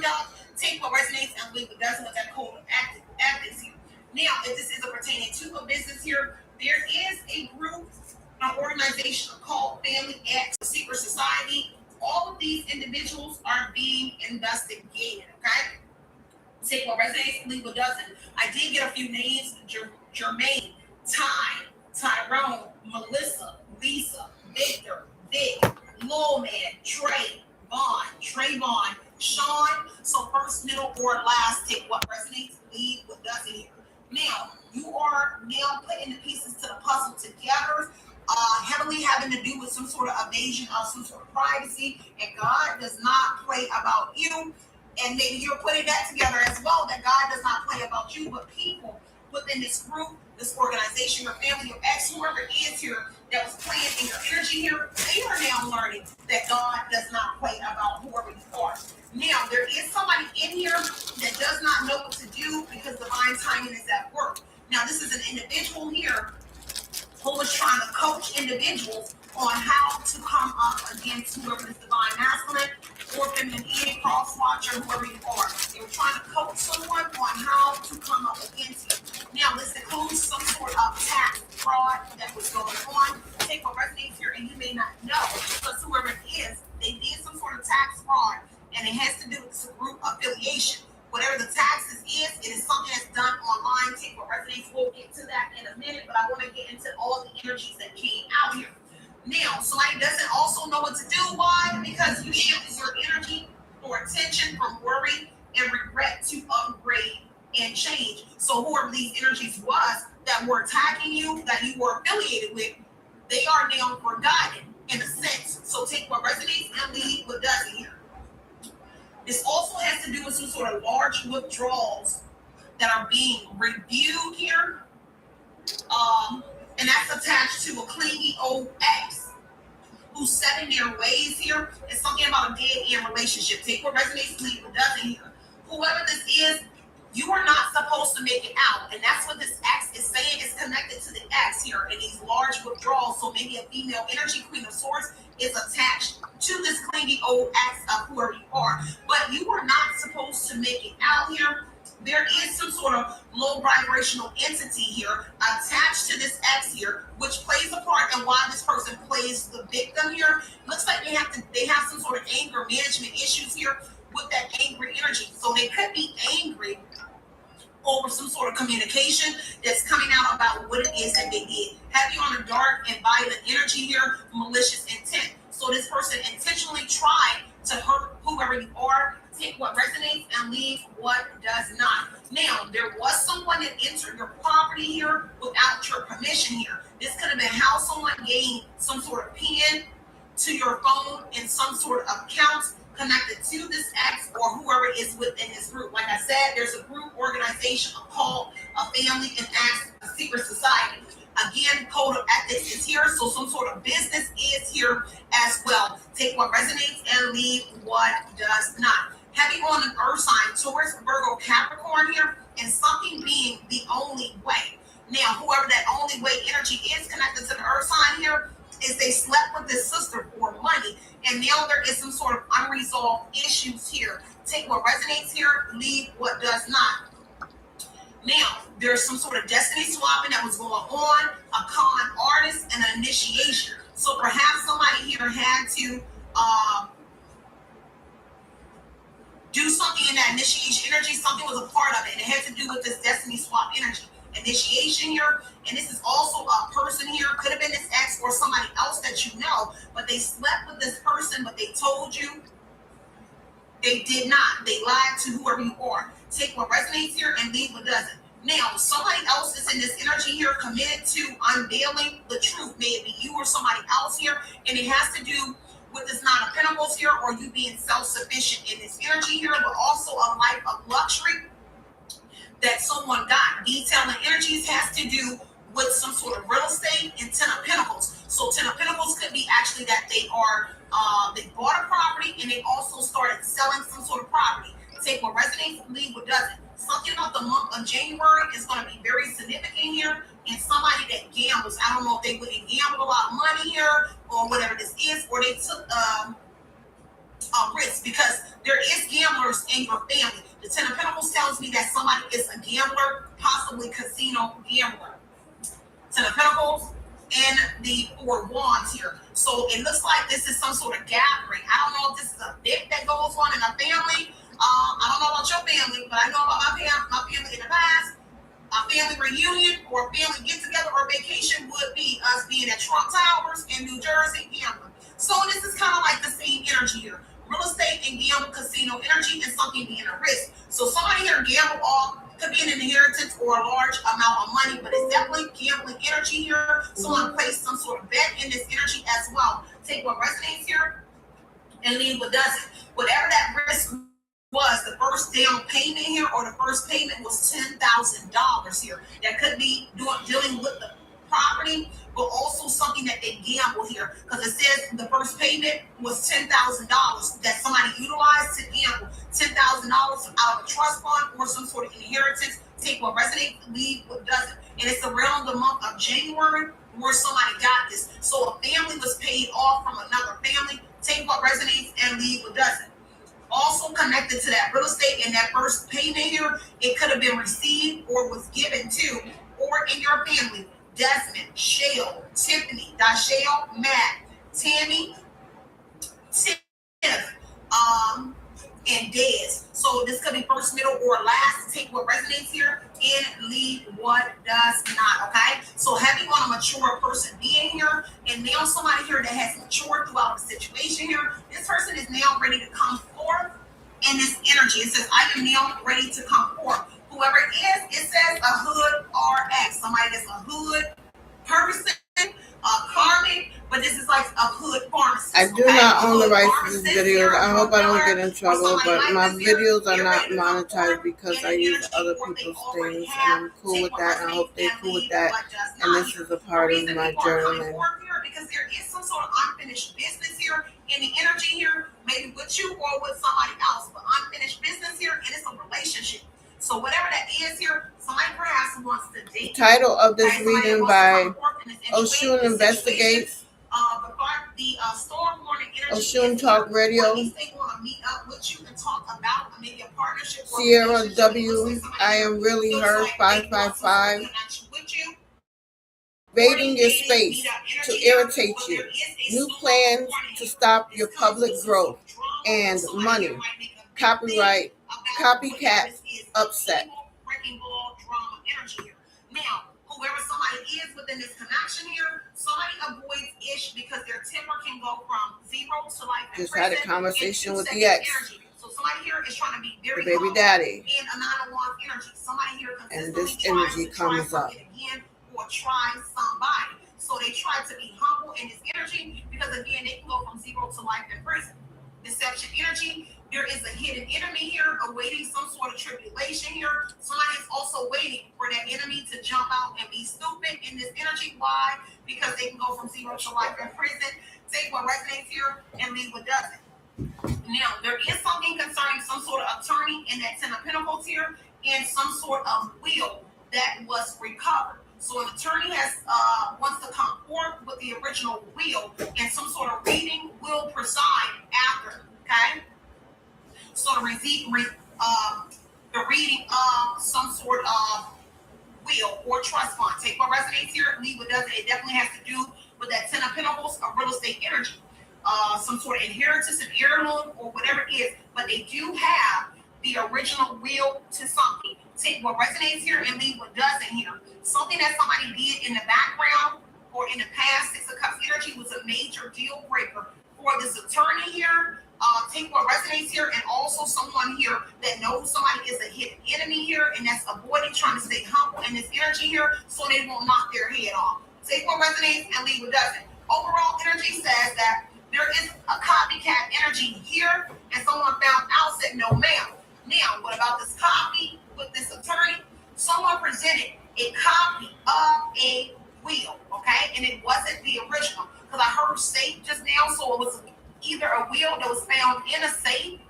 conduct, take what resonates and leave what doesn't with that code of ethics here. Now, if this isn't pertaining to a business here, there is a group, an organization called Family X, Secret Society. All of these individuals are being investigated, okay? Take what resonates, leave what doesn't. I did get a few names: Jermaine, Ty, Tyrone, Melissa, Lisa, Victor, Vic, Lil Man, Trey, Vaughn, Trayvon, Sean. So first, middle, or last, take what resonates, leave what doesn't here. Now, you are now putting the pieces to the puzzle together, heavily having to do with some sort of evasion of some sort of privacy, and God does not play about you. And maybe you're putting that together as well, that God does not play about you, but people within this group, this organization, your family, your ex, whoever it is here that was playing in your energy here, they are now learning that God does not play about whoever you are. Now, there is somebody in here that does not know what to do because divine timing is at work. Now, this is an individual here who is trying to coach individuals on how to come up against whoever is divine masculine or feminine being, cross watcher, whoever you are. They were trying to coach someone on how to come up against you. Now, this includes some sort of tax fraud that was going on. Take what resonates here, and you may not know, because whoever it is, they did some sort of tax fraud, and it has to do with some group affiliation. Whatever the taxes is, it is something that's done online. Take what resonates. We'll get to that in a minute, but I want to get into all the energies that came out here. Now, somebody doesn't also know what to do. Why? Because you shift your energy or attention from worry and regret to upgrade and change. So whoever these energies was that were attacking you, that you were affiliated with, they are now forgotten in a sense. So take what resonates and leave what doesn't here. This also has to do with some sort of large withdrawals that are being reviewed here. And that's attached to a clingy old ex who's set in their ways here. It's something about a dead end relationship. Take what resonates, leave what doesn't here. Whoever this is, you are not supposed to make it out. And that's what this ex is saying, is connected to the ex here in these large withdrawals. So maybe a female energy, Queen of Swords, is attached to this clingy old ex of whoever you are. But you are not supposed to make it out here. There is some sort of low vibrational entity here attached to this ex here, which plays a part in why this person plays the victim here. Looks like they have some sort of anger management issues here with that angry energy. So they could be angry over some sort of communication that's coming out about what it is that they did. Have you on a dark and violent energy here, malicious intent. So this person intentionally tried to hurt whoever you are. Take what resonates and leave what does not. Now, there was someone that entered your property here without your permission here. This could have been how someone gained some sort of pin to your phone in some sort of account connected to this ex or whoever is within this group. Like I said, there's a group organization called a Family and Ex, a Secret Society. Again, code of ethics is here, so some sort of business is here as well. Take what resonates and leave what does not. Heavy on an earth sign, Taurus, Virgo, Capricorn here, and something being the only way. Now, whoever that only way energy is connected to the earth sign here, is they slept with this sister for money, and now there is some sort of unresolved issues here. Take what resonates here, leave what does not. Now, there's some sort of destiny swapping that was going on, a con artist, and an initiation. So perhaps somebody here had to do something in that initiation energy. Something was a part of it, and it had to do with this destiny swap energy. Initiation here, and this is also a person here, could have been this ex or somebody else that you know, but they slept with this person, but they told you they did not. They lied to whoever you are. Take what resonates here and leave what doesn't. Now, somebody else is in this energy here committed to unveiling the truth. May it be you or somebody else here, and it has to do with this Nine of Pentacles here, or you being self-sufficient in this energy here, but also a life of luxury that someone got. Detailing energies has to do with some sort of real estate and Ten of Pentacles. So Ten of Pentacles could be actually that they bought a property and they also started selling some sort of property. Take what resonates, leave what doesn't. Something about the month of January is going to be very significant here. And somebody that gambles, I don't know if they went and gambled a lot of money here or whatever this is, or they took a risk, because there is gamblers in your family. The Ten of Pentacles tells me that somebody is a gambler, possibly casino gambler. Ten of Pentacles and the Four of Wands here. So it looks like this is some sort of gathering. I don't know if this is a bit that goes on in a family. I don't know about your family, but I know about my family in the past. A family reunion or a family get-together or vacation would be us being at Trump Towers in New Jersey gambling. So this is kind of like the same energy here. Real estate and gamble, casino energy, and something being a risk. So somebody here gamble off, could be an inheritance or a large amount of money, but it's definitely gambling energy here. Someone placed some sort of bet in this energy as well. Take what resonates here and leave what doesn't. Whatever that risk was, the first down payment here or the first payment was $10,000 here. That could be dealing with the property, but also something that they gamble here, because it says the first payment was $10,000 that somebody utilized to gamble. $10,000 out of a trust fund or some sort of inheritance. Take what resonates, leave what doesn't. And it's around the month of January where somebody got this. So a family was paid off from another family. Take what resonates and leave what doesn't. Also connected to that real estate and that first payment here, it could have been received or was given to, or in your family. Desmond, Shale, Tiffany, Dashale, Matt, Tammy, Tiff, and Dez. So this could be first, middle, or last. Take what resonates here and leave what does not, okay? So heavy on a mature person being here, and now somebody here that has matured throughout the situation here. This person is now ready to come forth in this energy. It says, I am now ready to come forth. Whoever it is, it says a hood RX. Somebody that's a hood person, karmic, but this is like a hood pharmacist. I do not own the rights to this video. I hope I don't get in trouble, but my videos are not monetized because I use other people's things, and I'm cool with that, and I hope they're cool with that, and this is a part of my journaling. Because there is some sort of unfinished business here in the energy here, maybe with you or with somebody else, but unfinished business here, and it's a relationship. So whatever that is here, somebody perhaps wants to date. Title of this reading by Oshun Investigates. Oshun Talk Radio. Sierra W. I am really her 555. Invading your space to irritate you. New plans to stop your public growth and money. Copyright. Copycat upset. Now, whoever somebody is within this connection here, somebody avoids ish because their temper can go from 0 to like. Just had a conversation with the ex. So somebody here is trying to be very the baby daddy. In a 9 of Wands energy. Somebody here and this energy comes up. Again, or try somebody. So they try to be humble in this energy because again they can go from 0 to life in prison. Deception energy. There is a hidden enemy here awaiting some sort of tribulation here. Somebody is also waiting for that enemy to jump out and be stupid in this energy. Why? Because they can go from 0 to life in prison. Take what resonates here and leave what doesn't. Now, there is something concerning some sort of attorney in that Ten of Pentacles here and some sort of will that was recovered. So an attorney has wants to come forth with the original will and some sort of reading will preside after, okay? So the reading of some sort of will or trust fund. Take what resonates here, leave what doesn't. It definitely has to do with that Ten of Pentacles of real estate energy. Some sort of inheritance, an heirloom, or whatever it is. But they do have the original will to something. Take what resonates here and leave what doesn't here. Something that somebody did in the background or in the past, Six of Cups energy was a major deal breaker for this attorney here. Take what resonates here, and also someone here that knows somebody is a hidden enemy here, and that's avoiding trying to stay humble in this energy here so they won't knock their head off. Take what resonates and leave what doesn't. Overall energy says that there is a copycat energy here, and someone found out, said no ma'am. Now, what about this copy with this attorney? Someone presented a copy of a will, okay, and it wasn't the original because I heard safe just now, so it was either a will that was found in a safe.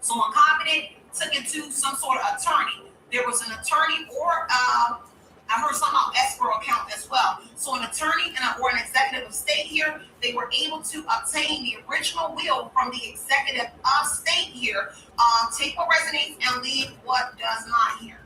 Someone copied it, took it to some sort of attorney. There was an attorney or I heard something about escrow account as well. So an attorney or an executive of state here they were able to obtain the original will from the executive of state here. Take what resonates and leave what does not here.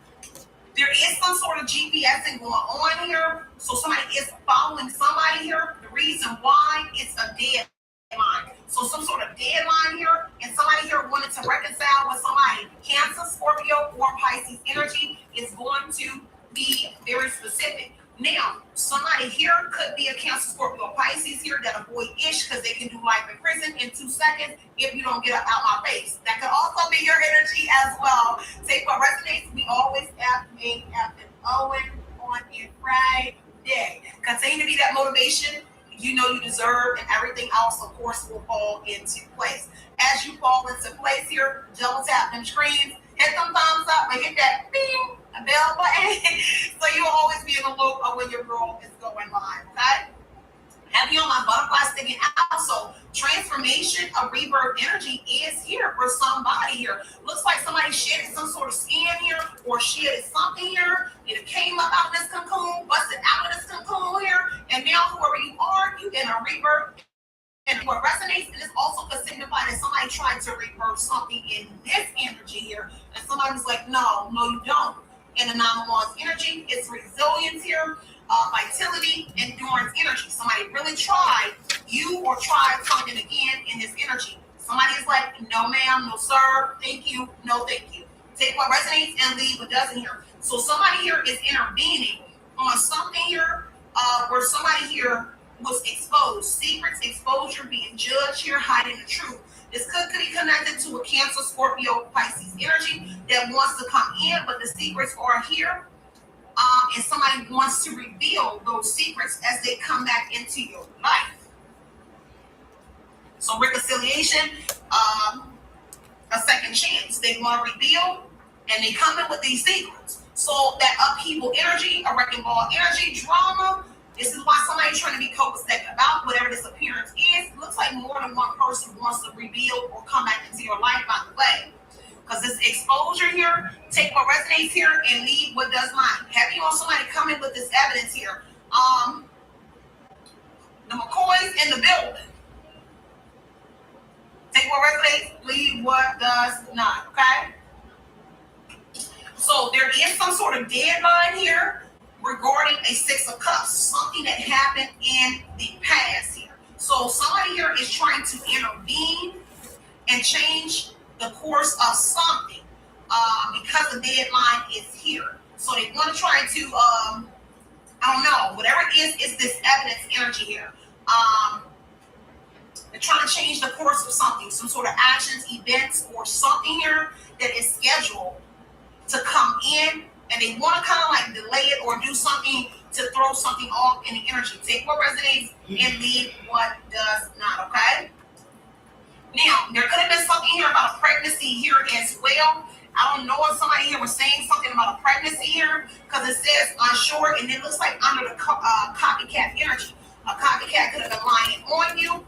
There is some sort of GPSing going on here. So somebody is following somebody here. The reason why, it's a deadline. So some sort of deadline here, and somebody here wanted to reconcile with somebody. Cancer, Scorpio, or Pisces energy is going to be very specific. Now, somebody here could be a Cancer, Scorpio, or Pisces here that avoid ish because they can do life in prison in 2 seconds if you don't get up out my face. That could also be your energy as well. Take what resonates. We always have a Captain Owen on a Friday. Continue to be that motivation you know you deserve, and everything else, of course, will fall into place. As you fall into place here, double tap them screens, hit them thumbs up, and hit that bing bell button so you'll always be in the loop of when your girl is going live, okay? Have you on my butterfly sticking out? So transformation of rebirth energy is here for somebody here. Looks like somebody shedded some sort of skin here or shedded something here. It came up out of this cocoon, busted out of this cocoon here, and now whoever you are, you in a rebirth. And what resonates, and this also could signify that somebody tried to rebirth something in this energy here, and somebody was like, no, you don't. In the 911's energy, it's resilience here, vitality, endurance energy. Somebody really tried you or tried something again in this energy. Somebody is like, no ma'am, no sir, thank you, no thank you. Take what resonates and leave what doesn't here. So somebody here is intervening on something here where somebody here was exposed. Secrets, exposure, being judged here, hiding the truth. This could be connected to a Cancer, Scorpio, Pisces energy that wants to come in, but the secrets are here. And somebody wants to reveal those secrets as they come back into your life. So reconciliation, a second chance. They want to reveal, and they come in with these secrets. So that upheaval energy, a wrecking ball energy, drama. This is why somebody's trying to be copacetic about whatever this appearance is. It looks like more than one person wants to reveal or come back into your life, by the way. Because this exposure here, take what resonates here and leave what does not. Have you on somebody coming with this evidence here? The McCoys in the building. Take what resonates, leave what does not, okay? So there is some sort of deadline here regarding a 6 of Cups, something that happened in the past here. So somebody here is trying to intervene and change the course of something because the deadline is here. So they want to try to, I don't know, whatever it is this evidence energy here. They're trying to change the course of something, some sort of actions, events, or something here that is scheduled to come in. And they want to kind of like delay it or do something to throw something off in the energy. Take what resonates and leave what does not, okay? Now, there could have been something here about a pregnancy here as well. I don't know if somebody here was saying something about a pregnancy here because it says unsure, and it looks like under the copycat energy. A copycat could have been lying on you,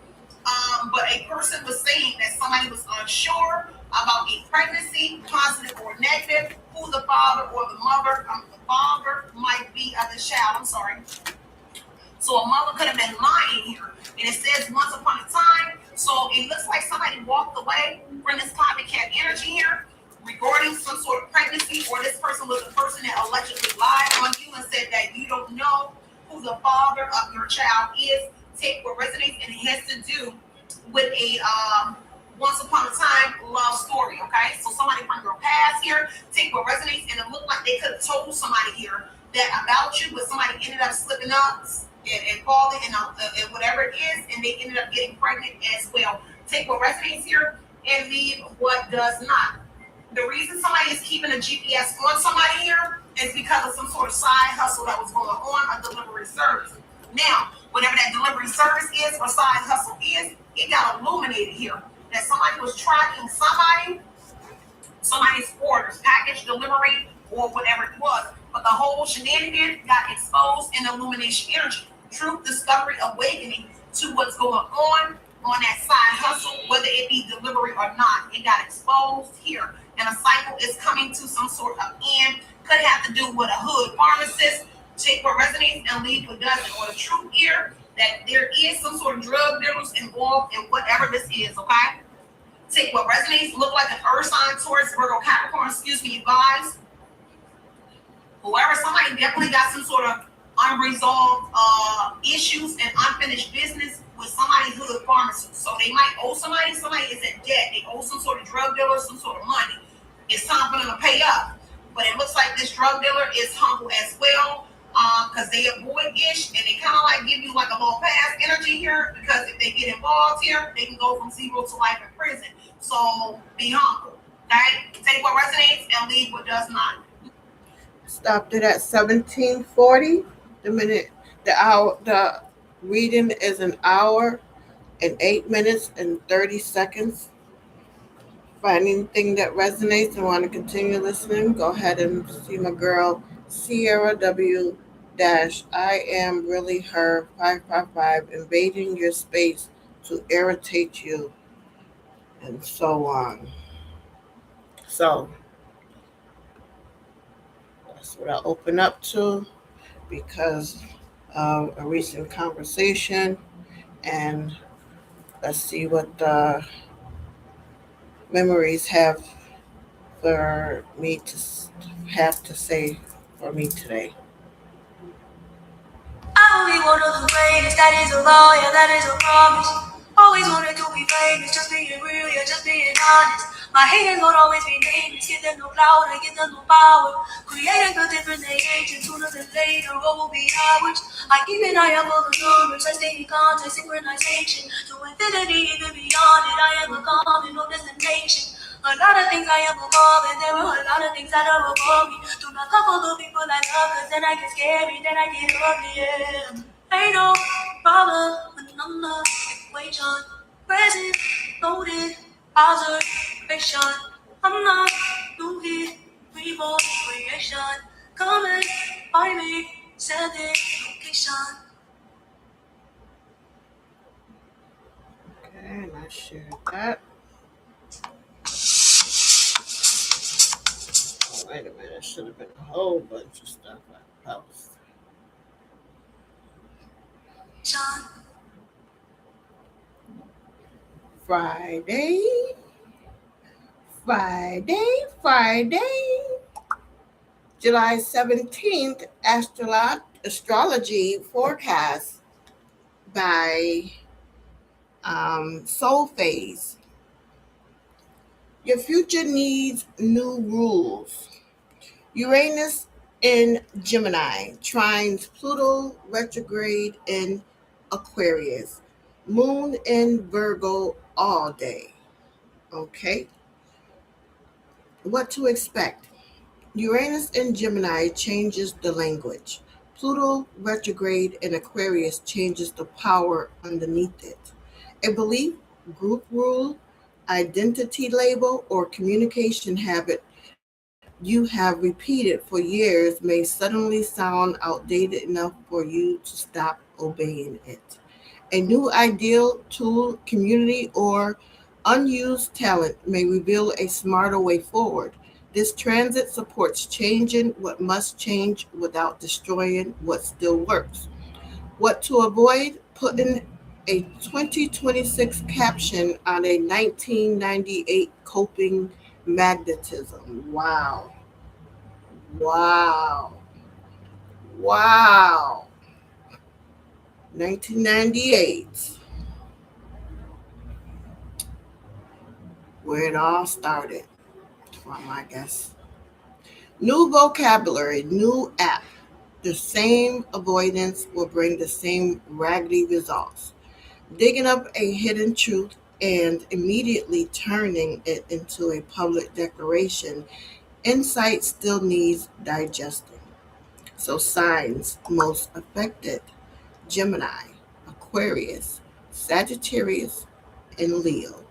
but a person was saying that somebody was unsure about a pregnancy, positive or negative, who the father or the mother, the father might be of the child, I'm sorry. So a mother could have been lying here. And it says once upon a time, so it looks like somebody walked away from this copycat energy here regarding some sort of pregnancy, or this person was the person that allegedly lied on you and said that you don't know who the father of your child is. Take what resonates, and it has to do with a once upon a time love story, okay? So somebody from your past here, take what resonates, and it looked like they could have told somebody here that about you, but somebody ended up slipping up and falling and whatever it is, and they ended up getting pregnant as well. Take what resonates here and leave what does not. The reason somebody is keeping a GPS on somebody here is because of some sort of side hustle that was going on, a delivery service. Now, whatever that delivery service is or side hustle is, it got illuminated here. That somebody was tracking somebody's orders, package delivery, or whatever it was. But the whole shenanigans got exposed in illumination energy. Truth, discovery, awakening to what's going on that side hustle, whether it be delivery or not. It got exposed here. And a cycle is coming to some sort of end. Could have to do with a hood pharmacist. Take what resonates and leave what doesn't. Or the truth here that there is some sort of drug dealers involved in whatever this is, okay? Take what resonates, look like an earth sign, Taurus, Virgo, Capricorn, excuse me, you guys. Whoever, somebody definitely got some sort of unresolved issues and unfinished business with somebody's hood pharmacy. So they might owe somebody is in debt. They owe some sort of drug dealer some sort of money. It's time for them to pay up. But it looks like this drug dealer is humble as well, because they avoid ish and they kind of like give you like a little pass energy here, because if they get involved here, they can go from 0 to life in prison. So be humble, okay? Take what resonates and leave what does not. Stopped it at 17:40. The reading is an hour and 8 minutes and 30 seconds. Find anything that resonates and want to continue listening, go ahead and see my girl Sierra W. I am really her 555, invading your space to irritate you, and so on. So that's what I open up to because of a recent conversation, and let's see what the memories have for me to have to say for me today. I'll be one of the greatest, that is a law, yeah, that is a promise. Always wanted to be famous, just being real, yeah, just being honest. My haters won't always be nameless, give them no clout, I give them no power. Creating the difference they age, and sooner than later, what will be ours? I keep an eye out for the numbers, I stay in contact, synchronization. To infinity, even beyond it, I am a common, no destination. A lot of things I am above, and there are a lot of things that are above me. Do not come for the people I love, cause then I get scary, then I get ugly, yeah. Ain't no problem with number equation. Present, loaded, observation. I'm not new here, reborn creation. Come and find me, send it, location. Okay, and I shared that. Wait a minute, it should have been a whole bunch of stuff I posted. Friday, July 17th, astrology forecast by Soul Phase. Your future needs new rules. Uranus in Gemini trines Pluto retrograde in Aquarius. Moon in Virgo all day. Okay. What to expect? Uranus in Gemini changes the language. Pluto retrograde in Aquarius changes the power underneath it. A belief, group rule, identity label, or communication habit you have repeated for years may suddenly sound outdated enough for you to stop obeying it. A new ideal, tool, community, or unused talent may reveal a smarter way forward. This transit supports changing what must change without destroying what still works. What to avoid? Putting a 2026 caption on a 1998 coping magnetism. Wow. 1998. Where it all started from, I guess. New vocabulary, new app. The same avoidance will bring the same raggedy results. Digging up a hidden truth and immediately turning it into a public declaration, insight still needs digesting. So signs most affected: Gemini, Aquarius, Sagittarius, and Leo.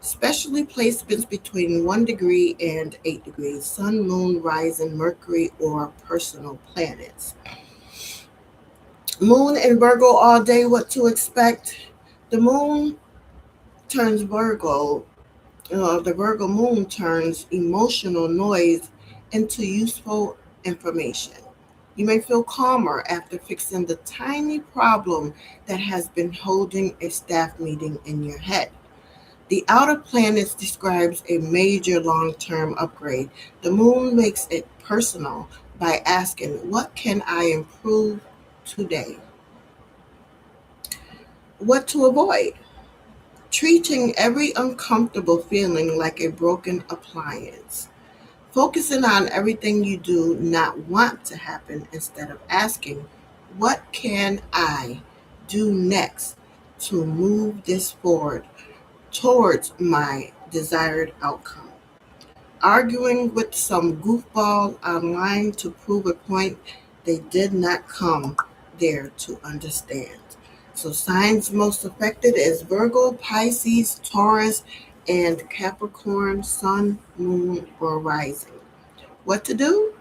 Especially placements between 1 degree and 8 degrees, Sun, Moon, Rising, Mercury, or personal planets. Moon in Virgo all day, what to expect? The moon turns Virgo, the Virgo moon turns emotional noise into useful information. You may feel calmer after fixing the tiny problem that has been holding a staff meeting in your head. The outer planets describes a major long-term upgrade. The moon makes it personal by asking, what can I improve today? What to avoid? Treating every uncomfortable feeling like a broken appliance. Focusing on everything you do not want to happen instead of asking, what can I do next to move this forward towards my desired outcome? Arguing with some goofball online to prove a point they did not come there to understand. So signs most affected is Virgo, Pisces, Taurus, and Capricorn, Sun, Moon, or Rising. What to do?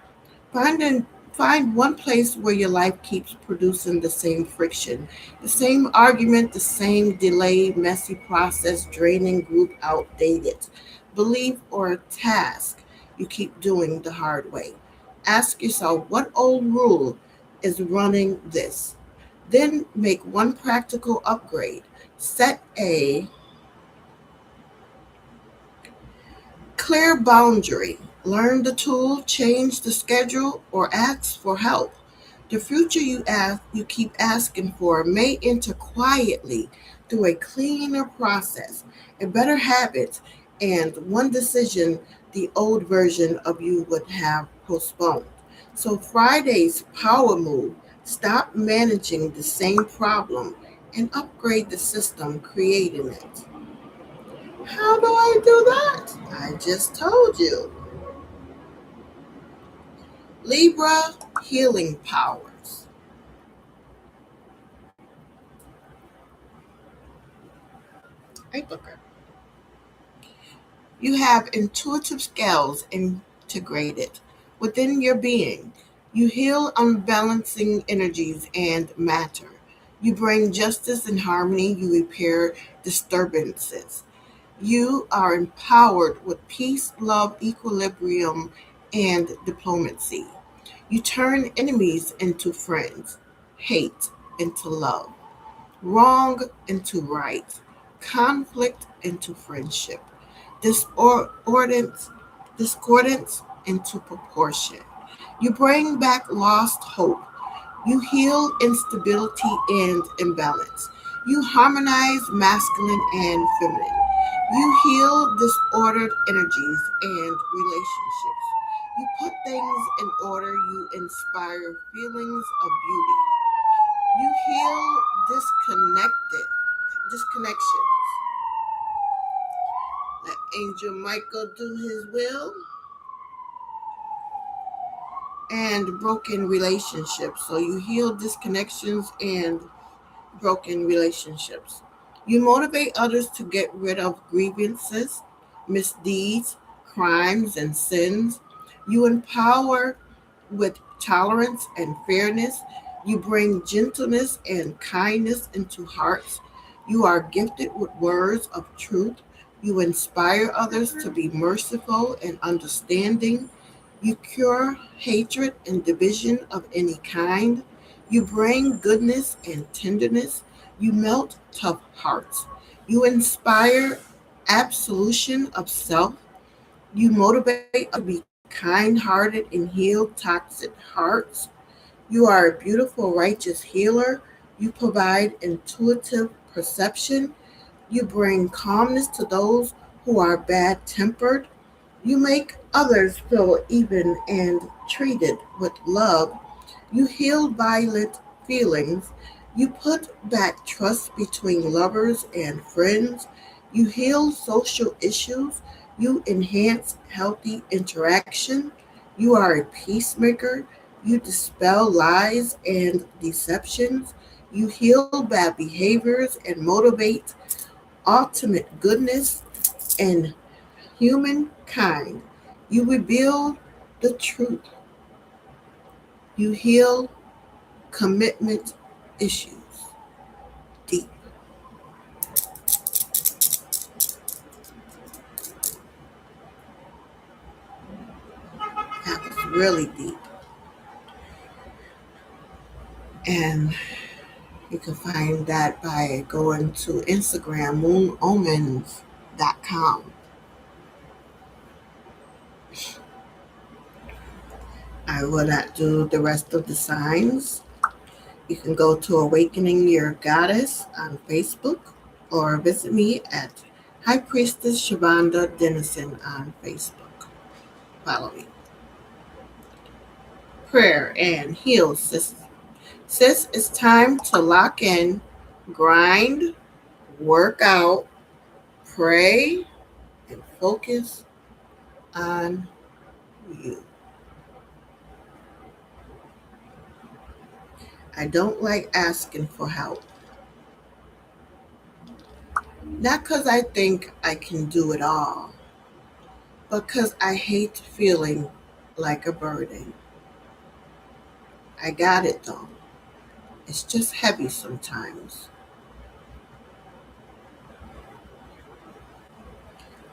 Find one place where your life keeps producing the same friction, the same argument, the same delay, messy process, draining group, outdated belief or task you keep doing the hard way. Ask yourself, what old rule is running this? Then make one practical upgrade. Set a clear boundary. Learn the tool, change the schedule, or ask for help. The future you keep asking for may enter quietly through a cleaner process, a better habit, and one decision the old version of you would have postponed. So Friday's power move, stop managing the same problem and upgrade the system creating it. How do I do that? I just told you. Libra healing powers. Hey, Booker. You have intuitive skills integrated within your being. You heal unbalancing energies and matter. You bring justice and harmony. You repair disturbances. You are empowered with peace, love, equilibrium, and diplomacy. You turn enemies into friends, hate into love, wrong into right, conflict into friendship, discordance into proportion. You bring back lost hope. You heal instability and imbalance. You harmonize masculine and feminine. You heal disordered energies and relationships. You put things in order. You inspire feelings of beauty. You heal disconnections. Let Angel Michael do his will. And broken relationships. So you heal disconnections and broken relationships. You motivate others to get rid of grievances, misdeeds, crimes, and sins. You empower with tolerance and fairness. You bring gentleness and kindness into hearts. You are gifted with words of truth. You inspire others to be merciful and understanding. You cure hatred and division of any kind. You bring goodness and tenderness. You melt tough hearts. You inspire absolution of self. You motivate others to be kind hearted and heal toxic hearts. You are a beautiful, righteous healer. You provide intuitive perception. You bring calmness to those who are bad tempered. You make others feel even and treated with love. You heal violent feelings. You put back trust between lovers and friends. You heal social issues. You enhance healthy interaction. You are a peacemaker. You dispel lies and deceptions. You heal bad behaviors and motivate ultimate goodness and humankind. You reveal the truth. You heal commitment issues. Deep. That was really deep. And you can find that by going to Instagram, moonomens.com. I will not do the rest of the signs. You can go to Awakening Your Goddess on Facebook or visit me at High Priestess Shavonda Dennison on Facebook. Follow me. Prayer and heal, sis. Sis, it's time to lock in, grind, work out, pray, and focus on you. I don't like asking for help. Not because I think I can do it all, but because I hate feeling like a burden. I got it though. It's just heavy sometimes.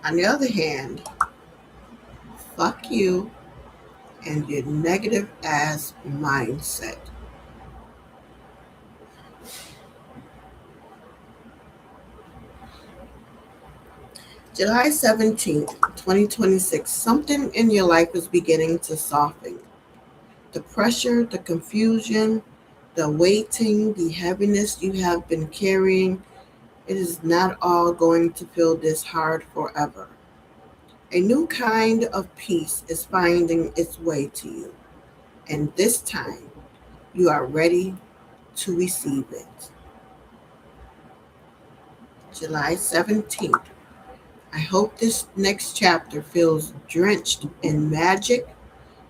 On the other hand, fuck you and your negative ass mindset. July 17th, 2026, something in your life is beginning to soften. The pressure, the confusion, the waiting, the heaviness you have been carrying, it is not all going to feel this hard forever. A new kind of peace is finding its way to you, and this time you are ready to receive it. July 17th. I hope this next chapter feels drenched in magic,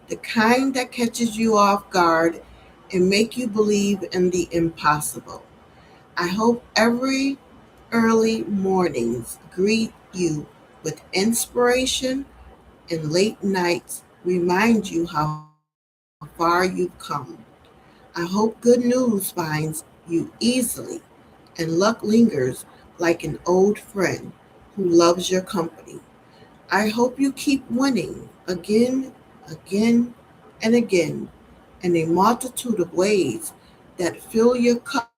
the kind that catches you off guard and make you believe in the impossible. I hope every early mornings greet you with inspiration and late nights remind you how far you've come. I hope good news finds you easily and luck lingers like an old friend who loves your company. I hope you keep winning again, again, and again in a multitude of ways that fill your cup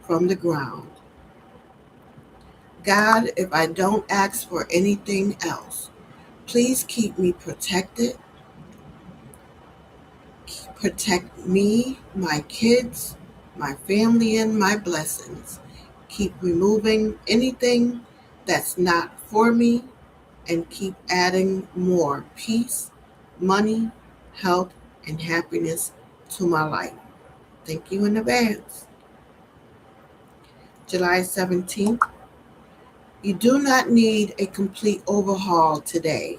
from the ground. God, if I don't ask for anything else, please keep me protected. Protect me, my kids, my family, and my blessings. Keep removing anything that's not for me and keep adding more peace, money, health, and happiness to my life. Thank you in advance. July 17th. You do not need a complete overhaul today.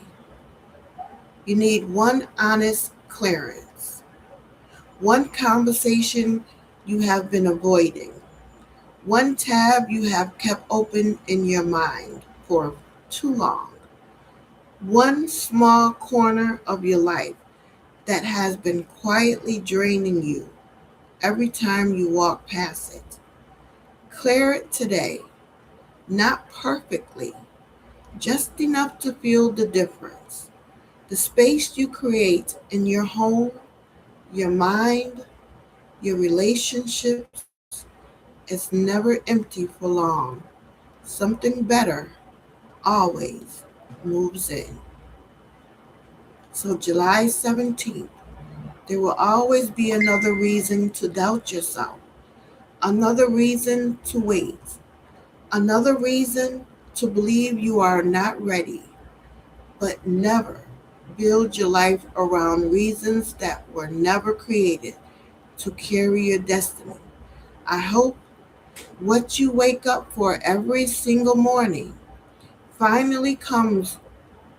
You need one honest clearance, one conversation you have been avoiding, one tab you have kept open in your mind for too long, one small corner of your life that has been quietly draining you every time you walk past it. Clear it today, not perfectly, just enough to feel the difference. The space you create in your home, your mind, your relationships is never empty for long. Something better always moves in. So July 17th, there will always be another reason to doubt yourself, another reason to wait, another reason to believe you are not ready, but never build your life around reasons that were never created to carry your destiny. I hope what you wake up for every single morning finally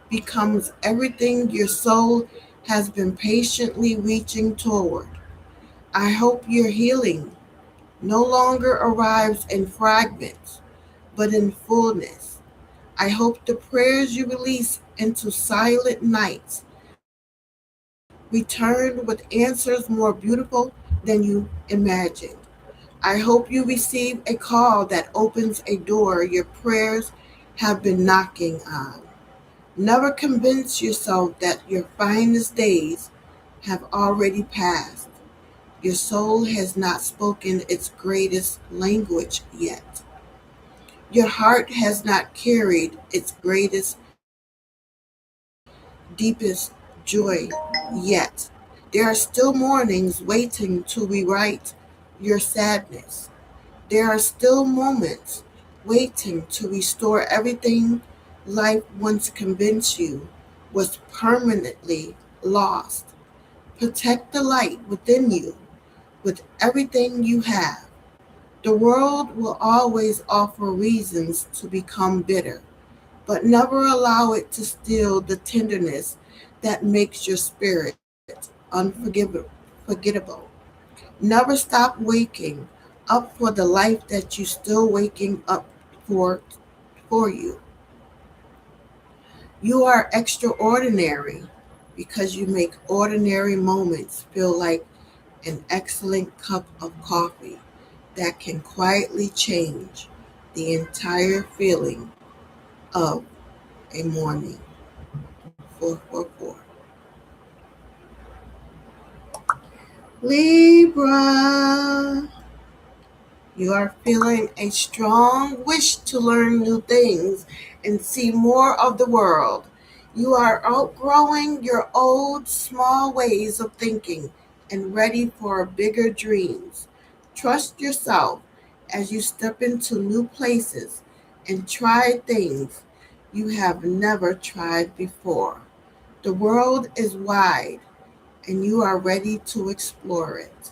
becomes everything your soul has been patiently reaching toward. I hope your healing no longer arrives in fragments, but in fullness. I hope the prayers you release into silent nights return with answers more beautiful than you imagined. I hope you receive a call that opens a door your prayers have been knocking on. Never convince yourself that your finest days have already passed. Your soul has not spoken its greatest language yet. Your heart has not carried its greatest, deepest joy yet. There are still mornings waiting to rewrite your sadness. There are still moments waiting to restore everything life once convinced you was permanently lost. Protect the light within you with everything you have. The world will always offer reasons to become bitter, but never allow it to steal the tenderness that makes your spirit unforgettable. Never stop waking up for the life that you still waking up for for you. You are extraordinary because you make ordinary moments feel like an excellent cup of coffee that can quietly change the entire feeling of a morning. 444. Libra. You are feeling a strong wish to learn new things and see more of the world. You are outgrowing your old small ways of thinking and ready for bigger dreams. Trust yourself as you step into new places and try things you have never tried before. The world is wide and you are ready to explore it.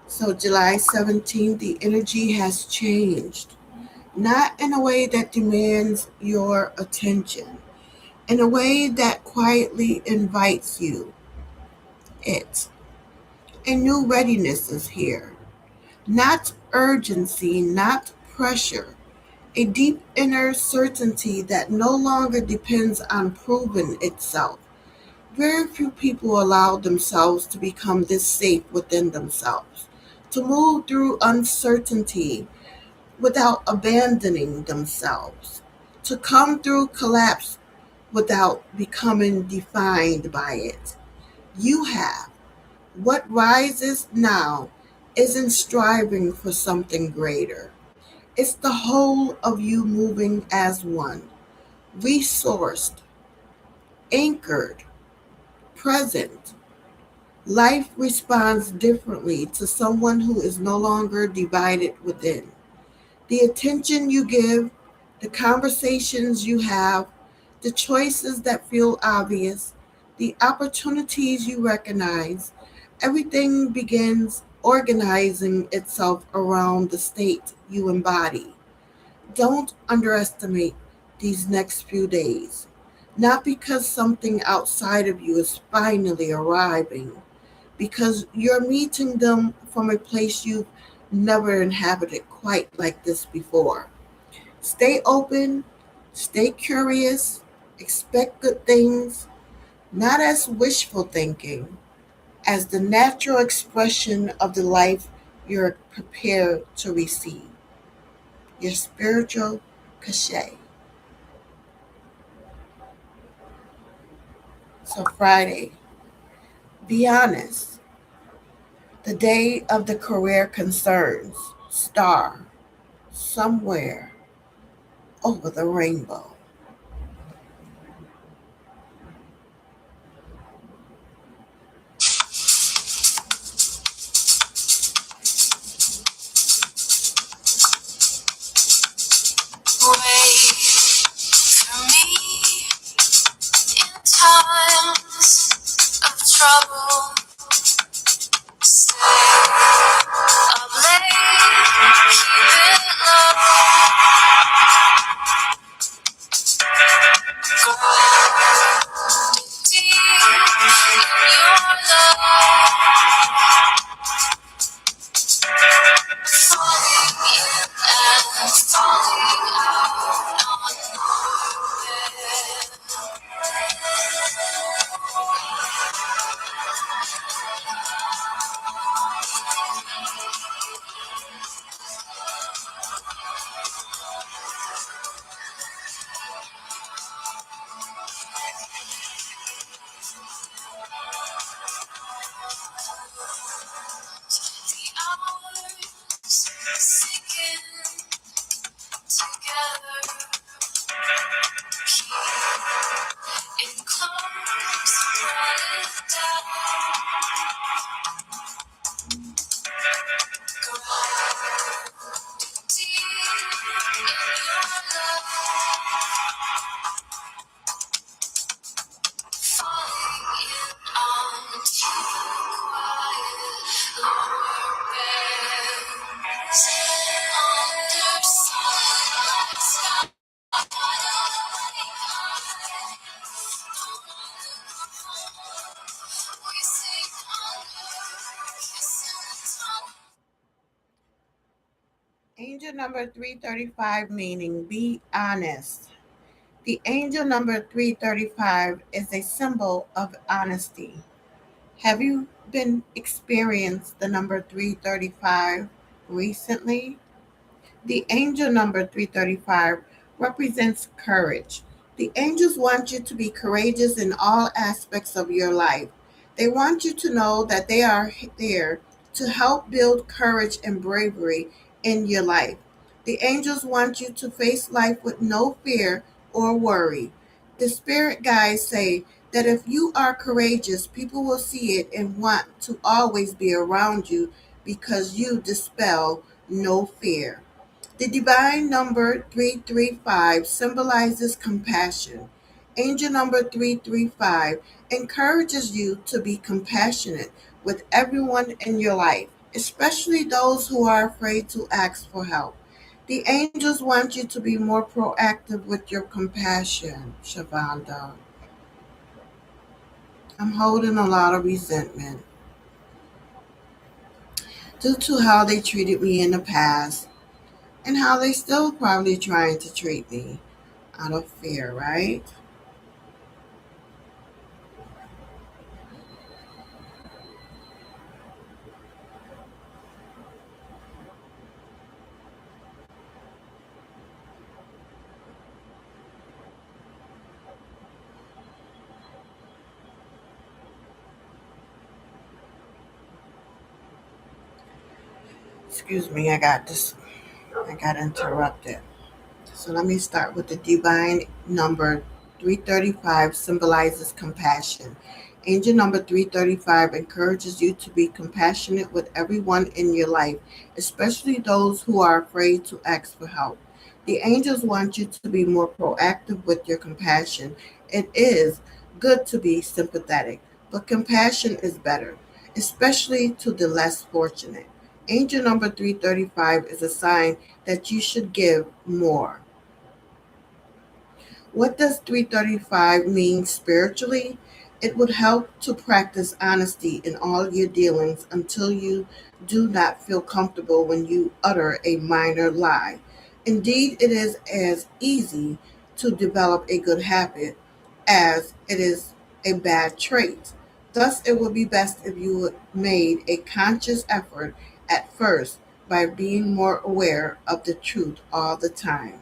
So, July 17th, the energy has changed. Not in a way that demands your attention, in a way that quietly invites you. It. A new readiness is here. Not urgency, not pressure. A deep inner certainty that no longer depends on proving itself. Very few people allow themselves to become this safe within themselves, to move through uncertainty without abandoning themselves, to come through collapse without becoming defined by it. You have. What rises now isn't striving for something greater. It's the whole of you moving as one, resourced, anchored, present. Life responds differently to someone who is no longer divided within. The attention you give, the conversations you have, the choices that feel obvious, the opportunities you recognize, everything begins organizing itself around the state you embody. Don't underestimate these next few days. Not because something outside of you is finally arriving, because you're meeting them from a place you've never inhabited quite like this before. Stay open, stay curious, expect good things, not as wishful thinking, as the natural expression of the life you're prepared to receive. Your spiritual cachet. So, Friday, be honest. The day of the career concerns. Star. Somewhere over the rainbow. Wait for me in times of trouble. Stay up late, keep it low. Go deep in your love. Falling in and falling out on bed. Angel number 335 meaning be honest. The angel number 335 is a symbol of honesty. Have you been experienced the number 335 recently? The angel number 335 represents courage. The angels want you to be courageous in all aspects of your life. They want you to know that they are there to help build courage and bravery in your life. The angels want you to face life with no fear or worry. The spirit guides say that if you are courageous, people will see it and want to always be around you because you dispel no fear. The divine number 335 symbolizes compassion. Angel number 335 encourages you to be compassionate with everyone in your life, especially those who are afraid to ask for help. The angels want you to be more proactive with your compassion, Shavanda. I'm holding a lot of resentment due to how they treated me in the past and how they still probably trying to treat me out of fear, right? Excuse me, I got interrupted. So let me start with the divine number 335 symbolizes compassion. Angel number 335 encourages you to be compassionate with everyone in your life, especially those who are afraid to ask for help. The angels want you to be more proactive with your compassion. It is good to be sympathetic, but compassion is better, especially to the less fortunate. Angel number 335 is a sign that you should give more. What does 335 mean spiritually? It would help to practice honesty in all your dealings until you do not feel comfortable when you utter a minor lie. Indeed, it is as easy to develop a good habit as it is a bad trait. Thus, it would be best if you made a conscious effort at first by being more aware of the truth all the time.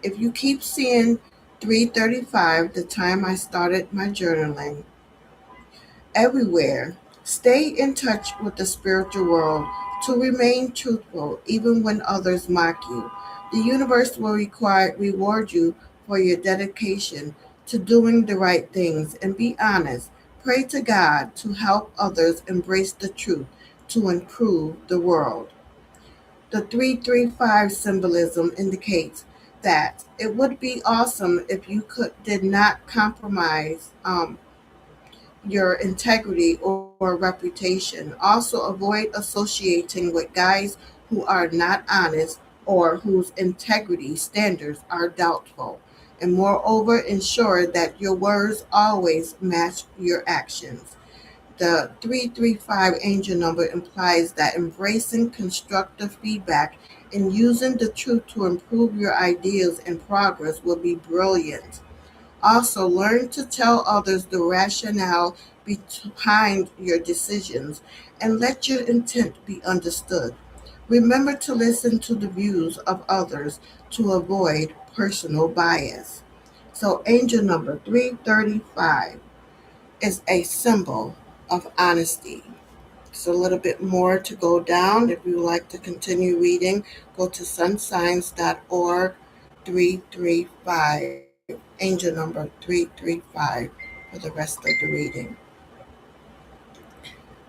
If you keep seeing 335, the time I started my journaling, everywhere, stay in touch with the spiritual world to remain truthful even when others mock you. The universe will reward you for your dedication to doing the right things and be honest. Pray to God to help others embrace the truth to improve the world. The 335 symbolism indicates that it would be awesome if you did not compromise your integrity or reputation. Also, avoid associating with guys who are not honest or whose integrity standards are doubtful. And moreover, ensure that your words always match your actions. The 335 angel number implies that embracing constructive feedback and using the truth to improve your ideas and progress will be brilliant. Also, learn to tell others the rationale behind your decisions and let your intent be understood. Remember to listen to the views of others to avoid personal bias. So, angel number 335 is a symbol of honesty. It's a little bit more to go down. If you would like to continue reading, go to sunsigns.org 335, angel number 335 for the rest of the reading.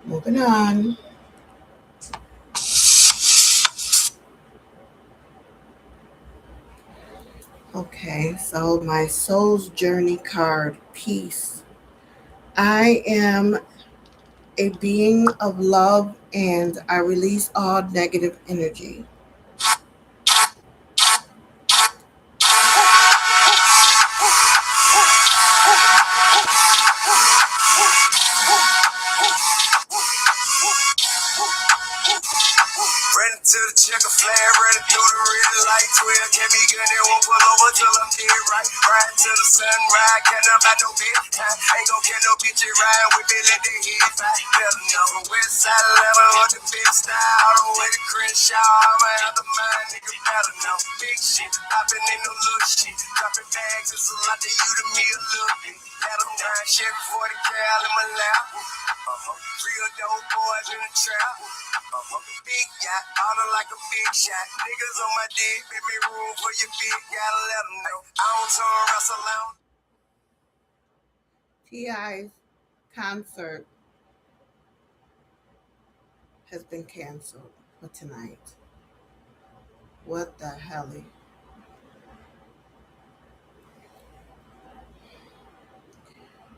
Moving on. Okay, so my soul's journey card, peace. I am a being of love and I release all negative energy. Running to the checker flag, running through the red light. 12 kept me gun and won't pull over till I'm dead right. Riding to the sunrise, can't about no bedtime. Ain't gon' get no bitch riding with me, let the head fly. Better know from West Side Atlanta on the big style. All the way to Crenshaw, I'm out the mind, nigga better know. Big shit, I've been in no little shit. Dropping bags, it's a lot to you to me a little bit. Had them nine Chevy 40 cal in my lap. Real dope boys in the trap. Big yacht, hotter like a big shot. Niggas on my dick, make me room for your big, gotta let them know. I don't turn wrestle on. T.I.'s concert has been canceled for tonight. What the hell?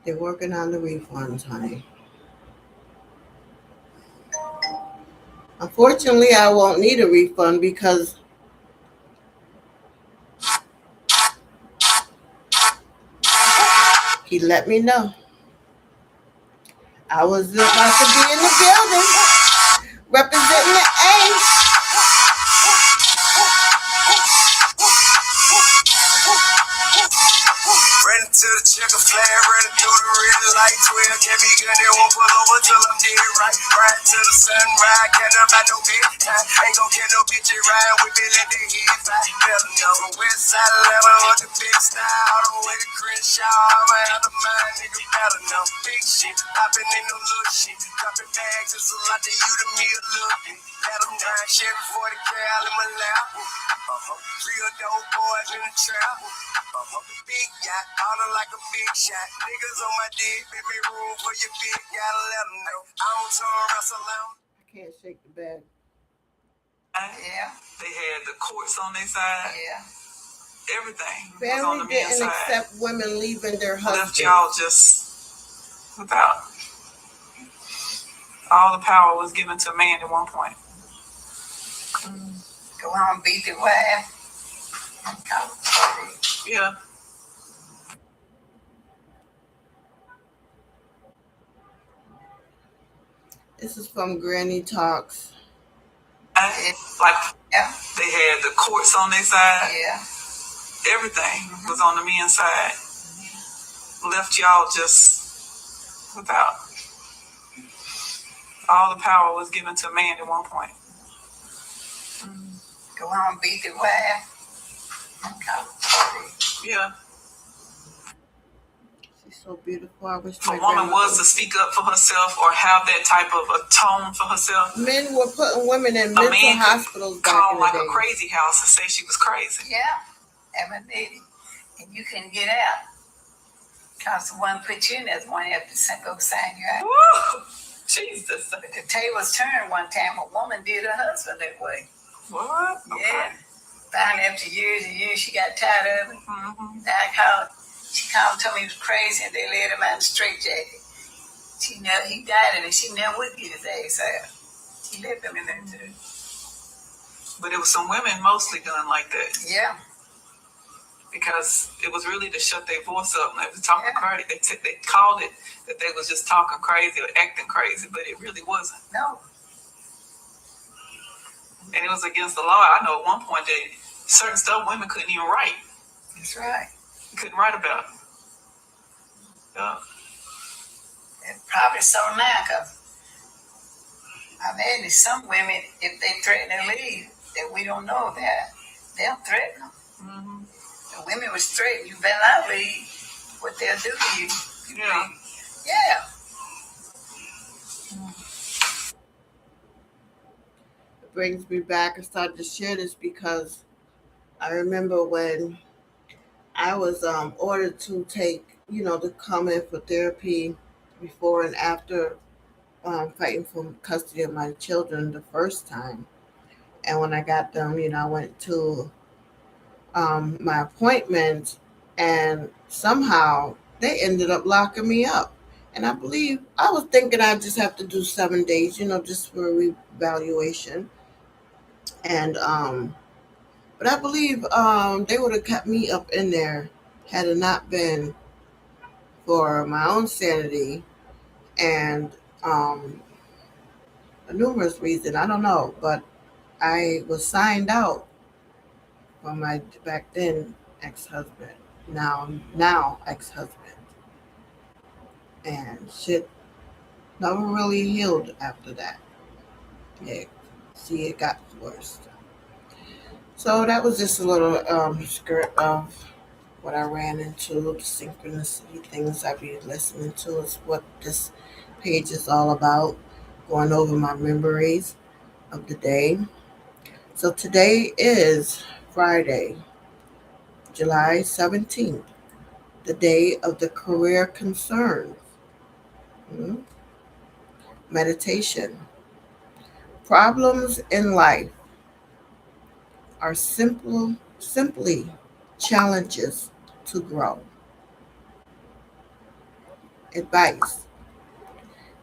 They're working on the refunds, honey. Unfortunately, I won't need a refund because he let me know. I was about to be in the building representing the A. Running to the checker flag, running through the red light. 12 kept me gun and won't pull over till I'm dead right. Riding to the sunrise, can't about no bedtime. Ain't gon' get no bitch riding with me, let the head fly. Better know from West Side Atlanta on the big style. All the way to Crenshaw, I'm out the mind, nigga better know. Big shit, I've been in no little shit. Dropping bags, it's a lot to you to me a little bit. Had them nine Chevy 40 cal in my lap. Real dope boys in the trap. Big yacht, hotter like a big shot. Niggas on my dick, make me room for your big, gotta let them know. I don't turn wrestle on. I can't shake the bed. Yeah. They had the courts on their side. Yeah. Everything was on the Family men's didn't side. accept women leaving their husbands. Left y'all just without. All the power was given to a man at one point. Go on, beat the wife. Yeah. This is from Granny Talks. Like, Yeah. they had the courts on their side. Yeah. Everything was on the men's side. Left y'all just without. All the power was given to a man at one point. Go on, beat the wife. Yeah. She's so beautiful. I wish If my a woman grandmother was to speak up for herself or have that type of a tone for herself, Men were putting women in a mental man hospitals could back call in like the a day. crazy house and say she was crazy. Yeah. Emanated. And you can get out. Because the one put you in there, the one have to go sign you out. Woo! Jesus. But the tables turned one time. A woman did her husband that way. What? Yeah. Finally, after years and years, she got tired of it. Mm-hmm. She called and told me he was crazy, and they laid him out in a straitjacket. He died in it. She never would get his ass out. She left him in there too. But it was some women mostly done like that Yeah. because it was really to shut their voice up. And they was talking Yeah. crazy. They called it that they was just talking crazy or acting crazy, but it really wasn't. No. And it was against the law. I know at one point that certain stuff women couldn't even write. That's right. Couldn't write about. Yeah. And probably so now, because I mean, some women, if they threaten to leave, that we don't know that, they'll threaten them. Mm-hmm. The women was threatened, you better not leave. What they'll do to you. Yeah. Yeah. It brings me back. I started to share this because I remember when I was ordered to to come in for therapy before and after fighting for custody of my children the first time. And when I got them, I went to my appointment, and somehow they ended up locking me up. And I believe I was thinking I just have to do 7 days, just for a revaluation. And but I believe they would have kept me up in there had it not been for my own sanity and a numerous reason. I don't know, but I was signed out for my back then ex-husband, now ex-husband, and shit never really healed after that. It got worse. So that was just a little script of what I ran into, the synchronicity things I be listening to is what this page is all about. Going over my memories of the day. So today is Friday, July 17th, the day of the career concerns. Hmm? Meditation. Problems in life are simply challenges to grow. Advice.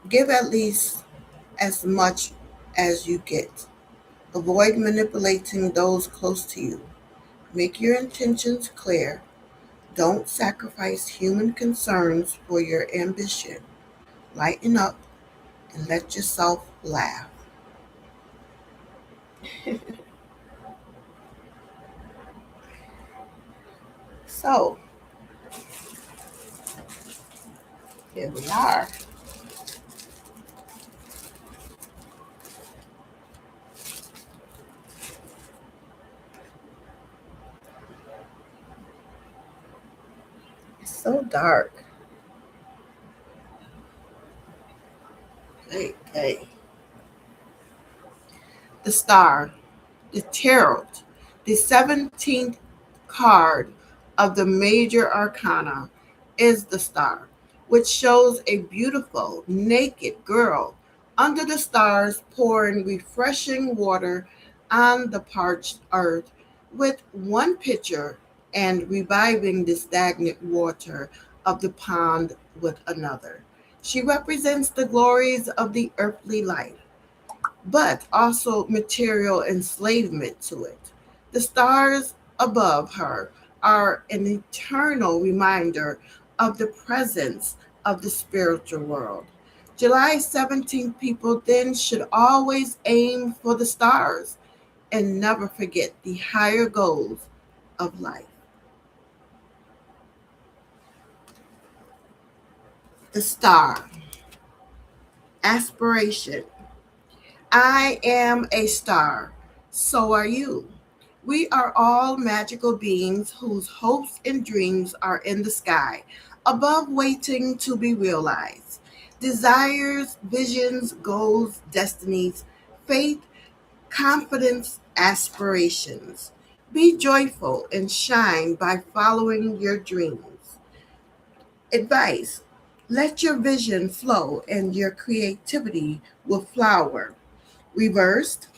Give at least as much as you get. Avoid manipulating those close to you. Make your intentions clear. Don't sacrifice human concerns for your ambition. Lighten up and let yourself laugh. So, here we are. It's so dark. Hey. The star, the tarot, the 17th card of the major arcana is the star, which shows a beautiful, naked girl under the stars pouring refreshing water on the parched earth with one pitcher and reviving the stagnant water of the pond with another. She represents the glories of the earthly life, but also material enslavement to it. The stars above her are an eternal reminder of the presence of the spiritual world. July 17th people then should always aim for the stars and never forget the higher goals of life. The star. Aspiration. I am a star. So are you. We are all magical beings whose hopes and dreams are in the sky, above waiting to be realized. Desires, visions, goals, destinies, faith, confidence, aspirations. Be joyful and shine by following your dreams. Advice. Let your vision flow and your creativity will flower. Reversed.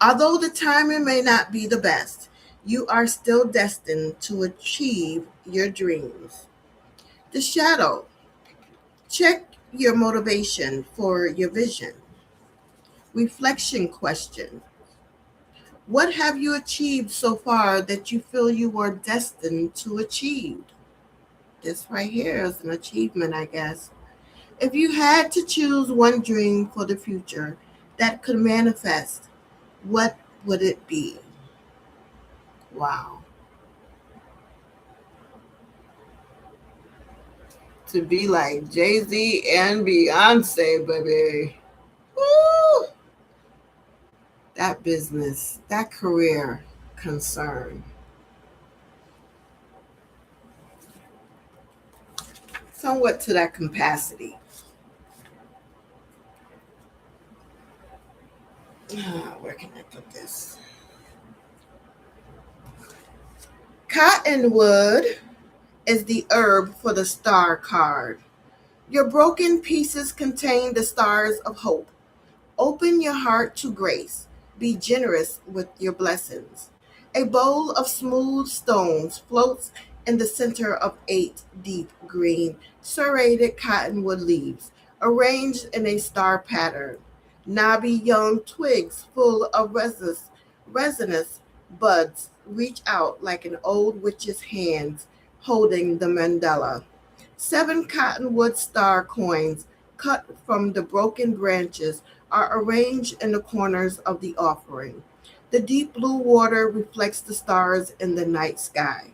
Although the timing may not be the best, you are still destined to achieve your dreams. The shadow. Check your motivation for your vision. Reflection question. What have you achieved so far that you feel you are destined to achieve? This right here is an achievement, I guess. If you had to choose one dream for the future that could manifest, what would it be? Wow. To be like Jay-Z and Beyonce, baby. Woo! That business, that career concern. Somewhat to that capacity. Where can I put this? Cottonwood is the herb for the star card. Your broken pieces contain the stars of hope. Open your heart to grace. Be generous with your blessings. A bowl of smooth stones floats in the center of 8 deep green, serrated cottonwood leaves, arranged in a star pattern. Knobby young twigs full of resinous buds reach out like an old witch's hands holding the mandala. 7 cottonwood star coins cut from the broken branches are arranged in the corners of the offering. The deep blue water reflects the stars in the night sky.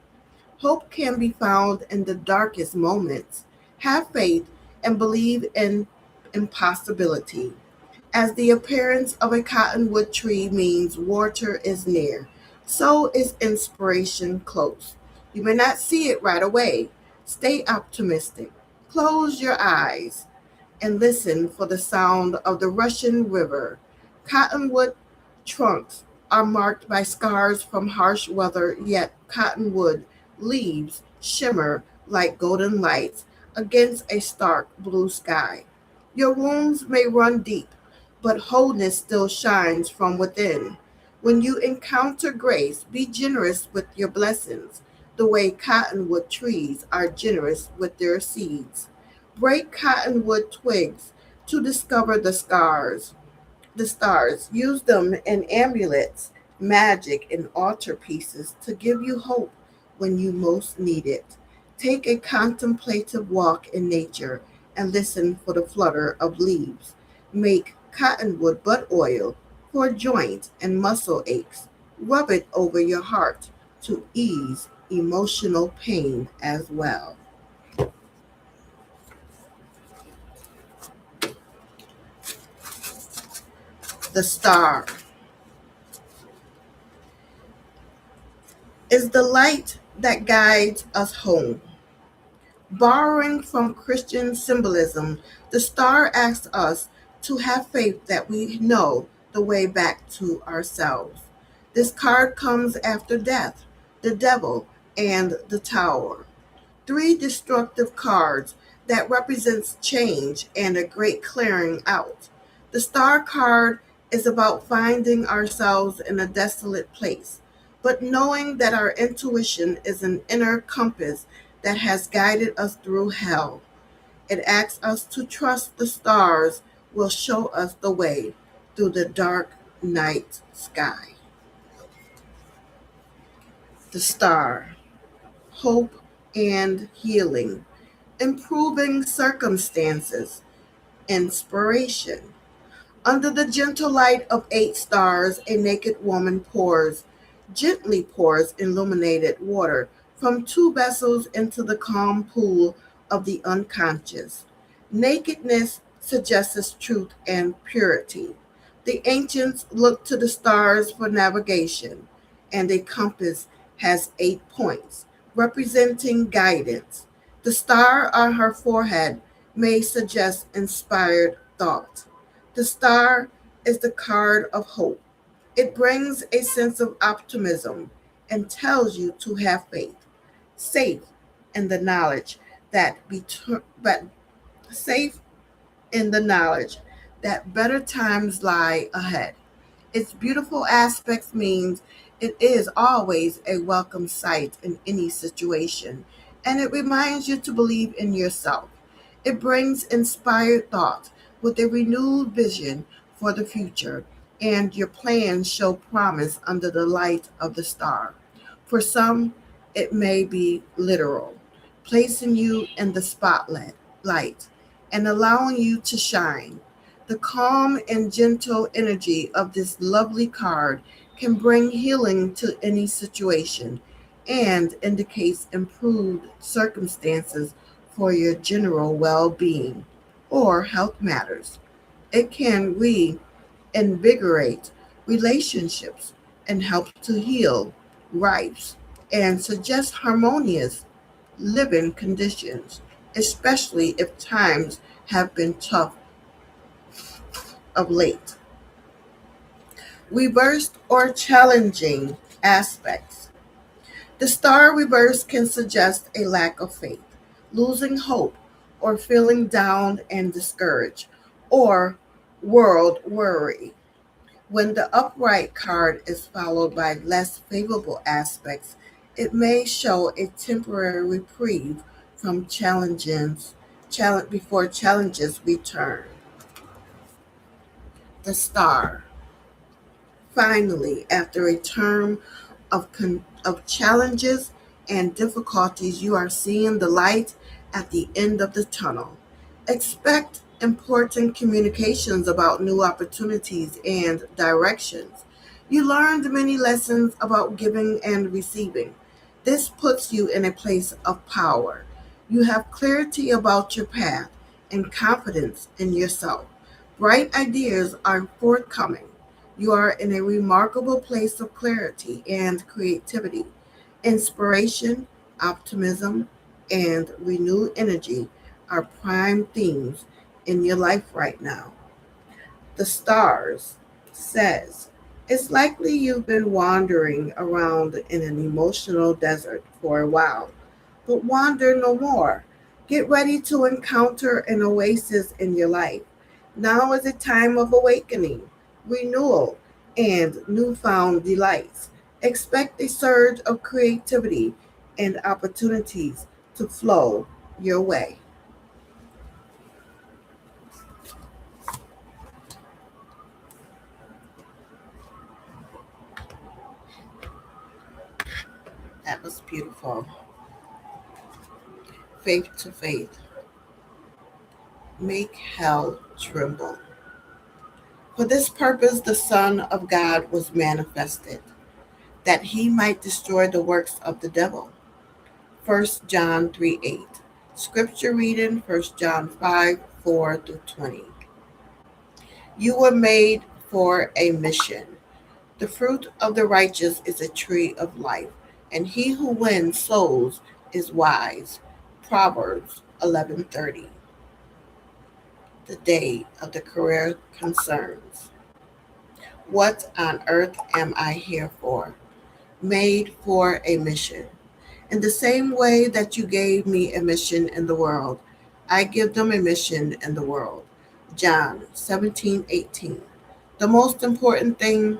Hope can be found in the darkest moments. Have faith and believe in impossibility. As the appearance of a cottonwood tree means water is near, so is inspiration close. You may not see it right away. Stay optimistic. Close your eyes and listen for the sound of the rushing river. Cottonwood trunks are marked by scars from harsh weather, yet cottonwood leaves shimmer like golden lights against a stark blue sky. Your wounds may run deep, but wholeness still shines from within. When you encounter grace, be generous with your blessings, the way cottonwood trees are generous with their seeds. Break cottonwood twigs to discover the stars. Use them in amulets, magic, and altar pieces to give you hope when you most need it. Take a contemplative walk in nature and listen for the flutter of leaves. Make cottonwood butt oil for joint and muscle aches. Rub it over your heart to ease emotional pain as well. The star is the light that guides us home. Borrowing from Christian symbolism, the star asks us to have faith that we know the way back to ourselves. This card comes after death, the devil, and the tower. 3 destructive cards that represents change and a great clearing out. The star card is about finding ourselves in a desolate place, but knowing that our intuition is an inner compass that has guided us through hell. It asks us to trust the stars will show us the way through the dark night sky. The star, hope and healing, improving circumstances, inspiration. Under the gentle light of 8 stars, a naked woman gently pours illuminated water from 2 vessels into the calm pool of the unconscious. Nakedness suggests truth and purity. The ancients looked to the stars for navigation, and a compass has 8 points, representing guidance. The star on her forehead may suggest inspired thought. The star is the card of hope. It brings a sense of optimism and tells you to have faith, safe in the knowledge but safe in the knowledge that better times lie ahead. Its beautiful aspects means it is always a welcome sight in any situation, and it reminds you to believe in yourself. It brings inspired thought with a renewed vision for the future, and your plans show promise under the light of the star. For some, it may be literal, placing you in the spotlight light, and allowing you to shine. The calm and gentle energy of this lovely card can bring healing to any situation and indicates improved circumstances for your general well being or health matters. It can reinvigorate relationships and help to heal rifts and suggest harmonious living conditions, especially if times have been tough of late. Reversed or challenging aspects. The star reverse can suggest a lack of faith, losing hope, or feeling down and discouraged, or world worry. When the upright card is followed by less favorable aspects, it may show a temporary reprieve from before challenges return. The star. Finally, after a term of challenges and difficulties, you are seeing the light at the end of the tunnel. Expect important communications about new opportunities and directions. You learned many lessons about giving and receiving. This puts you in a place of power. You have clarity about your path and confidence in yourself. Bright ideas are forthcoming. You are in a remarkable place of clarity and creativity. Inspiration, optimism, and renewed energy are prime themes in your life right now. The stars says, it's likely you've been wandering around in an emotional desert for a while, but wander no more. Get ready to encounter an oasis in your life. Now is a time of awakening, renewal, and newfound delights. Expect a surge of creativity and opportunities to flow your way. That was beautiful. Faith to faith. Make hell tremble. For this purpose, the Son of God was manifested, that he might destroy the works of the devil. 1 John 3:8. Scripture reading 1 John 5:4-20. You were made for a mission. The fruit of the righteous is a tree of life, and he who wins souls is wise. Proverbs 11:30. The day of the career concerns. What on earth am I here for? Made for a mission. In the same way that you gave me a mission in the world, I give them a mission in the world. John 17:18. The most important thing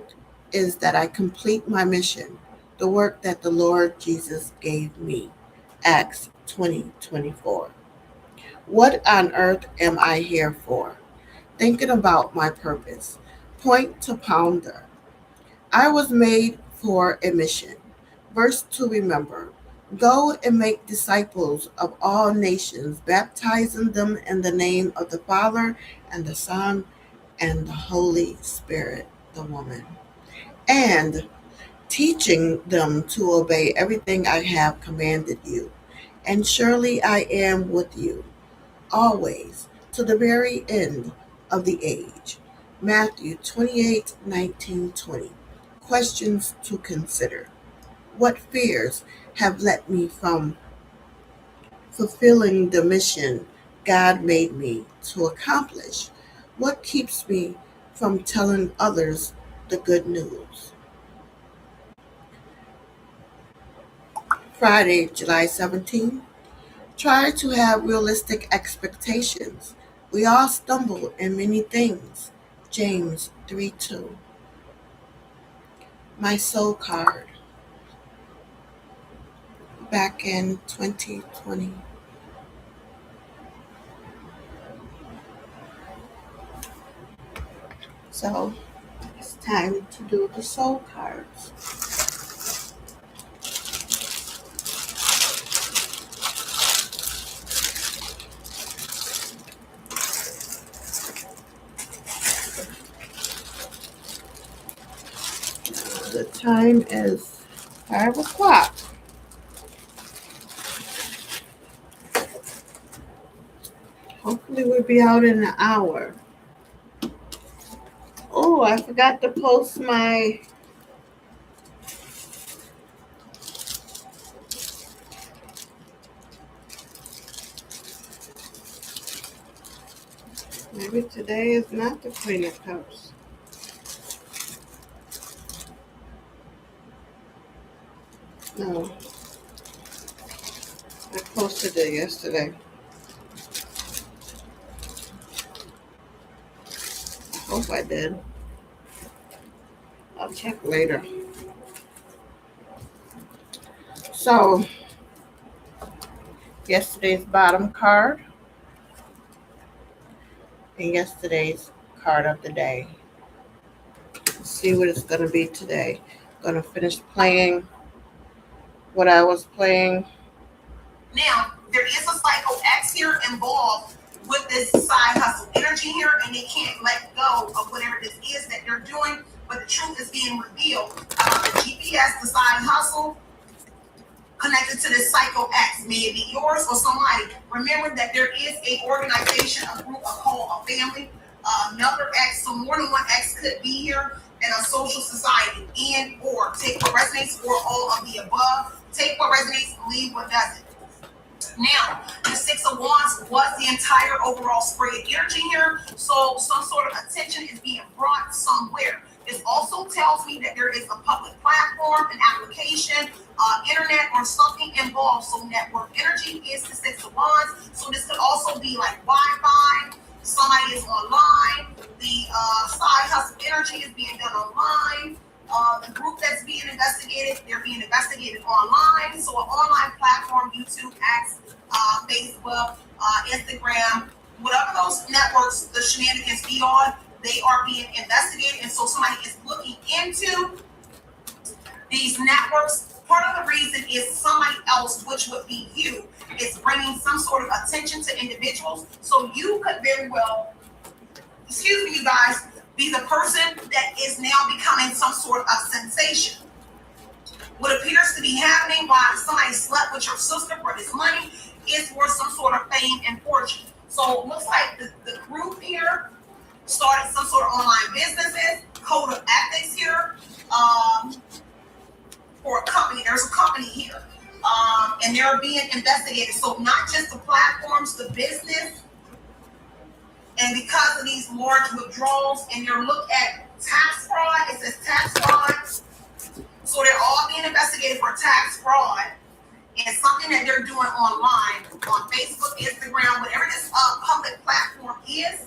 is that I complete my mission, the work that the Lord Jesus gave me. Acts 20:24. What on earth am I here for? Thinking about my purpose. Point to ponder. I was made for a mission. Verse to remember. Go and make disciples of all nations, baptizing them in the name of the Father and the Son and the Holy Spirit, the woman, and teaching them to obey everything I have commanded you. And surely I am with you always to the very end of the age. Matthew 28:19-20. Questions to consider. What fears have led me from fulfilling the mission God made me to accomplish? What keeps me from telling others the good news? Friday, July 17th. Try to have realistic expectations. We all stumble in many things. James 3:2. My soul card. Back in 2020. So it's time to do the soul cards. The time is 5 o'clock. Hopefully we'll be out in an hour. Oh, I forgot to post my maybe today is not the Queen of Cups. No. I posted it yesterday. I hope I did. check later. So, yesterday's bottom card and yesterday's card of the day. Let's see what it's going to be today. I'm going to finish playing what I was playing. Now, there is a cycle X here involved with this side hustle energy here, and they can't let go of whatever this is that they're doing, but the truth is being revealed. The GPS, the side hustle, connected to this cycle X, may it be yours or somebody. Remember that there is a organization, a group, a call, a family, number X, so more than one X could be here, and a social society, and or take what resonates or all of the above. Take what resonates, leave what doesn't. Now, the Six of Wands was the entire overall spray of energy here, so some sort of attention is being brought somewhere. This also tells me that there is a public platform, an application, internet, or something involved. So network energy is the Six of Wands. So this could also be like Wi-Fi. Somebody is online. The side hustle energy is being done online. The group that's being investigated, they're being investigated online. So an online platform, YouTube, X, Facebook, Instagram, whatever those networks, the shenanigans be on, they are being investigated. And so somebody is looking into these networks. Part of the reason is somebody else, which would be you, is bringing some sort of attention to individuals. So you could very well, excuse me, you guys, be the person that is now becoming some sort of sensation. What appears to be happening while somebody slept with your sister for this money is for some sort of fame and fortune. So it looks like the group here started some sort of online businesses, code of ethics here, for a company. There's a company here, and they're being investigated. So not just the platforms, the business, and because of these large withdrawals, and you're look at tax fraud, it says tax fraud. So they're all being investigated for tax fraud, and something that they're doing online, on Facebook, Instagram, whatever this public platform is.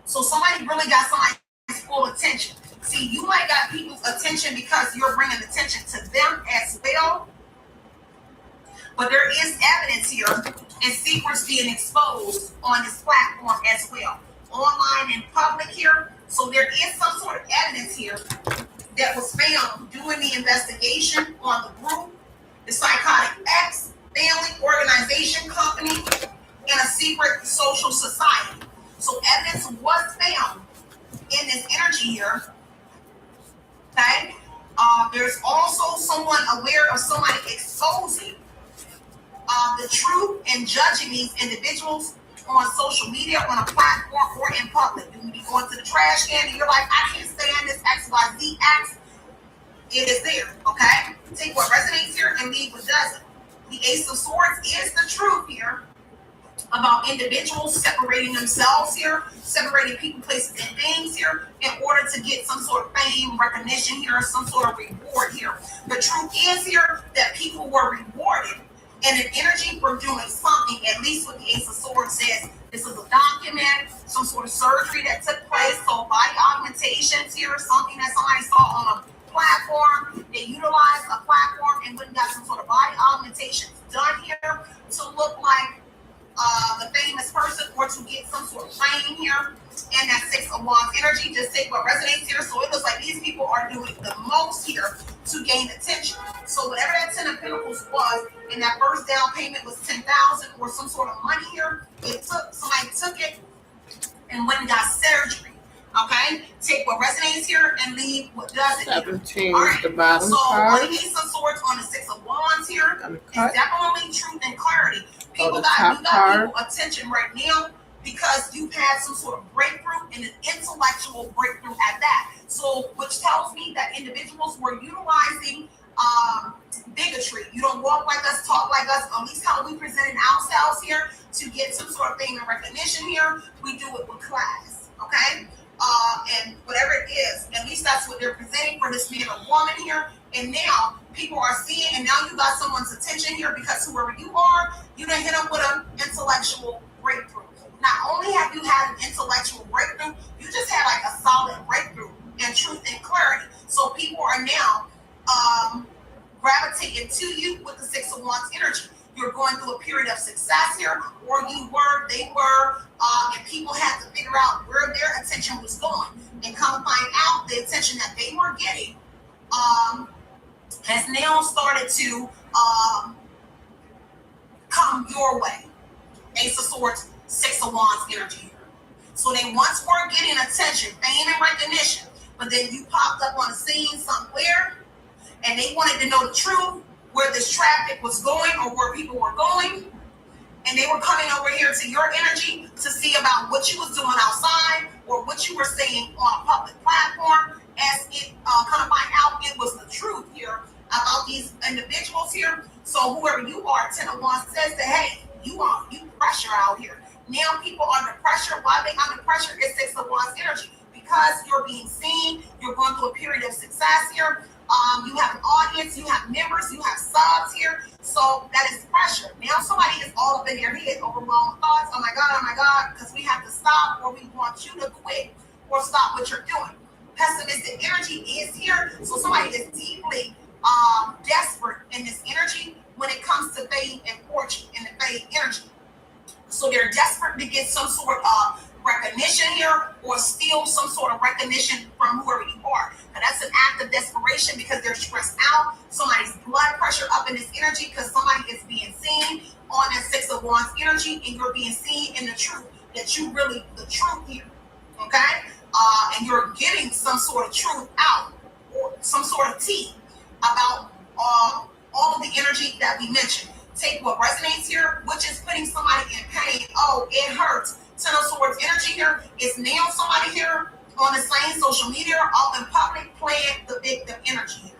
So somebody really got somebody's full attention. See, you might got people's attention because you're bringing attention to them as well. But there is evidence here and secrets being exposed on this platform as well. Online and public here. So there is some sort of evidence here that was found during the investigation on the group, the Psychotic X, family, organization, company, and a secret social society. So evidence was found in this energy here. Okay? There's also someone aware of somebody exposing the truth and judging these individuals on social media, on a platform, or in public. You can be going to the trash can and you're like, I can't stand this XYZ X. It is there, okay? Take what resonates here and leave what doesn't. The Ace of Swords is the truth here about individuals separating themselves here, separating people, places, and things here in order to get some sort of fame, recognition here, some sort of reward here. The truth is here that people were rewarded and an energy for doing something, at least what the Ace of Swords says. This is a document, some sort of surgery that took place, so body augmentations here, something that somebody saw on a platform. They utilized a platform and went and got some sort of body augmentations done here to look like the famous person or to get some sort of fame here. And that Six of Wands energy, just take what resonates here. So it looks like these people are doing the most here to gain attention. So whatever that 10 of Pentacles was, and that first down payment was 10,000 or some sort of money here, somebody took it and went and got surgery. Okay? Take what resonates here and leave what doesn't. 17 All is right. the bottom So card. on the Ace of Swords, on the Six of Wands here, is definitely truth and clarity. People the got top card. people attention right now because you've had some sort of breakthrough and an intellectual breakthrough at that. So, which tells me that individuals were utilizing bigotry. You don't walk like us, talk like us, at least how we presented ourselves here to get some sort of fame and recognition here. We do it with class, okay? And whatever it is, at least that's what they're presenting for this man or woman here. And now people are seeing, and now you got someone's attention here because whoever you are, you done hit them with an intellectual breakthrough. Not only have you had an intellectual breakthrough, you just had like a solid breakthrough and truth and clarity. So people are now gravitating to you with the Six of Wands energy. You're going through a period of success here, or they were, and people had to figure out where their attention was going, and come find out the attention that they were getting has now started to come your way. Ace of Swords, Six of Wands energy. So they once were getting attention, fame, and recognition, but then you popped up on the scene somewhere, and they wanted to know the truth, where this traffic was going or where people were going, and they were coming over here to your energy to see about what you was doing outside or what you were saying on a public platform. As it kind of find out it was the truth here about these individuals here. So whoever you are, Ten of Wands says that, hey, you pressure out here. Now people are under pressure. Why they under pressure is Six of Wands energy. Because you're being seen, you're going through a period of success here. You have an audience, you have members, you have subs here. So that is pressure. Now somebody is all up in their head, overwhelmed thoughts. Oh my God, because we have to stop, or we want you to quit or stop what you're doing. Pessimistic energy is here. So somebody is deeply desperate in this energy when it comes to fame and fortune and the fame energy. So they're desperate to get some sort of recognition here, or steal some sort of recognition from whoever you are. And that's an act of desperation because they're stressed out. Somebody's blood pressure up in this energy because somebody is being seen on that Six of Wands energy, and you're being seen in the truth, that you really the truth here. Okay? And you're getting some sort of truth out, or some sort of tea about all of the energy that we mentioned. Take what resonates here, which is putting somebody in pain. Oh, it hurts. Ten of Swords energy here is now somebody here on the same social media, all in public, playing the victim energy here.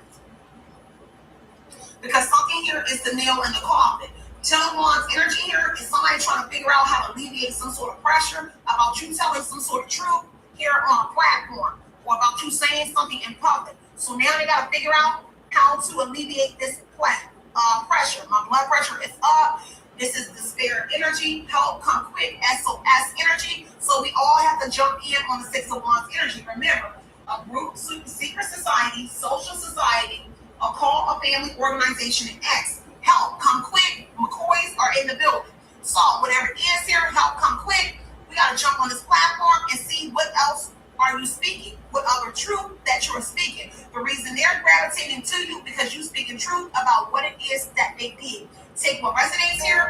Because something here is the nail in the coffin. Ten of Wands energy here is somebody trying to figure out how to alleviate some sort of pressure about you telling some sort of truth here on a platform, or about you saying something in public. So now they got to figure out how to alleviate this pressure. My blood pressure is up. This is despair energy. Help come quick. SOS energy. So we all have to jump in on the Six of Wands energy. Remember, a group, secret society, social society, a call, a family organization, and X. Help come quick. McCoys are in the building. So whatever it is here, help come quick. We got to jump on this platform and see what else are you speaking, what other truth that you're speaking. The reason they're gravitating to you because you speaking truth about what it is that they did. Take what resonates here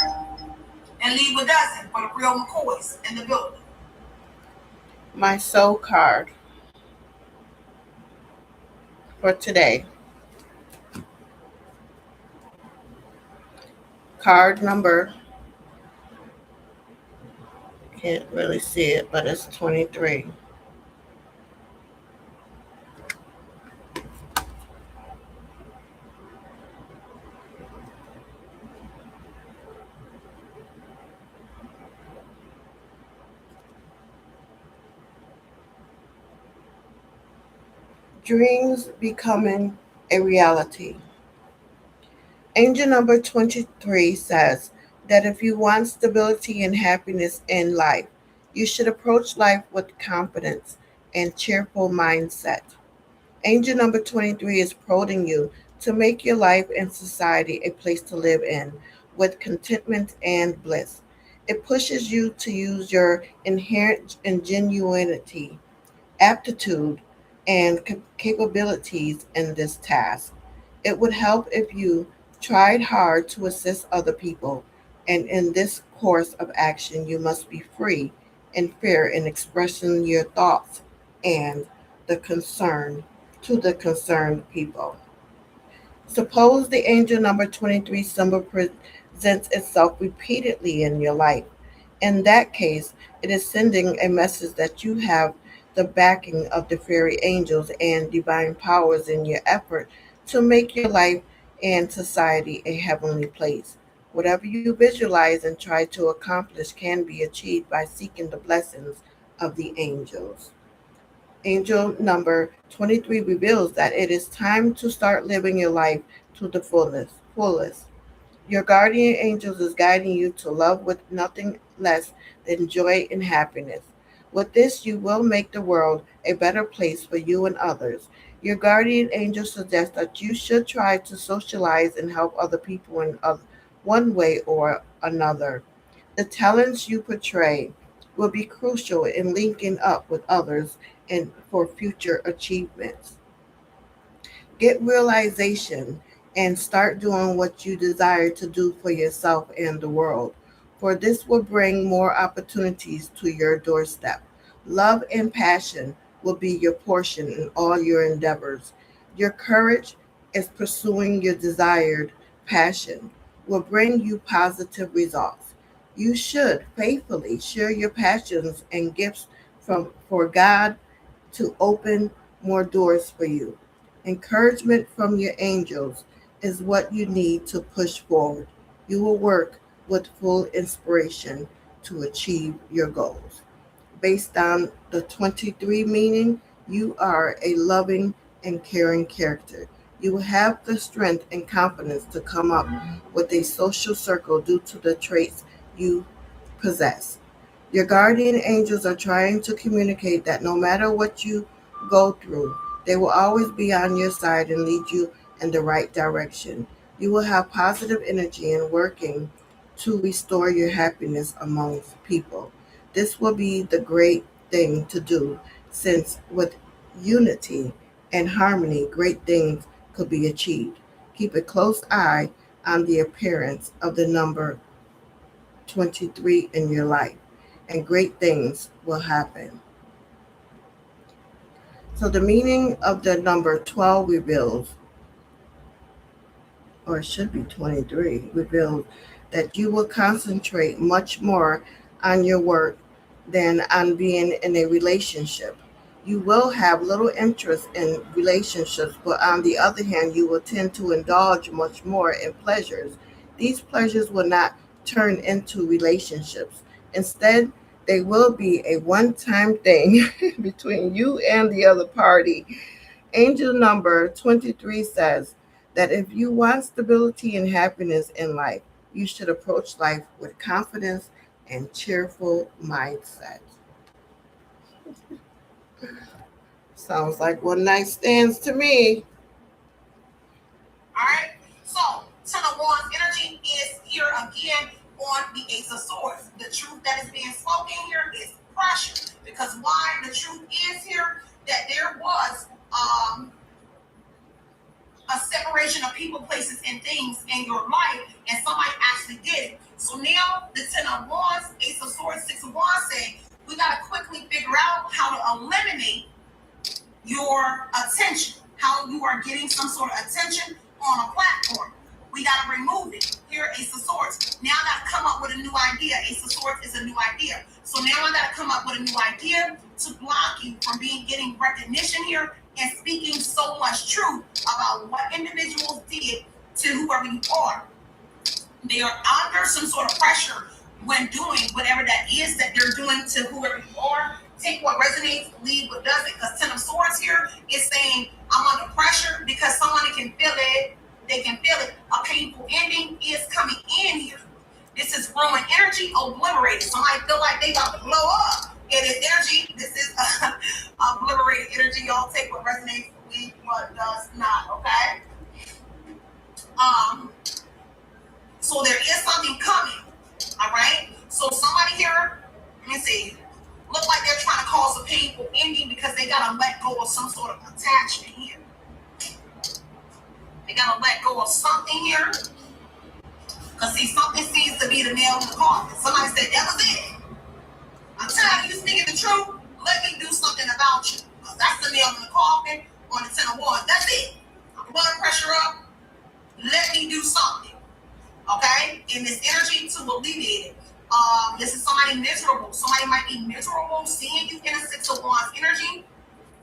and leave what doesn't, for the real McCoys in the building. My soul card for today. Card number, can't really see it, but it's 23. Dreams becoming a reality. Angel number 23 says that if you want stability and happiness in life, you should approach life with confidence and cheerful mindset. Angel number 23 is prodding you to make your life and society a place to live in with contentment and bliss. It pushes you to use your inherent ingenuity, aptitude, and capabilities in this task. It would help if you tried hard to assist other people, and in this course of action, you must be free and fair in expressing your thoughts and the concern to the concerned people. Suppose the angel number 23 symbol presents itself repeatedly in your life. In that case, it is sending a message that you have the backing of the fairy angels and divine powers in your effort to make your life and society a heavenly place. Whatever you visualize and try to accomplish can be achieved by seeking the blessings of the angels. Angel number 23 reveals that it is time to start living your life to the fullest. Your guardian angels is guiding you to love with nothing less than joy and happiness. With this, you will make the world a better place for you and others. Your guardian angel suggests that you should try to socialize and help other people in one way or another. The talents you portray will be crucial in linking up with others and for future achievements. Get realization and start doing what you desire to do for yourself and the world, for this will bring more opportunities to your doorstep. Love and passion will be your portion in all your endeavors. Your courage is pursuing your desired passion will bring you positive results. You should faithfully share your passions and gifts for God to open more doors for you. Encouragement from your angels is what you need to push forward. You will work with full inspiration to achieve your goals. Based on the 23 meaning, you are a loving and caring character. You will have the strength and confidence to come up with a social circle due to the traits you possess. Your guardian angels are trying to communicate that no matter what you go through, they will always be on your side and lead you in the right direction. You will have positive energy in working to restore your happiness amongst people. This will be the great thing to do since with unity and harmony, great things could be achieved. Keep a close eye on the appearance of the number 23 in your life, and great things will happen. So, the meaning of the number 12 reveals, or it should be 23, reveals that you will concentrate much more on your work than on being in a relationship. You will have little interest in relationships, but on the other hand, you will tend to indulge much more in pleasures. These pleasures will not turn into relationships. Instead, they will be a one time thing between you and the other party. Angel number 23 says that if you want stability and happiness in life, you should approach life with confidence and cheerful mindset. Sounds like one night stands to me. Alright? So, Ten of Wands energy is here again on the Ace of Swords. The truth that is being spoken here is pressure. Because why? The truth is here that there was a separation of people, places, and things in your life, and somebody actually did it. So now the Ten of Wands, Ace of Swords, Six of Wands say we gotta quickly figure out how to eliminate your attention, how you are getting some sort of attention on a platform. We got to remove it. Here, Ace of Swords. Now I got to come up with a new idea. Ace of Swords is a new idea. So now I got to come up with a new idea to block you from getting recognition here and speaking so much truth about what individuals did to whoever you are. They are under some sort of pressure when doing whatever that is that they're doing to whoever you are. Take what resonates, leave what doesn't. Because Ten of Swords here is saying I'm under pressure because someone can feel it. They can feel it. A painful ending is coming in here. This is ruined energy, obliterated. Somebody feel like they about to blow up. It is energy. This is obliterated energy. Y'all take what resonates, leave what does not. Okay. So there is something coming. All right. So somebody here, let me see. Look like they're trying to cause a painful ending because they gotta let go of some sort of attachment here. They gotta let go of something here. Because see, something seems to be the nail in the coffin. Somebody said, that was it. I'm telling you, speaking the truth, let me do something about you. Because that's the nail in the coffin on the Ten of Wands. That's it. Blood pressure up. Let me do something. Okay? In this energy to alleviate it. This is somebody miserable. Somebody might be miserable seeing you in a Six of Wands energy.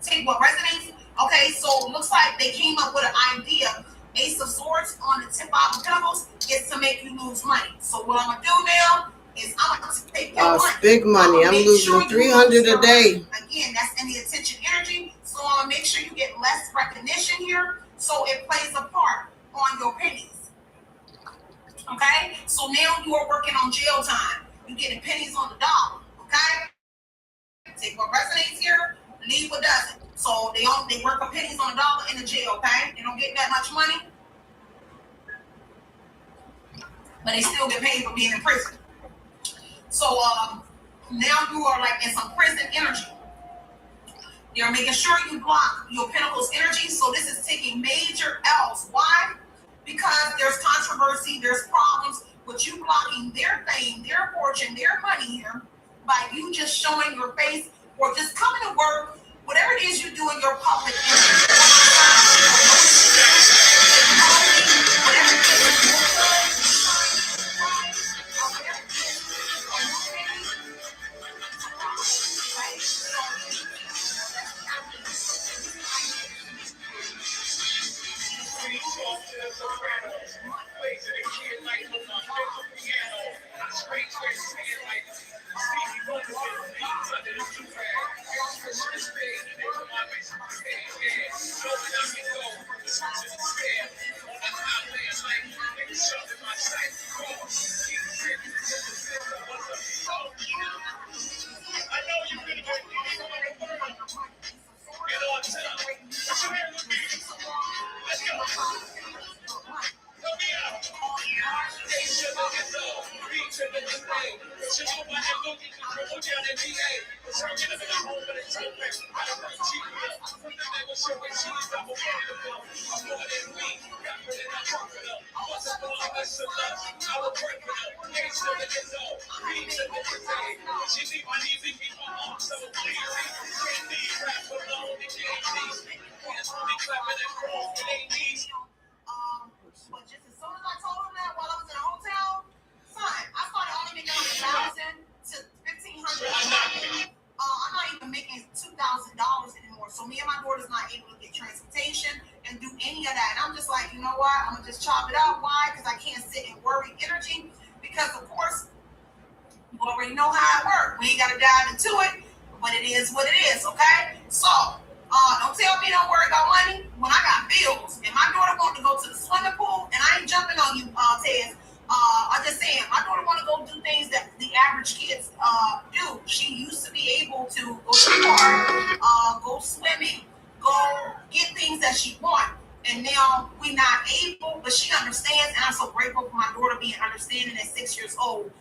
Take what resonates. Okay, so it looks like they came up with an idea. Ace of Swords on the 10 of Pentacles is to make you lose money. So what I'm going to do now is I'm going to take your money. Big money. I'm losing 300 a day. Again, that's in the attention energy. So I'm going to make sure you get less recognition here. So it plays a part on your pennies. Okay? So now you are working on jail time. You're getting pennies on the dollar. Okay? Take what resonates here, leave what doesn't. So they work for pennies on a dollar in the jail, okay? They don't get that much money, but they still get paid for being in prison. So now you are like in some prison energy. You're making sure you block your Pentacles energy. So this is taking major L's. Why? Because there's controversy, there's problems with you blocking their fame, their fortune, their money here by you just showing your face or just coming to work, whatever it is you do in your public energy. Whatever it but just as soon as I told him that while I was in a hotel, son, I started only making $1,000 to $1,500. I'm not even making $2,000 anymore. So me and my daughter's not able to get transportation and do any of that. And I'm just like, you know what? I'm gonna just chop it up. Why? Because I can't sit and worry energy. Because of course, you already know how it works. We ain't gotta dive into it, but it is what it is. Okay? So don't tell me don't worry about money when I got bills. And my daughter wanted to go to the swimming pool, and I ain't jumping on you, Tez. I'm just saying, my daughter want to go do things that the average kids do. She used to be able to go to the park, go swimming, go get things that she want. And now we're not able, but she understands, and I'm so grateful for my daughter being understanding at 6 years old.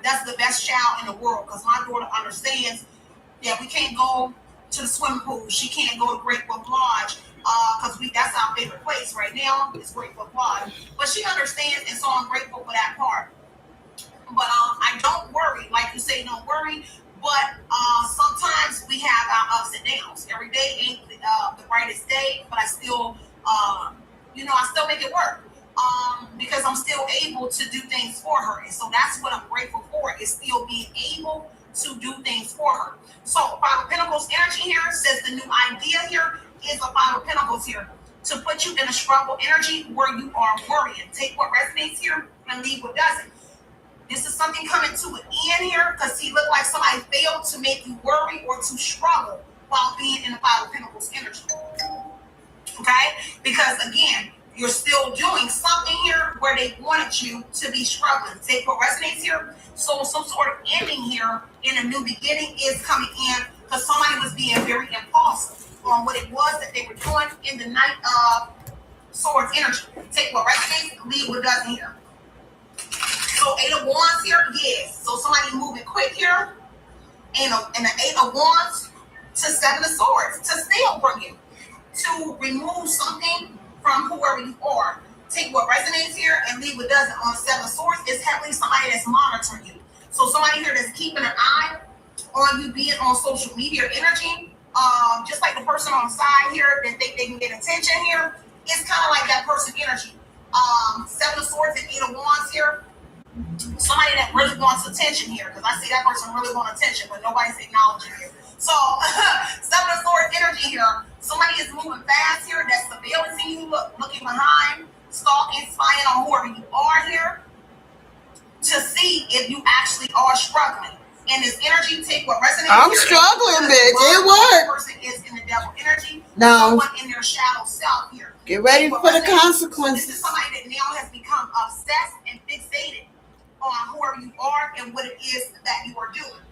That's the best child in the world, because my daughter understands that we can't go to the swimming pool. She can't go to Great Wolf Lodge because that's our favorite place right now. It's Great Wolf Lodge, but she understands, and so I'm grateful for that part. But I don't worry, like you say, don't worry. But sometimes we have our ups and downs. Every day ain't the brightest day, but I still, I still make it work because I'm still able to do things for her, and so that's what I'm grateful for, is still being able to do things for her. So Five of Pentacles energy here says the new idea here is a Five of Pentacles here to put you in a struggle energy where you are worrying. Take what resonates here and leave what doesn't. This is something coming to an end here because he looked like somebody failed to make you worry or to struggle while being in the Five of Pentacles energy. Okay? Because again, you're still doing something here where they wanted you to be struggling. Take what resonates here. So some sort of ending here in a new beginning is coming in because somebody was being very impulsive on what it was that they were doing in the Knight of Swords energy. Take what resonates, leave what doesn't here. So 8 of Wands here, yes. So somebody moving quick here. And the 8 of Wands to 7 of Swords to steal from you. To remove something from whoever you are. Take what resonates here and leave what doesn't. On 7 of Swords is heavily somebody that's monitoring you. So somebody here that's keeping an eye on you being on social media energy. Just like the person on the side here that think they can get attention here. It's kind of like that person energy. 7 of Swords and 8 of Wands here. Somebody that really wants attention here. Because I see that person really want attention, but nobody's acknowledging it. So 7 of Swords energy here. Somebody is moving fast here that's surveilling you, looking behind, stalking, spying on whoever you are here to see if you actually are struggling. And this energy, take what resonates. I'm here. Struggling, bitch. It worked. Person is in the devil energy. No. Someone in their shadow self here. Get ready for the consequences. This is somebody that now has become obsessed and fixated on whoever you are and what it is that you are doing.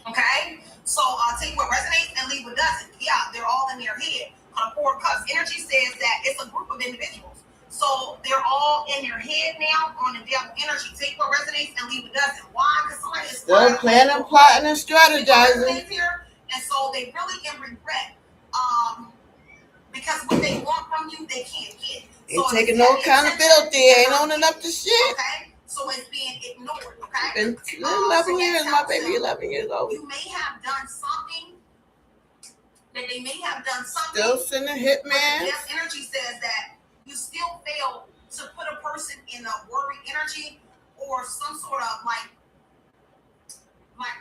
Okay? So take what resonates and leave what doesn't. Yeah, they're all in their head. Four of Cups energy says that it's a group of individuals. So they're all in their head now on the devil energy. Take what resonates and leave what doesn't. Why? Because somebody is still planning, plotting, and strategizing. Here, and so they really in regret. Because what they want from you, they can't get. Ain't taking no accountability. Ain't owning up to shit. Okay? So it's being ignored. Okay? Been 11 years, my baby, 11 years old. You may have done something. That they may have done something. Still sending hitman. Death energy says that you still fail to put a person in a worry energy or some sort of like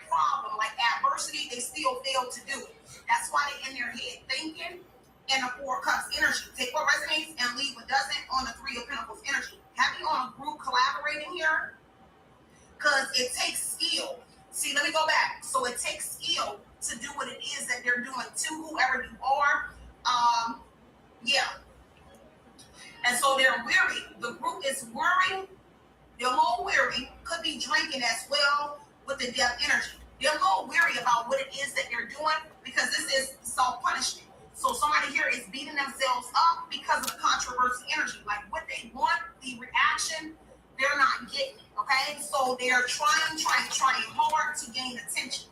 problem, like adversity. They still fail to do it. That's why they're in their head thinking. And the Four of Cups energy. Take what resonates and leave what doesn't on the Three of Pentacles energy. Have you on a group collaborating here? Because it takes skill. See, let me go back. So it takes skill to do what it is that they're doing to whoever you are. Yeah. And so they're weary. The group is worried. They're a little weary. Could be drinking as well with the death energy. They're a little weary about what it is that they're doing because this is self-punishment. So somebody here is beating themselves up because of the controversy energy. Like what they want, the reaction, they're not getting it, okay? So they're trying hard to gain attention,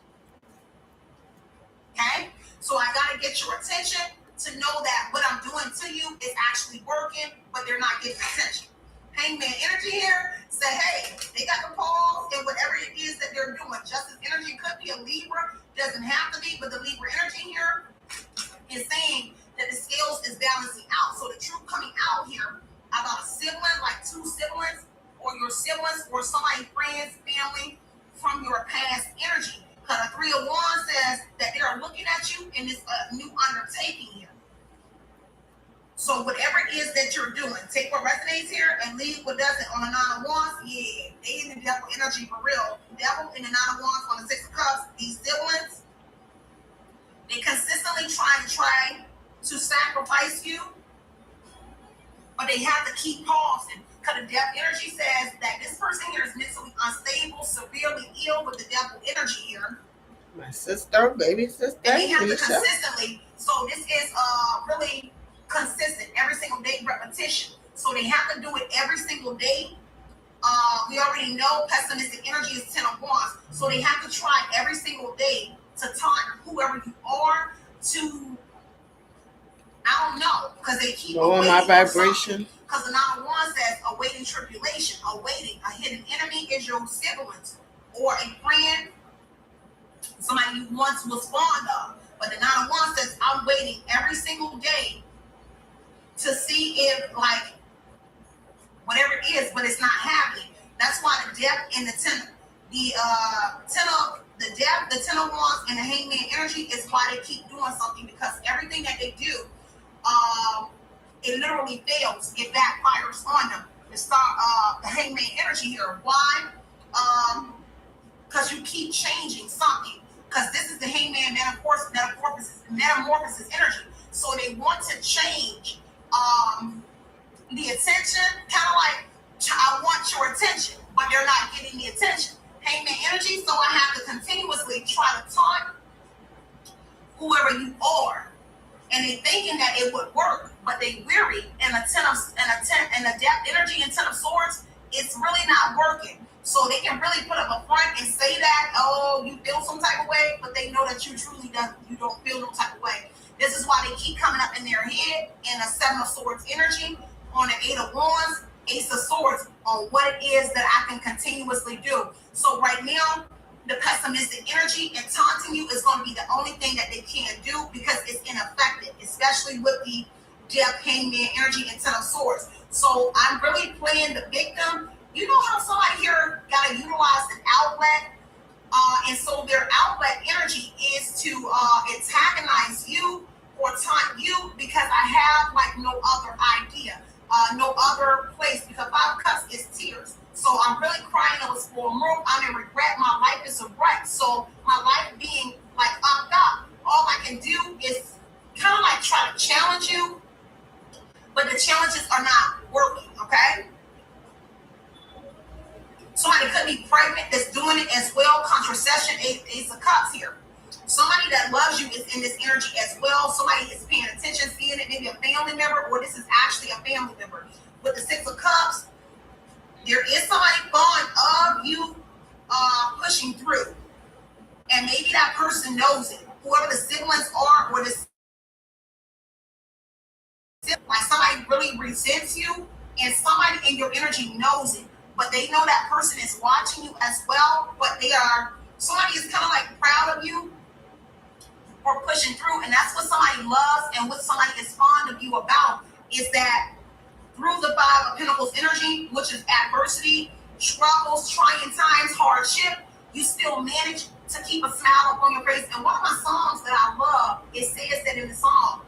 okay? So I got to get your attention to know that what I'm doing to you is actually working, but they're not getting attention. Hangman energy here say, hey, they got the pause and whatever it is that they're doing. Justice energy could be a Libra, doesn't have to be, but the Libra energy here is saying that the scales is balancing out. So the truth coming out here about a sibling, like two siblings, or your siblings, or somebody, friends, family from your past energy. Because the Three of Wands says that they are looking at you in this new undertaking here. So whatever it is that you're doing, take what resonates here and leave what doesn't. On the Nine of Wands, yeah, they in the devil energy for real. Devil in the Nine of Wands on the Six of Cups, these siblings, they consistently try to sacrifice you, but they have to keep pausing. Because the death energy says that this person here is mentally unstable, severely ill with the devil energy here. My sister, baby sister, and they have to consistently. So this is really consistent, every single day repetition. So they have to do it every single day. We already know pessimistic energy is 10 of Wands. So they have to try every single day to taunt whoever you are to, I don't know, because they keep lowering my vibration. Because the Nine of Wands says awaiting tribulation, awaiting. A hidden enemy is your siblings or a friend, somebody you once was fond of. But the Nine of Wands says I'm waiting every single day to see if, like, whatever it is, but it's not happening. That's why the Death and the Ten of Wands and the Hangman energy is why they keep doing something, because everything that they do, it literally fails. It backfires on them. The Hangman energy here. Why? Because you keep changing something. Because this is the Hangman metamorphosis energy. So they want to change the attention, kind of like, I want your attention, but they're not getting the attention. Hangman energy, so I have to continuously try to taunt whoever you are. And they're thinking that it would work, but they weary. And the Death energy and 10 of Swords, it's really not working. So they can really put up a front and say that, oh, you feel some type of way, but they know that you truly don't feel no type of way. This is why they keep coming up in their head in a 7 of Swords energy, on the 8 of Wands, Ace of Swords, on what it is that I can continuously do. So right now, the pessimistic energy and taunting you is going to be the only thing that they can't do, because it's ineffective, especially with the Death, Hangman energy and 10 of Swords. So I'm really playing the victim. You know how somebody here got to utilize an outlet? And so their outlet energy is to antagonize you or taunt you, because I have like no other idea, no other place, because 5 of Cups is tears. So I'm really crying over spoiled milk. I'm in regret. My life is a wreck. So my life being like upped up, all I can do is kind of like try to challenge you, but the challenges are not working, okay? Somebody could be pregnant that's doing doing it as well. Contracession, Ace of Cups here. Somebody that loves you is in this energy as well. Somebody is paying attention, seeing it, maybe a family member, or this is actually a family member. With the Six of Cups, there is somebody fond of you pushing through. And maybe that person knows it. Whoever the siblings are, or the like somebody really resents you, and somebody in your energy knows it. But they know that person is watching you as well. But somebody is kind of like proud of you for pushing through. And that's what somebody loves, and what somebody is fond of you about is that through the Five of Pentacles energy, which is adversity, struggles, trying times, hardship, you still manage to keep a smile up on your face. And one of my songs that I love, it says that in the song,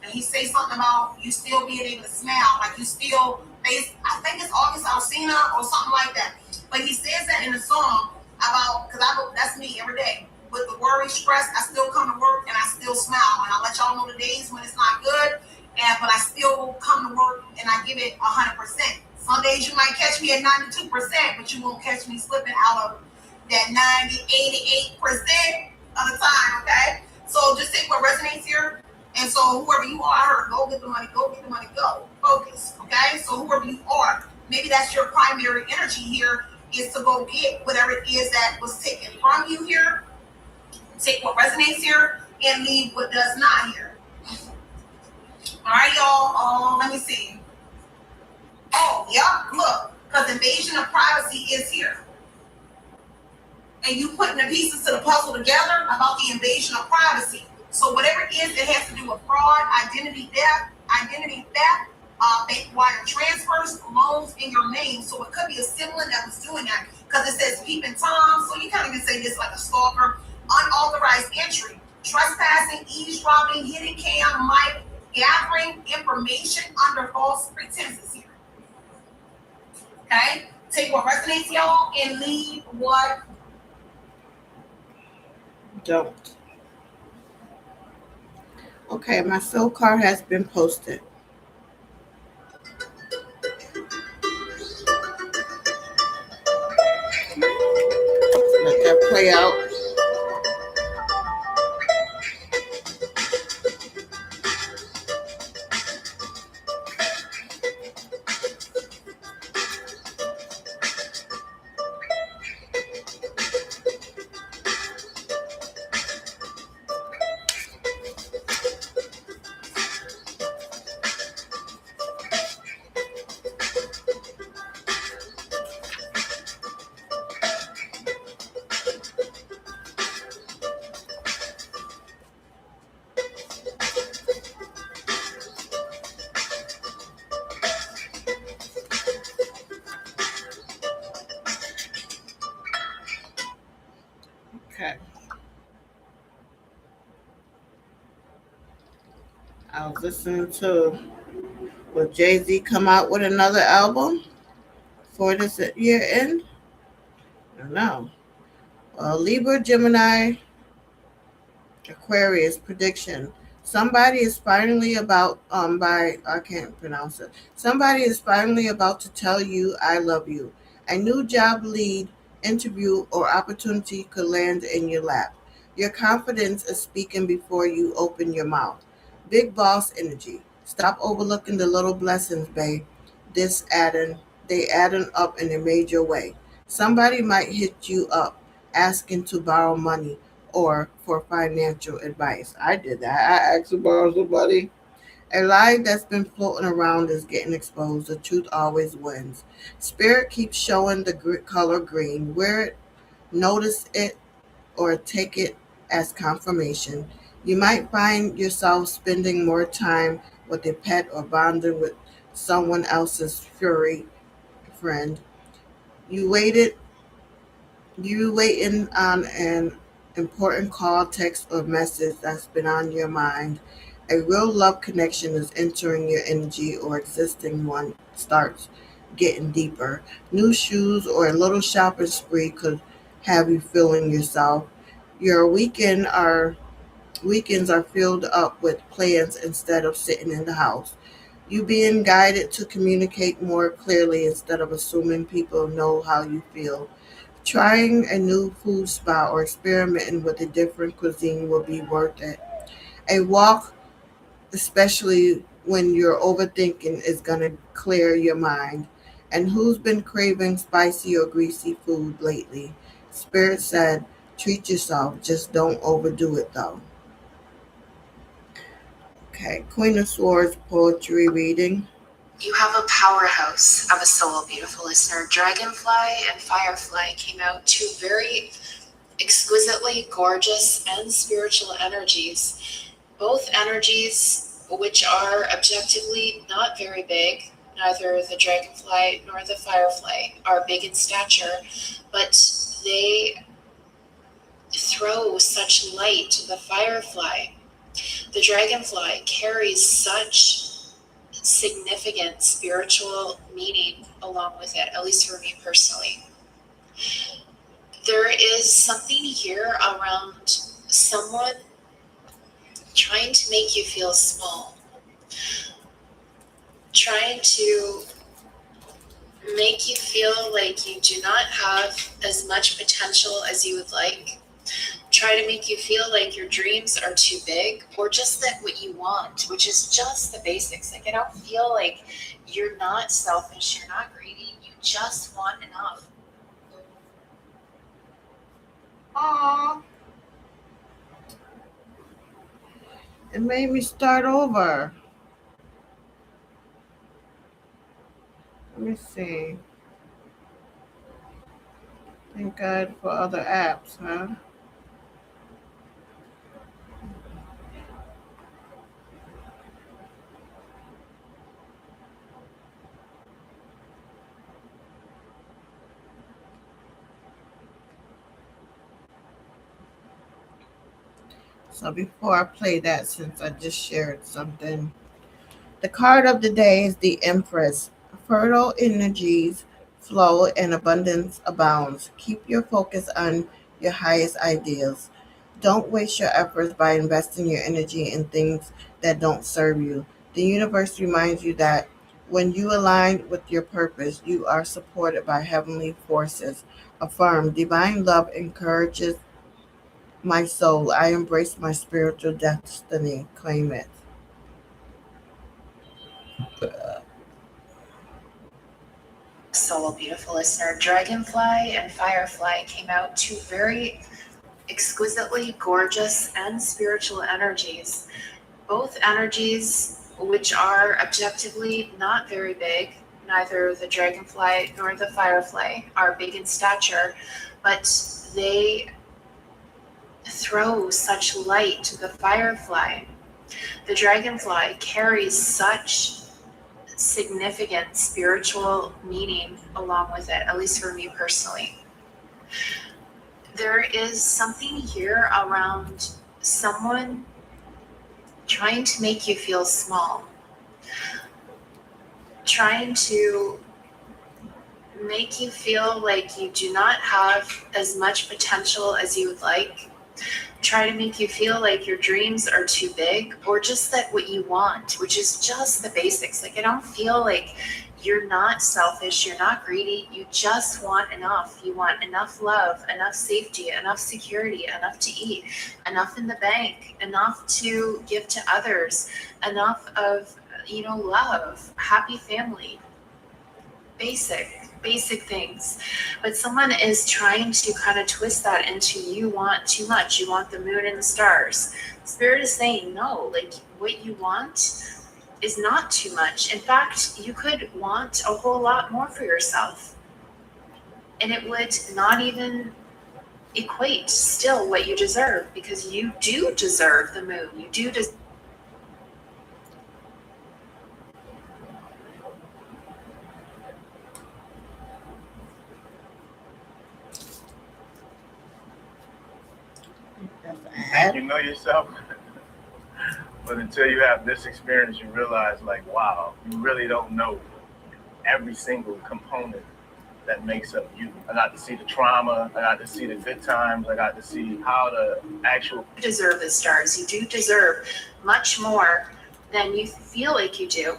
and he says something about you still being able to smile, like you still face, I think it's August Alsina or something like that. But he says that in the song about, because that's me every day. With the worry, stress, I still come to work and I still smile. And I let y'all know the days when it's not good, but I still come to work and I give it 100%. Some days you might catch me at 92%, but you won't catch me slipping out of that 90, 88% of the time, okay? So just take what resonates here. And so whoever you are, I heard, go get the money, go get the money, go. Focus, okay? So whoever you are, maybe that's your primary energy here, is to go get whatever it is that was taken from you here. Take what resonates here and leave what does not here. All right, y'all. Let me see. Oh, yeah, look, because invasion of privacy is here. And you putting the pieces to the puzzle together about the invasion of privacy. So whatever it is that has to do with fraud, identity theft, bank wire transfers, loans in your name. So it could be a sibling that was doing that, because it says peeping Tom. So you kind of can say this like a stalker. Unauthorized entry, trespassing, eavesdropping, hidden cam, mic, gathering information under false pretenses here. Okay? Take what resonates, y'all, and leave what don't. Okay, my soul card has been posted. Let that play out. Okay. I was listening to, will Jay-Z come out with another album for this year end? I don't know. Libra, Gemini, Aquarius prediction. Somebody is finally about I can't pronounce it. Somebody is finally about to tell you I love you. A new job lead, interview, or opportunity could land in your lap. Your confidence is speaking before you open your mouth. Big boss energy. Stop overlooking the little blessings, babe. They adding up in a major way. Somebody might hit you up asking to borrow money or for financial advice. I did that. I asked to borrow somebody. A lie that's been floating around is getting exposed. The truth always wins. Spirit keeps showing the color green. Wear it, notice it, or take it as confirmation. You might find yourself spending more time with a pet or bonding with someone else's furry friend. You waiting on an important call, text, or message that's been on your mind. A real love connection is entering your energy, or existing one starts getting deeper. New shoes or a little shopping spree could have you feeling yourself. Your weekends are filled up with plans instead of sitting in the house. You being guided to communicate more clearly instead of assuming people know how you feel. Trying a new food spot or experimenting with a different cuisine will be worth it. A walk, especially when you're overthinking, is going to clear your mind. And who's been craving spicy or greasy food lately? Spirit said, treat yourself, just don't overdo it though. Okay, Queen of Swords poetry reading. You have a powerhouse of a soul, beautiful listener. Dragonfly and Firefly came out, two very exquisitely gorgeous and spiritual energies. Both energies which are objectively not very big. Neither the dragonfly nor the firefly are big in stature, but they throw such light to the firefly. The dragonfly carries such significant spiritual meaning along with it, at least for me personally. There is something here around someone trying to make you feel small, trying to make you feel like you do not have as much potential as you would like, try to make you feel like your dreams are too big, or just that what you want, which is just the basics. Like, I don't feel like you're not selfish, you're not greedy, you just want enough. Aww. It made me start over. Let me see. Thank God for other apps, huh? So before I play that, since I just shared something, the card of the day is the Empress. Fertile energies flow and abundance abounds. Keep your focus on your highest ideals. Don't waste your efforts by investing your energy in things that don't serve you. The universe reminds you that when you align with your purpose, you are supported by heavenly forces. Affirm, divine love encourages my soul. I embrace my spiritual destiny. Claim it. So, beautiful listener, Dragonfly and Firefly came out, two very exquisitely gorgeous and spiritual energies. Both energies which are objectively not very big. Neither the dragonfly nor the firefly are big in stature, but they throw such light to the firefly. The dragonfly carries such significant spiritual meaning along with it, at least for me personally. There is something here around someone trying to make you feel small, trying to make you feel like you do not have as much potential as you would like, try to make you feel like your dreams are too big, or just that what you want, which is just the basics. Like, I don't feel like you're not selfish, you're not greedy, you just want enough. You want enough love, enough safety, enough security, enough to eat, enough in the bank, enough to give to others, enough of, love, happy family, basic things. But someone is trying to kind of twist that into, you want too much, you want the moon and the stars. Spirit is saying no, like, what you want is not too much. In fact, you could want a whole lot more for yourself, and it would not even equate still what you deserve, because you do deserve the moon. You do deserve. You know yourself. But until you have this experience, you realize, like, wow, you really don't know every single component that makes up you. I got to see the trauma. I got to see the good times. I got to see how the actual... You deserve the stars. You do deserve much more than you feel like you do.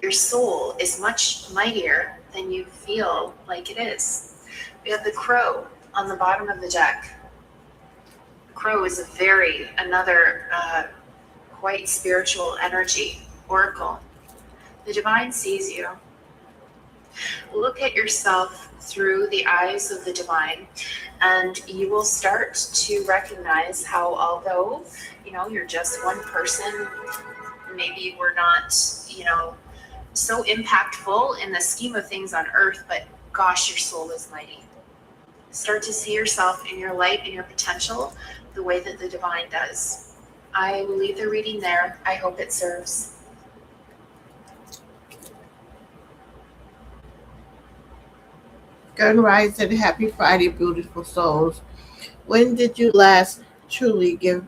Your soul is much mightier than you feel like it is. We have the Crow on the bottom of the deck. Crow is another quite spiritual energy, oracle. The divine sees you. Look at yourself through the eyes of the divine, and you will start to recognize how, although, you're just one person, maybe we're not, so impactful in the scheme of things on earth, but gosh, your soul is mighty. Start to see yourself in your light and your potential the way that the divine does. I will leave the reading there. I hope it serves. Good rising, happy Friday, beautiful souls. When did you last truly give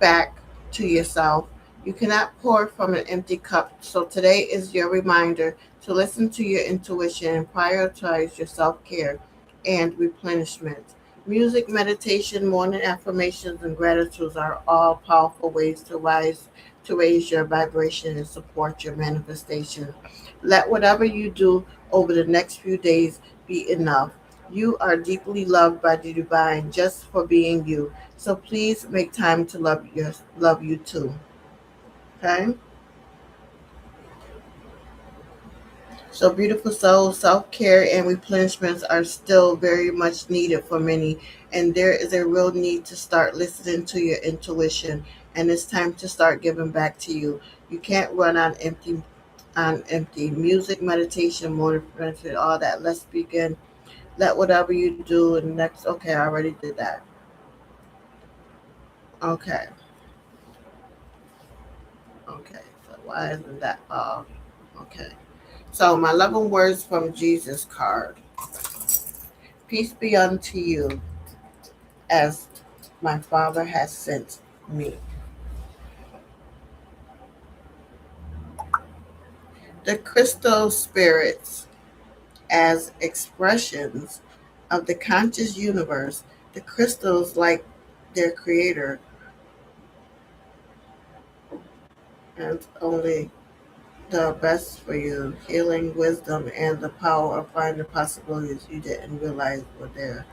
back to yourself? You cannot pour from an empty cup, so today is your reminder to listen to your intuition and prioritize your self-care and replenishment. Music, meditation, morning affirmations, and gratitudes are all powerful ways to raise your vibration and support your manifestation. Let whatever you do over the next few days be enough. You are deeply loved by the divine just for being you. So please make time to love you too. Okay? So beautiful souls, self-care and replenishments are still very much needed for many, and there is a real need to start listening to your intuition, and it's time to start giving back to you. You can't run on empty. Music, meditation, morning friendship, all that. Let's begin. Let whatever you do and next. Okay, I already did that. Okay. So why isn't that off? Okay. So my 11 words from Jesus card. Peace be unto you as my Father has sent me. The crystal spirits as expressions of the conscious universe, the crystals like their creator and only the best for you, healing, wisdom, and the power of finding possibilities you didn't realize were there.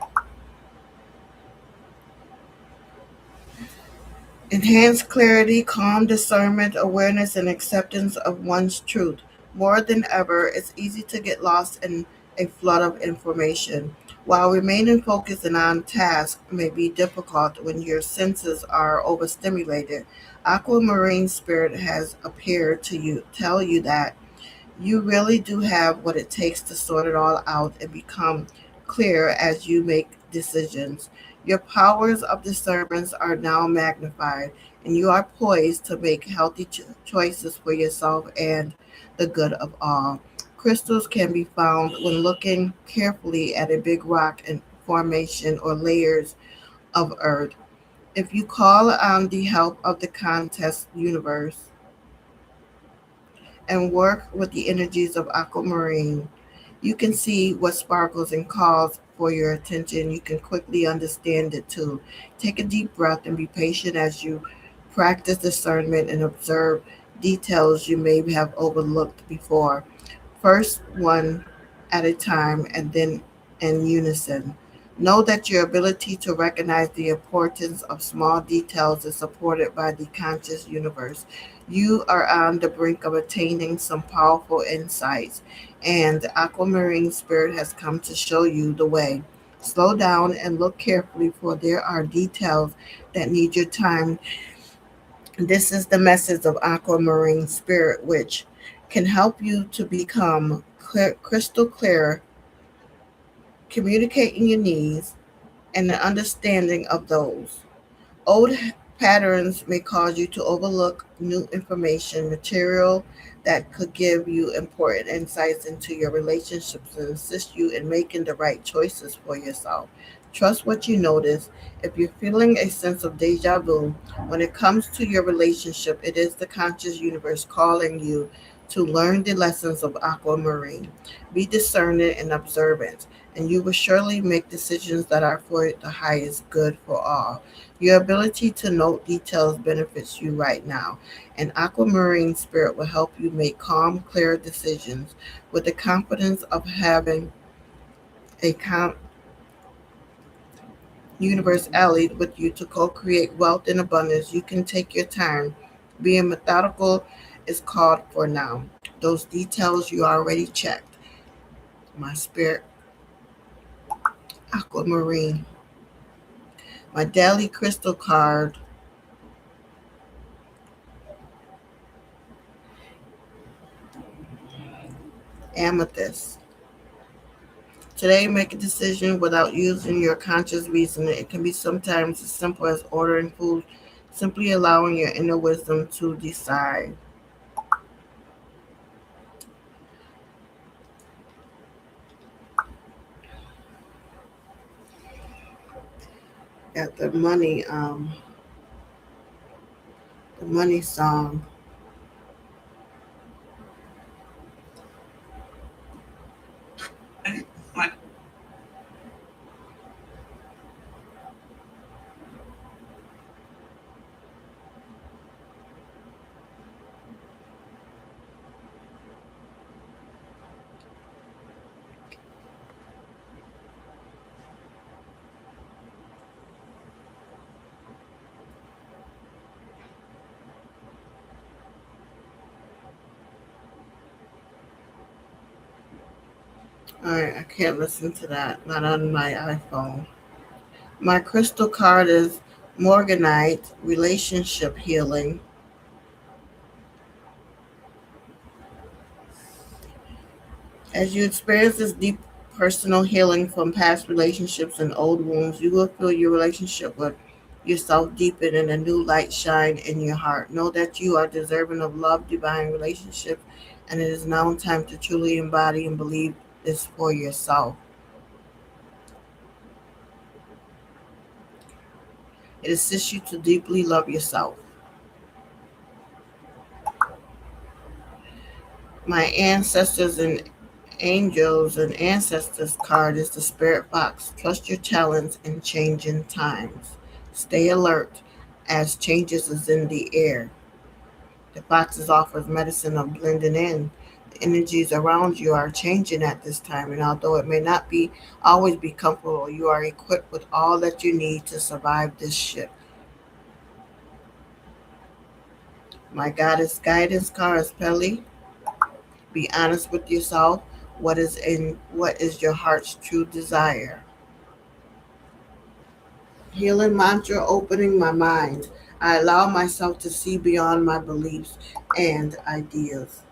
Enhanced clarity, calm discernment, awareness, and acceptance of one's truth. More than ever, it's easy to get lost in a flood of information. While remaining focused and on task may be difficult when your senses are overstimulated, Aquamarine Spirit has appeared to you, tell you that you really do have what it takes to sort it all out and become clear as you make decisions. Your powers of discernment are now magnified, and you are poised to make healthy choices for yourself and the good of all. Crystals can be found when looking carefully at a big rock and formation or layers of earth. If you call on the help of the contest universe and work with the energies of aquamarine, you can see what sparkles and calls for your attention. You can quickly understand it too. Take a deep breath and be patient as you practice discernment and observe details you may have overlooked before. First one at a time and then in unison. Know that your ability to recognize the importance of small details is supported by the conscious universe. You are on the brink of attaining some powerful insights, and the Aquamarine Spirit has come to show you the way. Slow down and look carefully, for there are details that need your time. This is the message of Aquamarine Spirit, which can help you to become crystal clear, communicating your needs, and the understanding of those. Old patterns may cause you to overlook new information, material that could give you important insights into your relationships and assist you in making the right choices for yourself. Trust what you notice. If you're feeling a sense of deja vu when it comes to your relationship, it is the conscious universe calling you to learn the lessons of aquamarine. Be discerning and observant, and you will surely make decisions that are for the highest good for all. Your ability to note details benefits you right now. An aquamarine spirit will help you make calm, clear decisions with the confidence of having a universe allied with you to co-create wealth and abundance. You can take your time. Being methodical is called for now. Those details you already checked. My spirit aquamarine. My daily crystal card, amethyst. Today, make a decision without using your conscious reasoning. It can be sometimes as simple as ordering food, simply allowing your inner wisdom to decide. At the money song. Alright, I can't listen to that. Not on my iPhone. My crystal card is Morganite, relationship healing. As you experience this deep personal healing from past relationships and old wounds, you will feel your relationship with yourself deepen and a new light shine in your heart. Know that you are deserving of love, divine relationship, and it is now time to truly embody and believe this for yourself. It assists you to deeply love yourself. My ancestors and angels and ancestors card is the spirit fox. Trust your talents in changing times. Stay alert as changes is in the air. The foxes offers medicine of blending in. The energies around you are changing at this time, and although it may not be always be comfortable, you are equipped with all that you need to survive this shift. My goddess guidance card is Pele. Be honest with yourself. What is your heart's true desire? Healing mantra, opening my mind. I allow myself to see beyond my beliefs and ideas.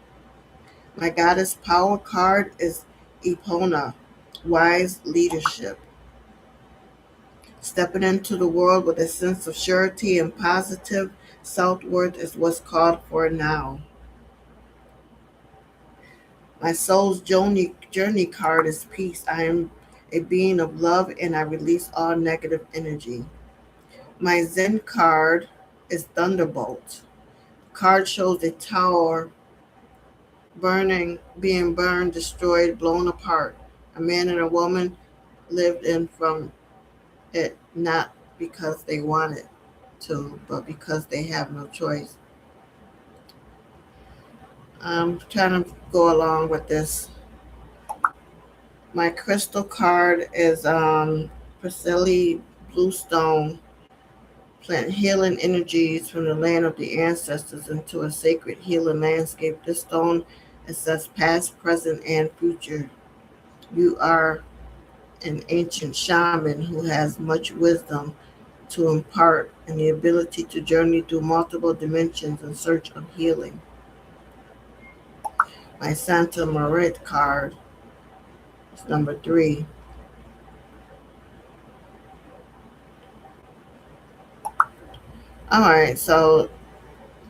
My goddess power card is Epona, wise leadership. Stepping into the world with a sense of surety and positive self-worth is what's called for now. My soul's journey card is peace. I am a being of love and I release all negative energy. My Zen card is Thunderbolt. The card shows a tower being burned, destroyed, blown apart. A man and a woman lived in from it not because they wanted to, but because they have no choice. I'm trying to go along with this. My crystal card is Priscilla Bluestone. Plant healing energies from the land of the ancestors into a sacred healing landscape. This stone assesses past, present, and future. You are an ancient shaman who has much wisdom to impart and the ability to journey through multiple dimensions in search of healing. My Santa Marit card is number 3. All right, so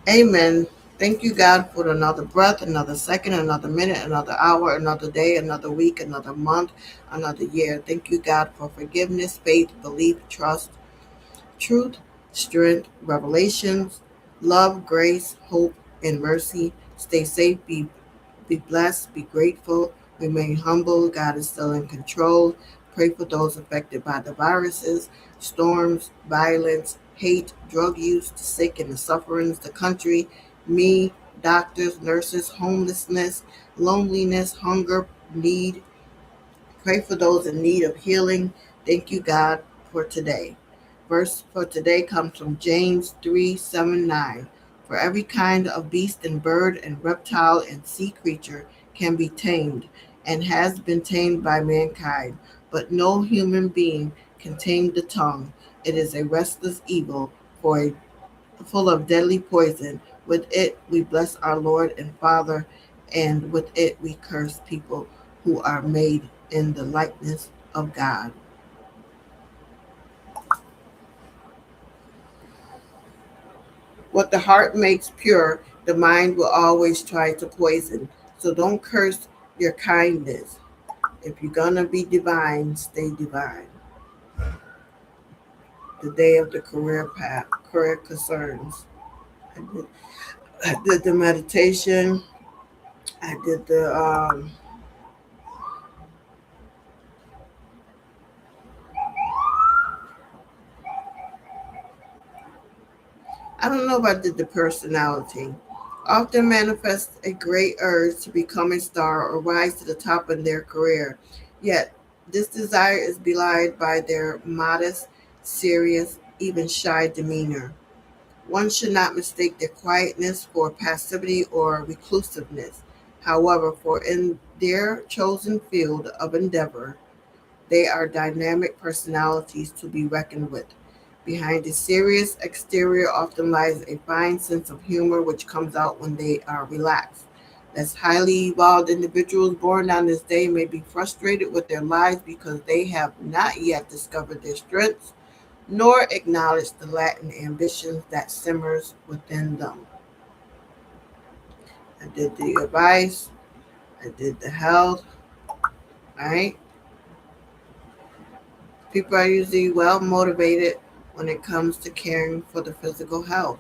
amen. Thank you, God, for another breath, another second, another minute, another hour, another day, another week, another month, another year. Thank you, God, for forgiveness, faith, belief, trust, truth, strength, revelations, love, grace, hope, and mercy. Stay safe, be Be blessed, be grateful, remain humble. God is still in control. Pray for those affected by the viruses, storms, violence, hate, drug use, the sick and the sufferings, the country, me, doctors, nurses, homelessness, loneliness, hunger, need. Pray for those in need of healing. Thank you, God, for today. Verse for today comes from James 3:7-9. For every kind of beast and bird and reptile and sea creature can be tamed and has been tamed by mankind, but no human being can tame the tongue. It is a restless evil, full of deadly poison. With it we bless our Lord and Father, and with it we curse people who are made in the likeness of God. What the heart makes pure, the mind will always try to poison. So don't curse your kindness. If you're going to be divine, stay divine. The day of the career path, career concerns. I did the meditation. I did I don't know if I did the personality. Often manifest a great urge to become a star or rise to the top in their career. Yet, this desire is belied by their modest, serious, even shy demeanor. One should not mistake their quietness for passivity or reclusiveness. However, for in their chosen field of endeavor, they are dynamic personalities to be reckoned with. Behind a serious exterior often lies a fine sense of humor which comes out when they are relaxed. Less highly evolved individuals born on this day may be frustrated with their lives because they have not yet discovered their strengths nor acknowledged the latent ambitions that simmers within them. I did the advice, I did the health, right? People are usually well motivated when it comes to caring for the physical health,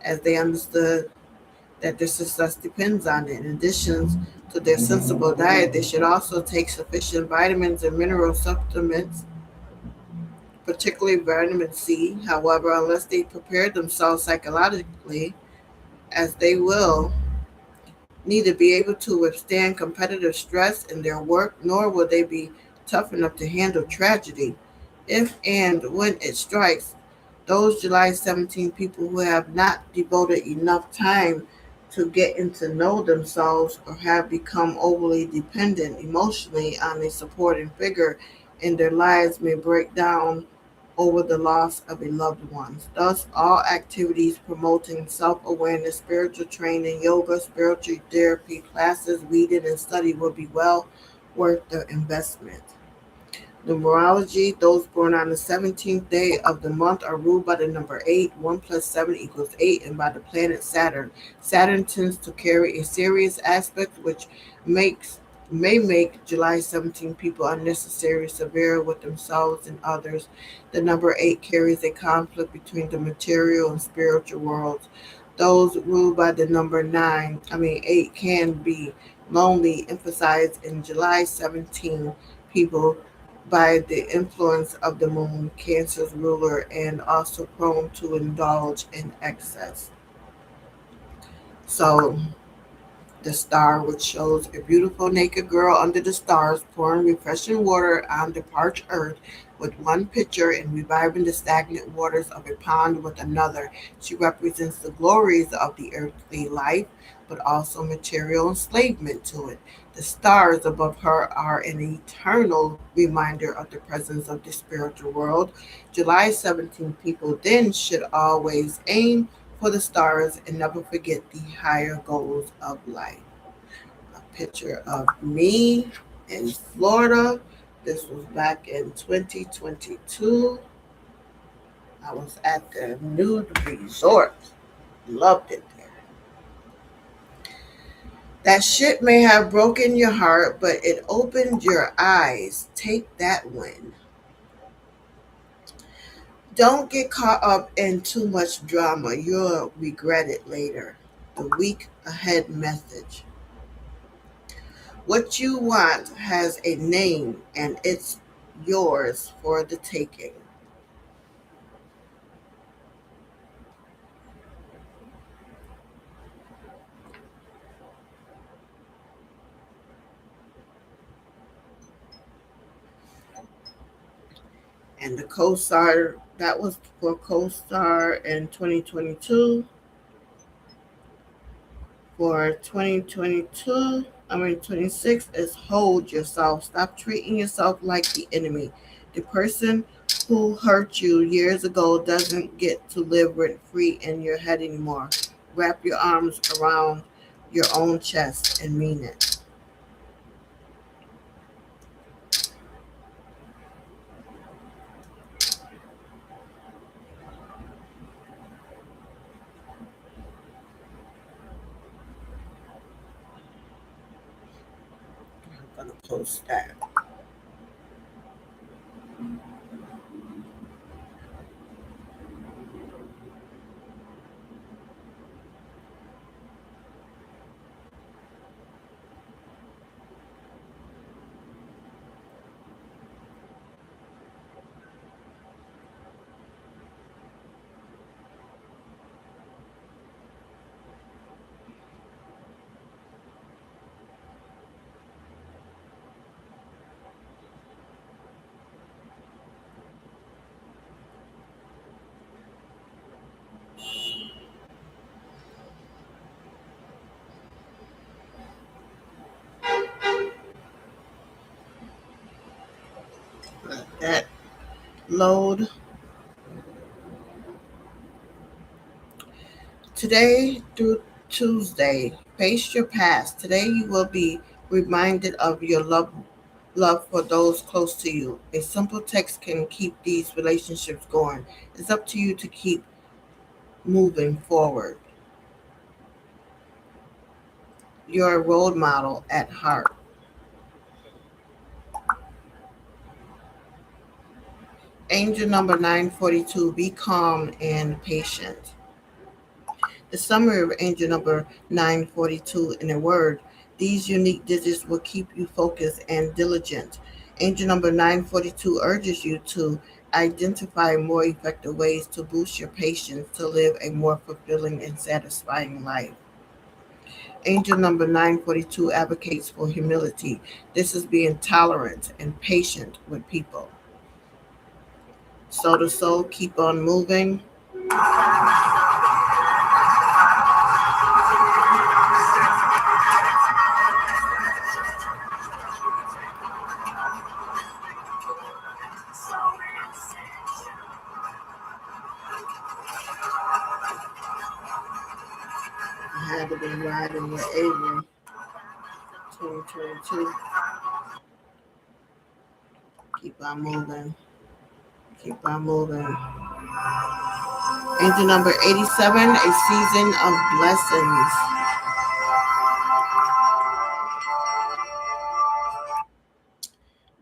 as they understood that their success depends on it. In addition to their sensible diet, they should also take sufficient vitamins and mineral supplements, particularly vitamin C. However, unless they prepare themselves psychologically, as they will need to be able to withstand competitive stress in their work, nor will they be tough enough to handle tragedy if and when it strikes. Those July 17 people who have not devoted enough time to getting to know themselves or have become overly dependent emotionally on a supporting figure in their lives may break down over the loss of a loved one. Thus, all activities promoting self-awareness, spiritual training, yoga, spiritual therapy, classes, reading, and study will be well worth the investment. Numerology, those born on the 17th day of the month are ruled by the number 8. 1 plus 7 equals 8, and by the planet Saturn. Saturn tends to carry a serious aspect which may make July 17 people unnecessarily severe with themselves and others. The number 8 carries a conflict between the material and spiritual worlds. Those ruled by the number 8 can be lonely, emphasized in July 17 people by the influence of the moon, Cancer's ruler, and also prone to indulge in excess. So, the star, which shows a beautiful naked girl under the stars pouring refreshing water on the parched earth with one pitcher and reviving the stagnant waters of a pond with another. She represents the glories of the earthly life, but also material enslavement to it. The stars above her are an eternal reminder of the presence of the spiritual world. July 17 people then should always aim for the stars and never forget the higher goals of life. A picture of me in Florida. This was back in 2022. I was at the nude resort. Loved it there. That shit may have broken your heart, but it opened your eyes. Take that win. Don't get caught up in too much drama. You'll regret it later. The week ahead message. What you want has a name and it's yours for the taking. And the co-star, that was for co-star in 2022. For 2022, 26 is hold yourself. Stop treating yourself like the enemy. The person who hurt you years ago doesn't get to live rent free in your head anymore. Wrap your arms around your own chest and mean it. I'm gonna post that. Let that load. Today through Tuesday, face your past. Today you will be reminded of your love for those close to you. A simple text can keep these relationships going. It's up to you to keep moving forward. You're a role model at heart. Angel number 942, be calm and patient. The summary of angel number 942 in a word, these unique digits will keep you focused and diligent. Angel number 942 urges you to identify more effective ways to boost your patience to live a more fulfilling and satisfying life. Angel number 942 advocates for humility. This is being tolerant and patient with people. Soul to soul, keep on moving. I had to be riding with Avery 2022. Keep on moving. Keep on moving. Angel number 87, a season of blessings.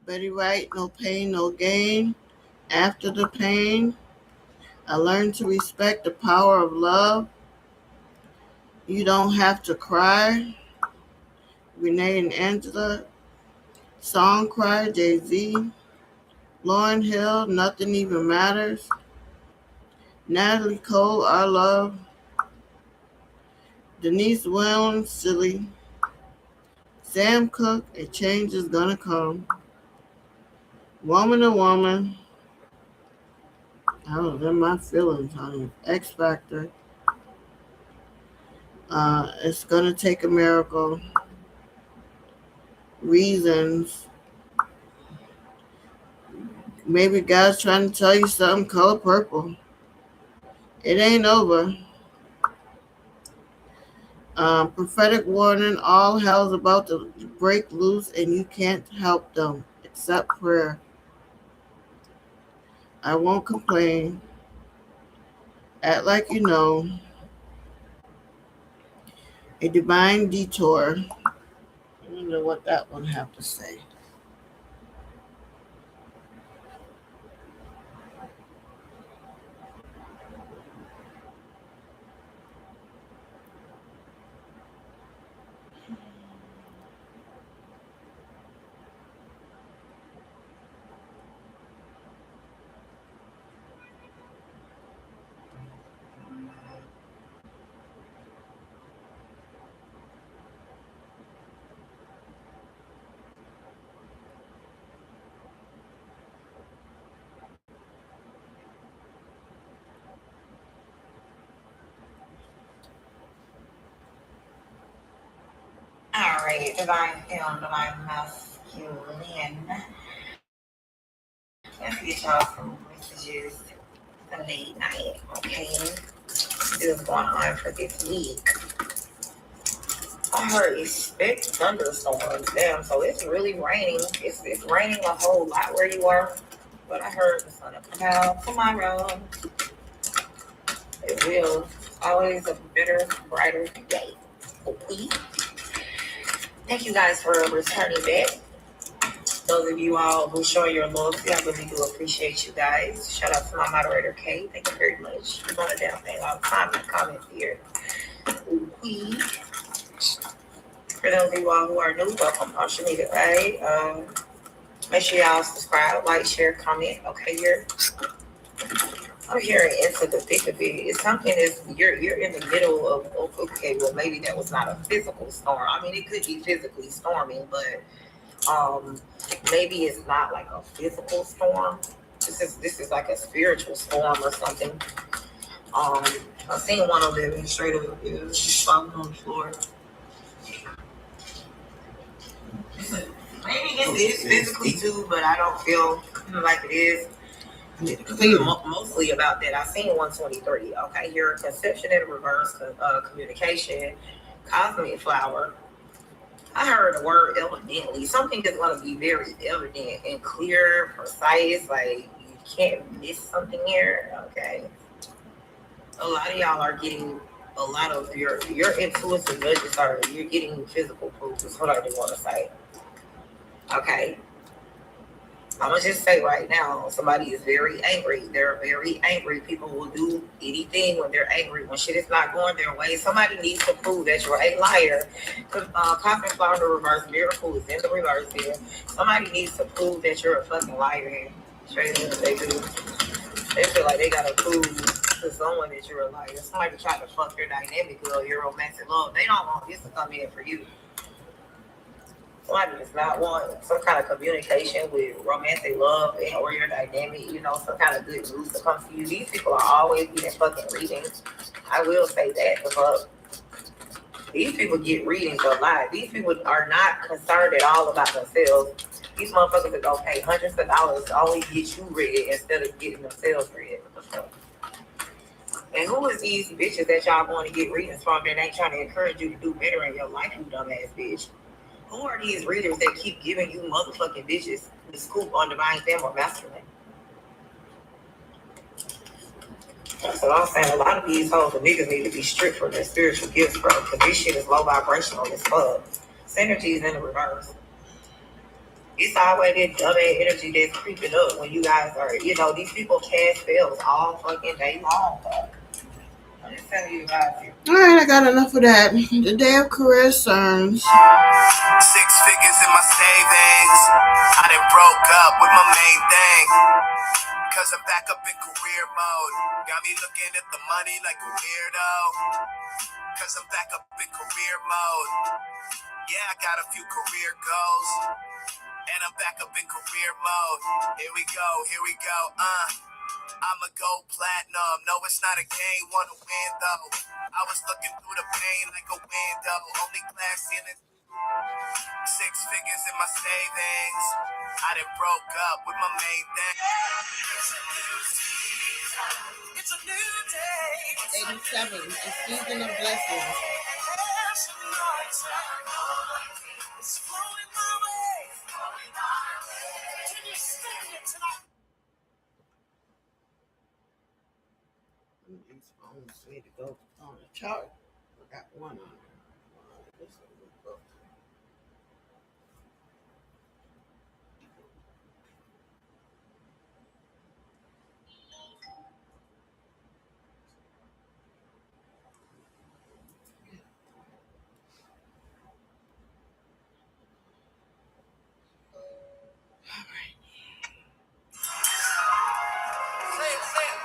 Betty Wright, no pain, no gain. After the pain, I learned to respect the power of love. You don't have to cry. Renee and Angela, Song Cry, Jay-Z. Lauryn Hill, Nothing Even Matters. Natalie Cole, Our Love. Denise Williams, Silly. Sam Cooke, A Change Is Gonna Come. Woman to Woman. I was in my feelings, honey. X Factor. It's Gonna Take a Miracle. Reasons. Maybe God's trying to tell you something. Color Purple. It ain't over. Prophetic warning, all hell's about to break loose and you can't help them except prayer. I won't complain. Act like you know. A divine detour. I don't know what that one have to say. right, divine film, divine masculine. Let's get y'all some messages the late night, okay? See what's going on for this week. I heard expect thunderstorms. Damn, so it's really raining. It's raining a whole lot where you are. But I heard the sun will come out tomorrow. It will. Always a better, brighter day. Okay. Thank you guys for returning back. Those of you all who show your loyalty, I really do appreciate you guys. Shout out to my moderator, Kay. Thank you very much. You're doing a damn thing all the time in the comments here. Okay. For those of you all who are new, welcome on Shanita A. Make sure y'all subscribe, like, share, comment. Okay, I'm hearing into the thick of it. It's something that's you're in the middle of. Okay, well maybe that was not a physical storm. I mean, it could be physically storming, but maybe it's not like a physical storm. This is like a spiritual storm or something. I seen one of them straight up. She's falling on the floor. Maybe it is physically too, but I don't feel like it is. Mostly about that. I seen 123. Okay, here conception in reverse, communication, cosmic flower. I heard the word evidently. Something that's going to be very evident and clear, precise. Like you can't miss something here. Okay, a lot of y'all are getting a lot of your intuitive nudges are. You're getting physical proof. Is what I do want to say. Okay. I'm going to just say right now, somebody is very angry. They're very angry. People will do anything when they're angry. When shit is not going their way, somebody needs to prove that you're a liar. Cosmic Flower in the reverse, Miracle is in the reverse here. Somebody needs to prove that you're a fucking liar here. Straight up, they do. They feel like they got to prove to someone that you're a liar. Somebody try to fuck your dynamic girl, your romantic love. They don't want this to come in for you. Somebody does not want some kind of communication with romantic love and or your dynamic, some kind of good news to come to you. These people are always getting fucking readings. I will say that. Because these people get readings a lot. These people are not concerned at all about themselves. These motherfuckers are gonna pay hundreds of dollars to only get you read instead of getting themselves read. And who is these bitches that y'all going to get readings from that ain't trying to encourage you to do better in your life, you dumbass bitch? Who are these readers that keep giving you motherfucking bitches the scoop on divine femme or masculine? That's what I'm saying. A lot of these hoes and niggas need to be stripped from their spiritual gifts, bro. Because this shit is low vibrational as fuck. Synergy is in the reverse. It's always that dumb ass energy that's creeping up when you guys are, these people cast spells all fucking day long, bro. I'm just telling you guys here. Alright, I got enough of that. The day of caressons. 6 figures in my savings. I done broke up with my main thing. Cause I'm back up in career mode. Got me looking at the money like a weirdo. Cause I'm back up in career mode. Yeah, I got a few career goals. And I'm back up in career mode. Here we go. I'ma go platinum. No, it's not a game, wanna win though. I was looking through the pain like a window. Only glass in it. 6 figures in my savings. I done broke up with my main thing. It's a new day. 87, a season of blessings. It's flowing my way. Can you stand it tonight? These phones need to go on the chart. I got one on there.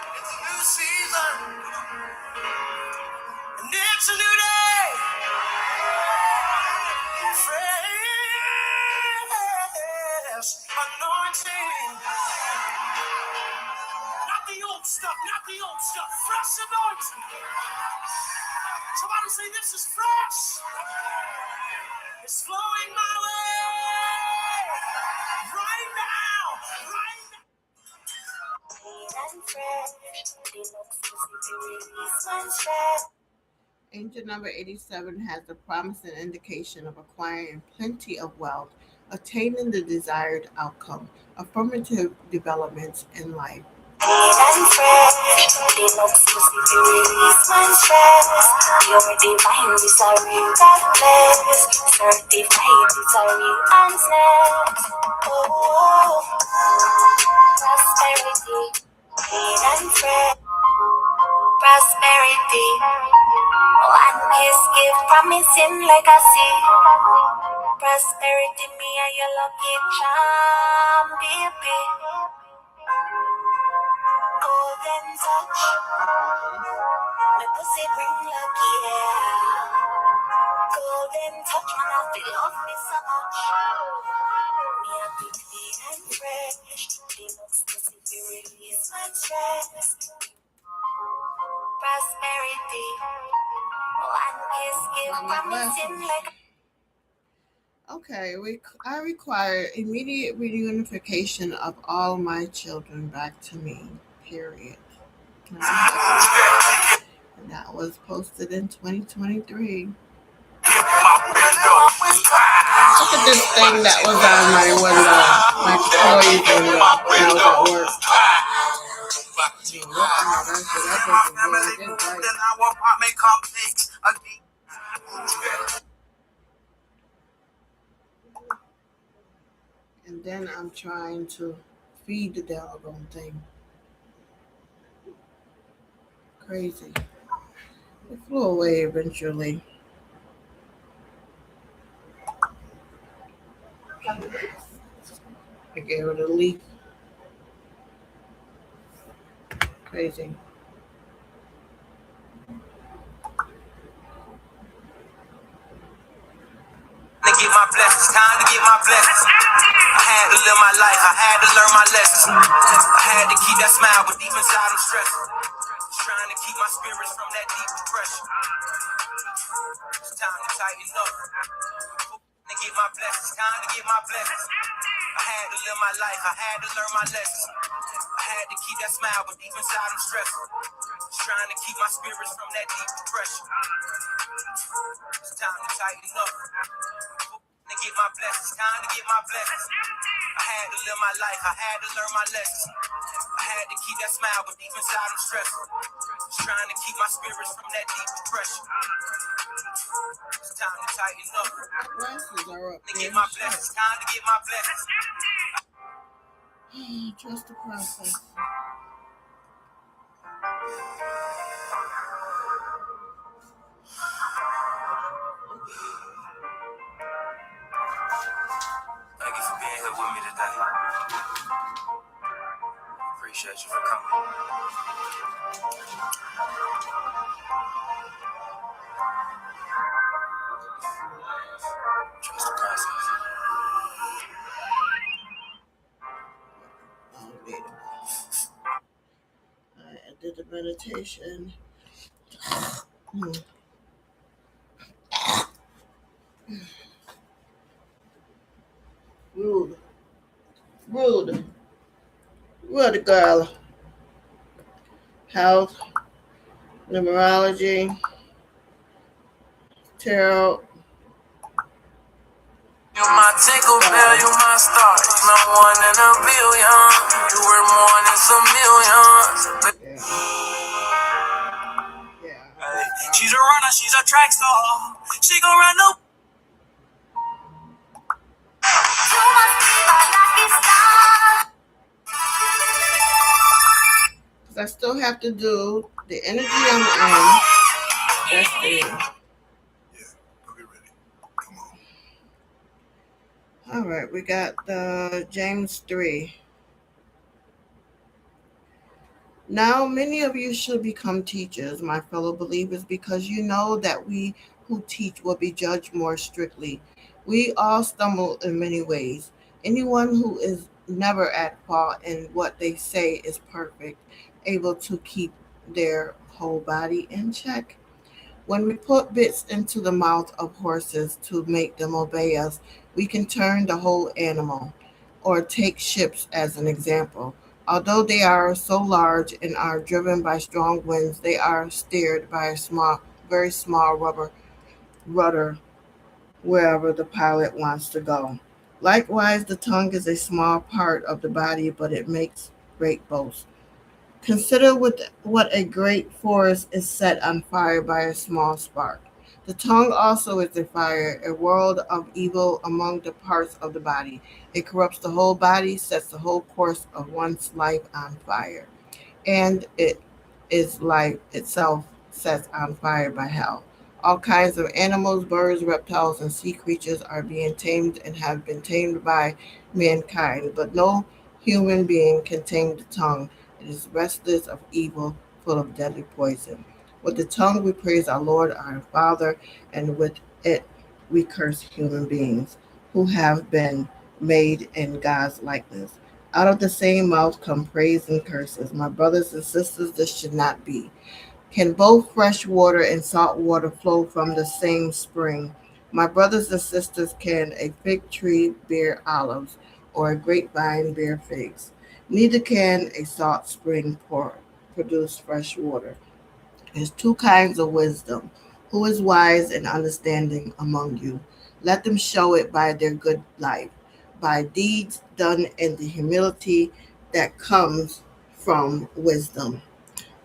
It's a new season. And it's a new day. Fresh anointing. Not the old stuff. Fresh anointing. Somebody say this is fresh. It's flowing my way right now, right now. Angel number 87 has the promise and indication of acquiring plenty of wealth, attaining the desired outcome, affirmative developments in life. Prosperity, one kiss give promising legacy. Prosperity, me and your lucky charm, baby. Golden touch, my pussy bring lucky, yeah. Golden touch, man, I feel love me so much. Me a bit clean and fresh, the looks pussy to release my stress. Prosperity, one kiss give promising like. Okay, I require immediate reunification of all my children back to me, period. And that was posted in 2023. Look at this thing that was on my window, my toys window when I was at work. And then I'm trying to feed the doggone thing. Crazy. It flew away eventually. I gave it a leaf. Crazy. To get my blessings, time to get my blessings. I had to live my life, I had to learn my lessons. I had to keep that smile, but deep inside I'm stressed. Trying to keep my spirits from that deep depression. It's time to tighten up. To get my blessings, time to get my blessings. I had to live my life, I had to learn my lessons. I had to keep that smile, but deep inside I'm stressed. Trying to keep my spirits from that deep depression. It's time to tighten up. To get my blessings, time to get my blessings. I had to live my life, I had to learn my lessons. I had to keep that smile, but deep inside I'm stressed. Trying to keep my spirits from that deep depression. It's time to tighten up. Glasses are up To there. get my blessings, time to get my blessings. Trust the process. Thank you for being here with me today. Appreciate you for coming. Trust the process. I did the meditation. Rude. Rude girl. Health, numerology, tarot. You my tinkle bell, you my star. You my one in a billion. You were more than some millions. Hey, she's a runner, she's a track star. She gon' run no. You must be my lucky star. I still have to do the energy I'm in. That's it. All right, we got the James 3. Now, many of you should become teachers, my fellow believers, because you know that we who teach will be judged more strictly. We all stumble in many ways. Anyone who is never at fault in what they say is perfect, able to keep their whole body in check. When we put bits into the mouth of horses to make them obey us, we can turn the whole animal. Or take ships as an example. Although they are so large and are driven by strong winds, they are steered by a very small rubber rudder wherever the pilot wants to go. Likewise, the tongue is a small part of the body, but it makes great boast. Consider what a great forest is set on fire by a small spark. The tongue also is a fire, a world of evil among the parts of the body. It corrupts the whole body, sets the whole course of one's life on fire, and it is life itself set on fire by hell. All kinds of animals, birds, reptiles, and sea creatures are being tamed and have been tamed by mankind, but no human being can tame the tongue. It is restless of evil, full of deadly poison. With the tongue we praise our Lord, our Father, and with it we curse human beings who have been made in God's likeness. Out of the same mouth come praise and curses. My brothers and sisters, this should not be. Can both fresh water and salt water flow from the same spring? My brothers and sisters, can a fig tree bear olives, or a grapevine bear figs? Neither can a salt spring produce fresh water. There's two kinds of wisdom. Who is wise and understanding among you? Let them show it by their good life, by deeds done in the humility that comes from wisdom.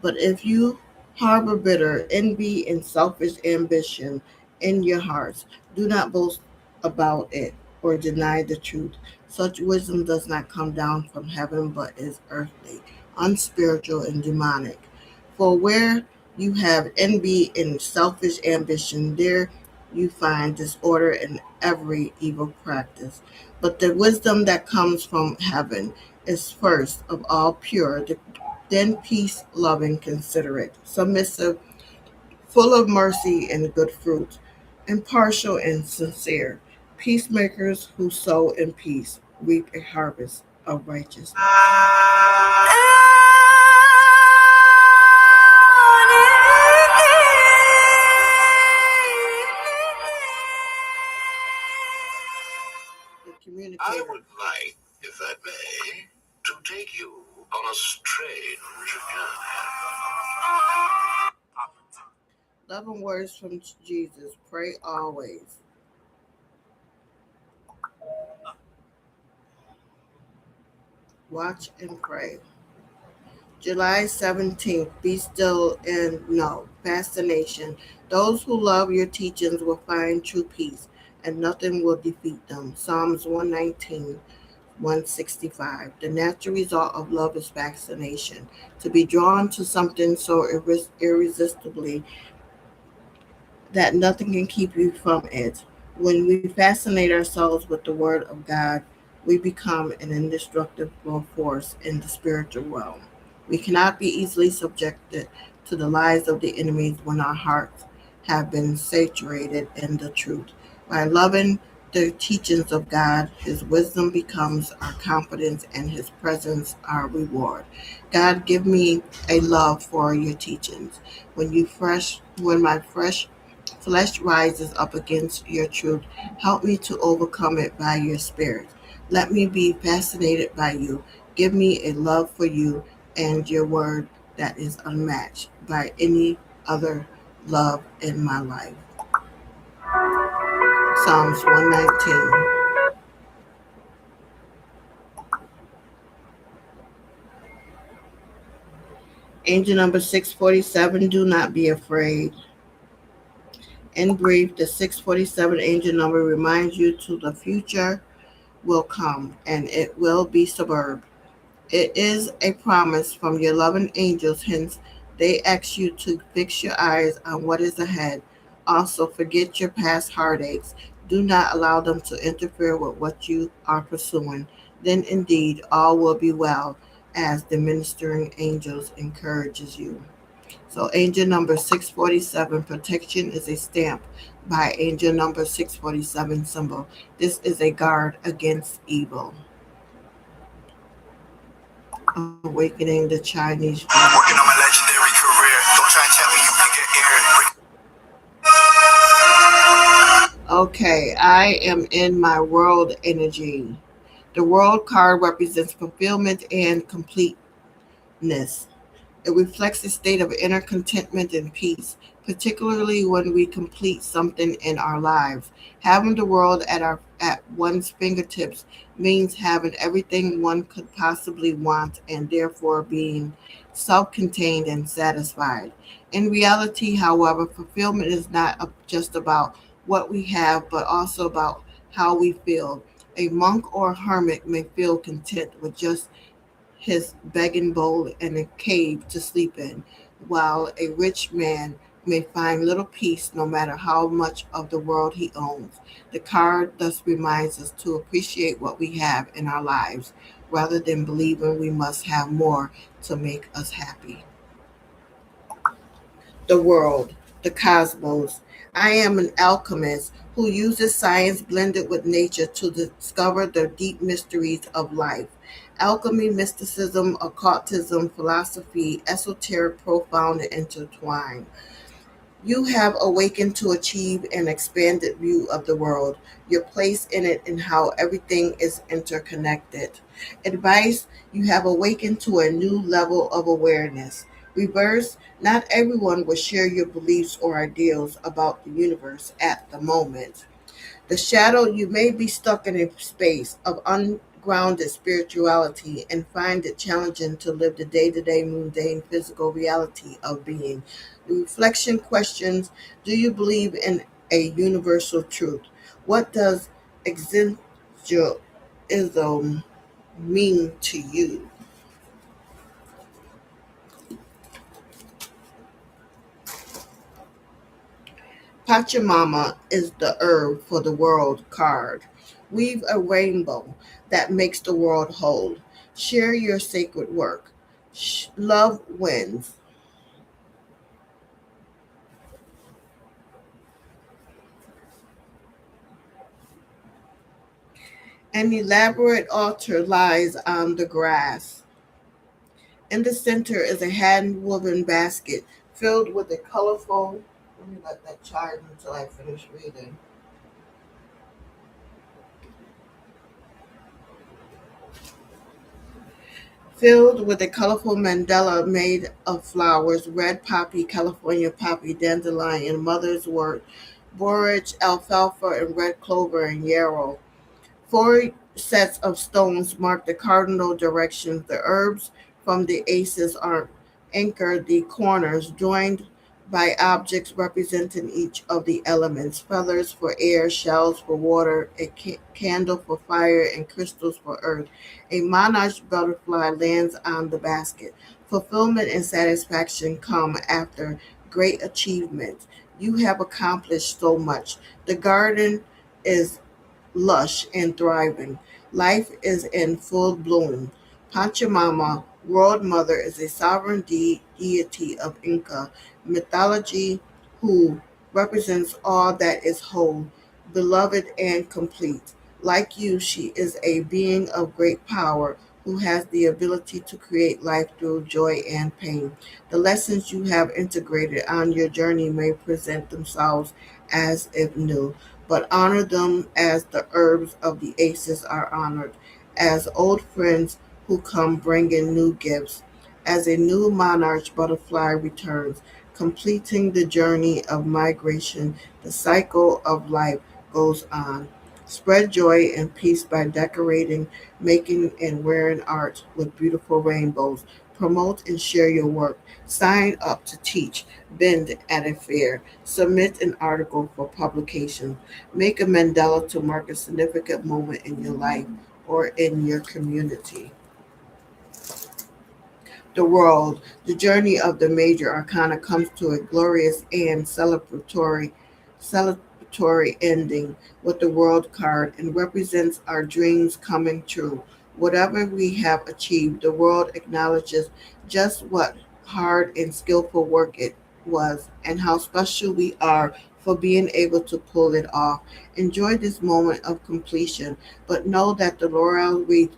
But if you harbor bitter envy and selfish ambition in your hearts, do not boast about it or deny the truth. Such wisdom does not come down from heaven, but is earthly, unspiritual, and demonic. For where you have envy and selfish ambition, there you find disorder and every evil practice. But the wisdom that comes from heaven is first of all pure, then peace loving, considerate, submissive, full of mercy and good fruit, impartial and sincere. Peacemakers who sow in peace reap a harvest of righteousness. The communicator. I would like, if I may, to take you on a strange journey. 11 words from Jesus. Pray always. Watch and pray. July 17th. Be still and know. Fascination. Those who love your teachings will find true peace, and nothing will defeat them. Psalms 119. 165. The natural result of love is fascination. To be drawn to something so irresistibly that nothing can keep you from it. When we fascinate ourselves with the Word of God, we become an indestructible force in the spiritual realm. We cannot be easily subjected to the lies of the enemies when our hearts have been saturated in the truth. By loving the teachings of God, His wisdom becomes our confidence and His presence our reward. God, give me a love for your teachings. When my fresh flesh rises up against your truth, help me to overcome it by your Spirit. Let me be fascinated by you. Give me a love for you and your word that is unmatched by any other love in my life. Psalms 119. Angel number 647, do not be afraid. In brief, the 647 angel number reminds you to the future will come and it will be superb. It is a promise from your loving angels, hence they ask you to fix your eyes on what is ahead. Also, forget your past heartaches. Do not allow them to interfere with what you are pursuing. Then indeed all will be well, as the ministering angels encourages you. So angel number 647, protection is a stamp by angel number 647 symbol. This is a guard against evil. Awakening the Chinese. Working on my legendary career. Don't try and tell me you bigger air. Okay, I am in my world energy. The world card represents fulfillment and completeness. It reflects a state of inner contentment and peace, particularly when we complete something in our lives. Having the world at one's fingertips means having everything one could possibly want and therefore being self-contained and satisfied. In reality, however, fulfillment is not just about what we have, but also about how we feel. A monk or hermit may feel content with just his begging bowl and a cave to sleep in, while a rich man may find little peace no matter how much of the world he owns. The card thus reminds us to appreciate what we have in our lives rather than believing we must have more to make us happy. The world, the cosmos. I am an alchemist who uses science blended with nature to discover the deep mysteries of life. Alchemy, mysticism, occultism, philosophy, esoteric, profound, and intertwined. You have awakened to achieve an expanded view of the world, your place in it, and how everything is interconnected. Advice: you have awakened to a new level of awareness. Reverse: not everyone will share your beliefs or ideals about the universe at the moment. The shadow: you may be stuck in a space of ungrounded spirituality and find it challenging to live the day to day mundane physical reality of being. The reflection questions: do you believe in a universal truth? What does existentialism mean to you? Pachamama is the herb for the world card. Weave a rainbow that makes the world whole. Share your sacred work. Love wins. An elaborate altar lies on the grass. In the center is a hand woven basket filled with a colorful. Let me let that charge until I finish reading. Filled with a colorful mandala made of flowers: red poppy, California poppy, dandelion, mother's wort, borage, alfalfa, and red clover and yarrow. Four sets of stones mark the cardinal directions. The herbs from the aces are anchor the corners, joined by objects representing each of the elements: feathers for air, shells for water, a candle for fire, and crystals for earth. A monarch butterfly lands on the basket. Fulfillment and satisfaction come after great achievement. You have accomplished so much. The garden is lush and thriving. Life is in full bloom. Pachamama, World Mother, is a sovereign deity of Inca mythology who represents all that is whole, beloved, and complete. Like you, she is a being of great power who has the ability to create life through joy and pain. The lessons you have integrated on your journey may present themselves as if new, but honor them as the herbs of the aces are honored, as old friends who come bringing new gifts. As a new monarch butterfly returns, completing the journey of migration, the cycle of life goes on. Spread joy and peace by decorating, making, and wearing art with beautiful rainbows. Promote and share your work. Sign up to teach, bend at a fair. Submit an article for publication. Make a mandala to mark a significant moment in your life or in your community. The world, the journey of the major arcana comes to a glorious and celebratory ending with the world card and represents our dreams coming true. Whatever we have achieved, the world acknowledges just what hard and skillful work it was and how special we are for being able to pull it off. Enjoy this moment of completion, but know that the laurel wreath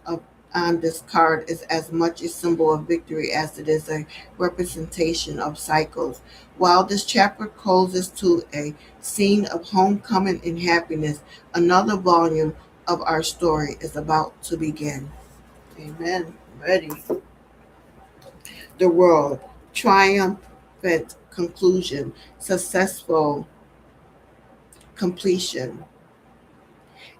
on this card is as much a symbol of victory as it is a representation of cycles. While this chapter closes to a scene of homecoming and happiness, another volume of our story is about to begin. Amen. Ready. The world. Triumphant conclusion. Successful completion.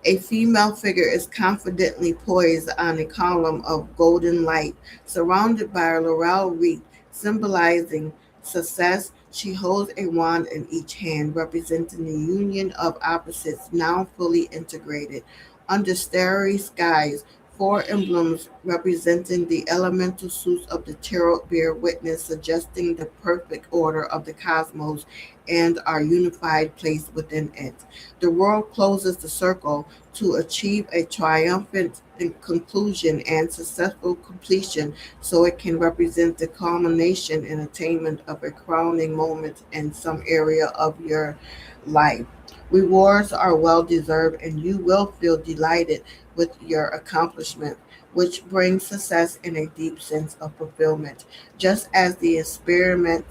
A female figure is confidently poised on a column of golden light, surrounded by a laurel wreath symbolizing success. She holds a wand in each hand, representing the union of opposites now fully integrated. Under starry skies, four emblems representing the elemental suits of the tarot bear witness, suggesting the perfect order of the cosmos and our unified place within it. The world closes the circle to achieve a triumphant conclusion and successful completion, so it can represent the culmination and attainment of a crowning moment in some area of your life. Rewards are well deserved, and you will feel delighted with your accomplishment, which brings success and a deep sense of fulfillment. Just as the experiment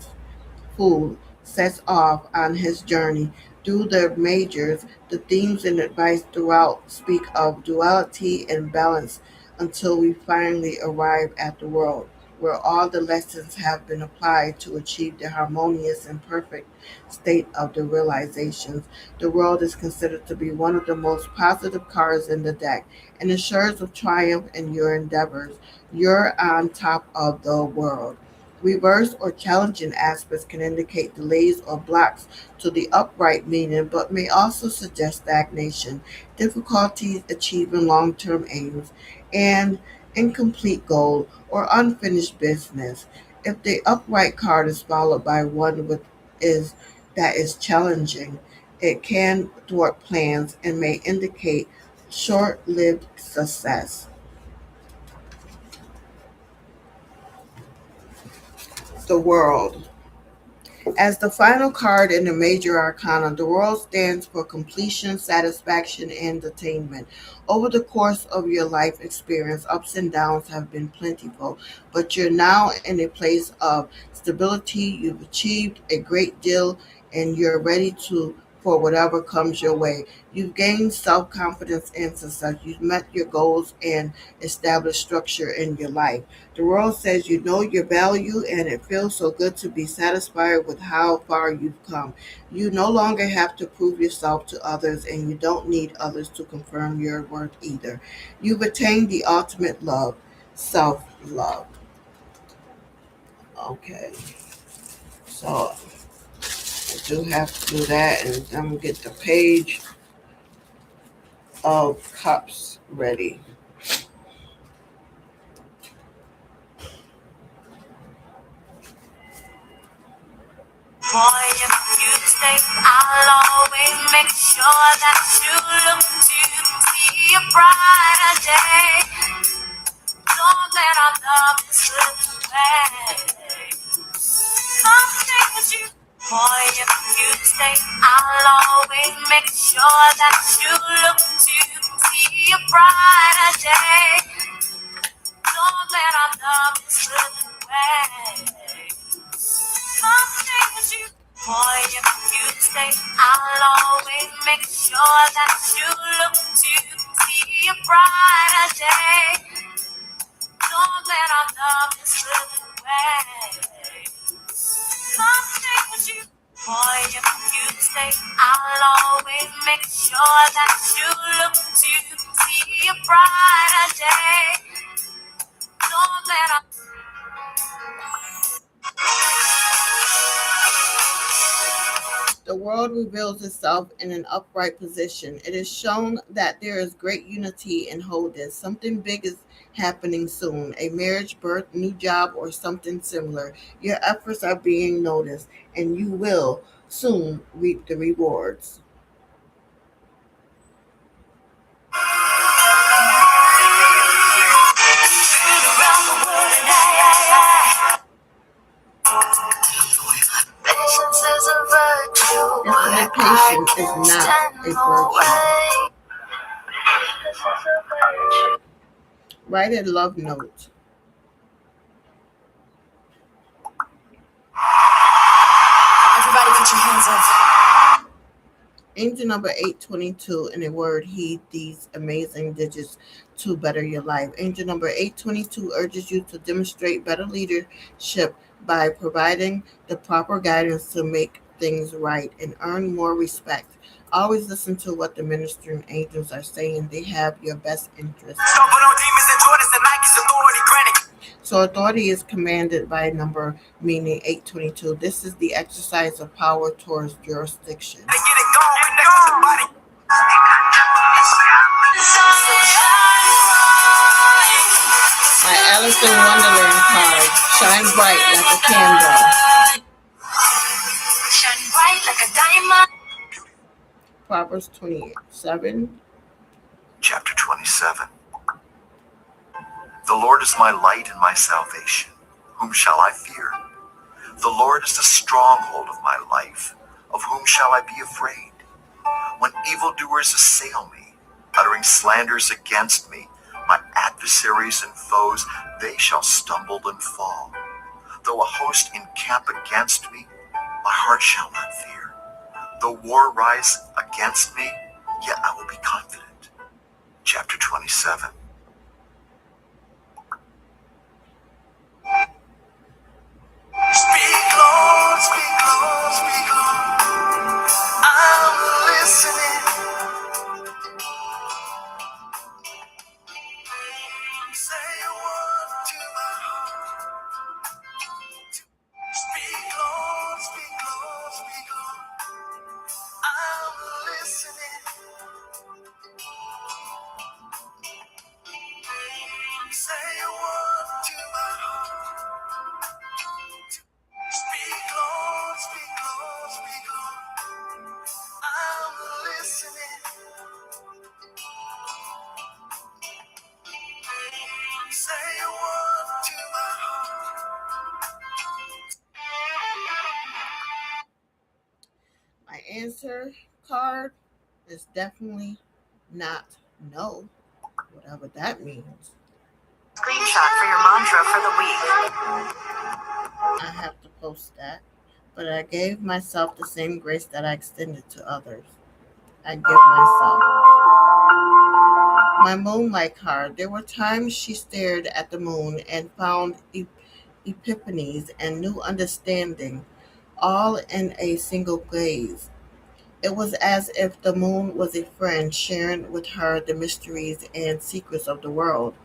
fool sets off on his journey through the majors, the themes and advice throughout speak of duality and balance until we finally arrive at the world, where all the lessons have been applied to achieve the harmonious and perfect state of the realizations. The world is considered to be one of the most positive cards in the deck and assures of triumph in your endeavors. You're on top of the world. Reverse or challenging aspects can indicate delays or blocks to the upright meaning, but may also suggest stagnation, difficulties achieving long term aims, and incomplete goal or unfinished business. If the upright card is followed by one with is that is challenging, it can thwart plans and may indicate short lived success. The world. As the final card in the major arcana, the world stands for completion, satisfaction, and attainment. Over the course of your life experience, ups and downs have been plentiful, but you're now in a place of stability. You've achieved a great deal and you're ready to for whatever comes your way. You've gained self-confidence and success. You've met your goals and established structure in your life. The world says you know your value, and it feels so good to be satisfied with how far you've come. You no longer have to prove yourself to others, and you don't need others to confirm your worth either. You've attained the ultimate love, self-love. Okay, so I do have to do that, and I'm going to get the page of cups ready. Boy, if you stay, I'll always make sure that you look to see a brighter day. Don't let our love slip away. Something with you. Boy, if you stay, I'll always make sure that you look to see a brighter day. Don't let our love slip away. Something with you. Boy, if you stay, I'll always make sure that you look to see a brighter day. Don't let our love slip away. Something with you. Boy, if you stay, I'll always make sure that you look to see a brighter day. Don't let our The world reveals itself in an upright position. It is shown that there is great unity and wholeness. Something big is happening soon. A marriage, birth, new job, or something similar. Your efforts are being noticed, and you will soon reap the rewards. around the world and I. Patience is a virtue. Implementation is not a virtue. Write a love note. Everybody put your hands up. Angel number 822, in a word, heed these amazing digits to better your life. Angel number 822 urges you to demonstrate better leadership by providing the proper guidance to make things right and earn more respect. Always listen to what the ministering angels are saying. They have your best interest. So authority is commanded by a number meaning 822. This is the exercise of power towards jurisdiction. My Alice in Wonderland card. Shine bright like a candle. Shine bright like a diamond. Proverbs 27. Chapter 27. The Lord is my light and my salvation. Whom shall I fear? The Lord is the stronghold of my life. Of whom shall I be afraid? When evildoers assail me, uttering slanders against me, my adversaries and foes, they shall stumble and fall. Though a host encamp against me, my heart shall not fear. Though war rise against me, yet I will be confident. Chapter 27. Speak, Lord, speak, Lord, speak, Lord. I'm listening. Say a word to my heart. Speak, Lord, speak, Lord, speak, Lord. I'm listening. Say a word to my heart. Speak, Lord, speak, Lord, speak, Lord. I'm listening. Say a word to my heart. My answer card is definitely not no, whatever that means. Screenshot for your mantra for the week. I have to post that. But I gave myself the same grace that I extended to others. I give myself. My moonlight card. There were times she stared at the moon and found epiphanies and new understanding, all in a single gaze. It was as if the moon was a friend sharing with her the mysteries and secrets of the world,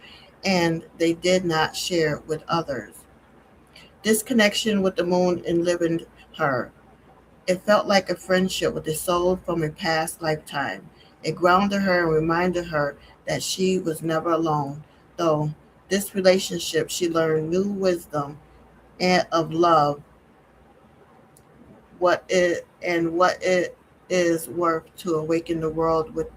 and they did not share with others. This connection with the moon enlivened her. It felt like a friendship with a soul from a past lifetime. It grounded her and reminded her that she was never alone. Though this relationship, she learned new wisdom and of love, what it is worth to awaken the world with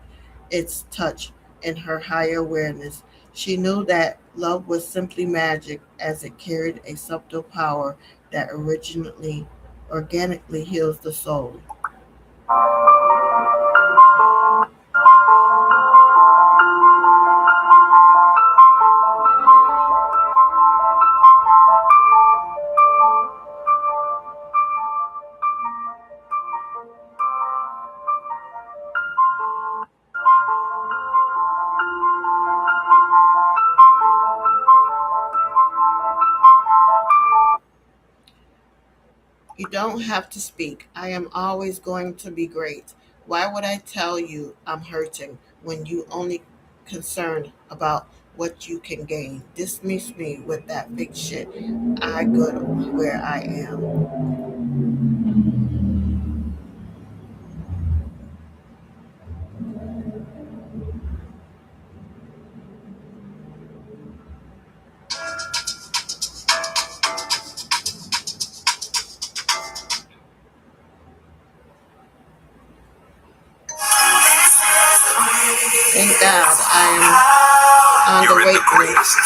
its touch and her higher awareness. She knew that love was simply magic as it carried a subtle power that organically heals the soul. You don't have to speak. I am always going to be great. Why would I tell you I'm hurting when you only concerned about what you can gain? Dismiss me with that big shit. I good where I am. Thank God I am on the wake up list.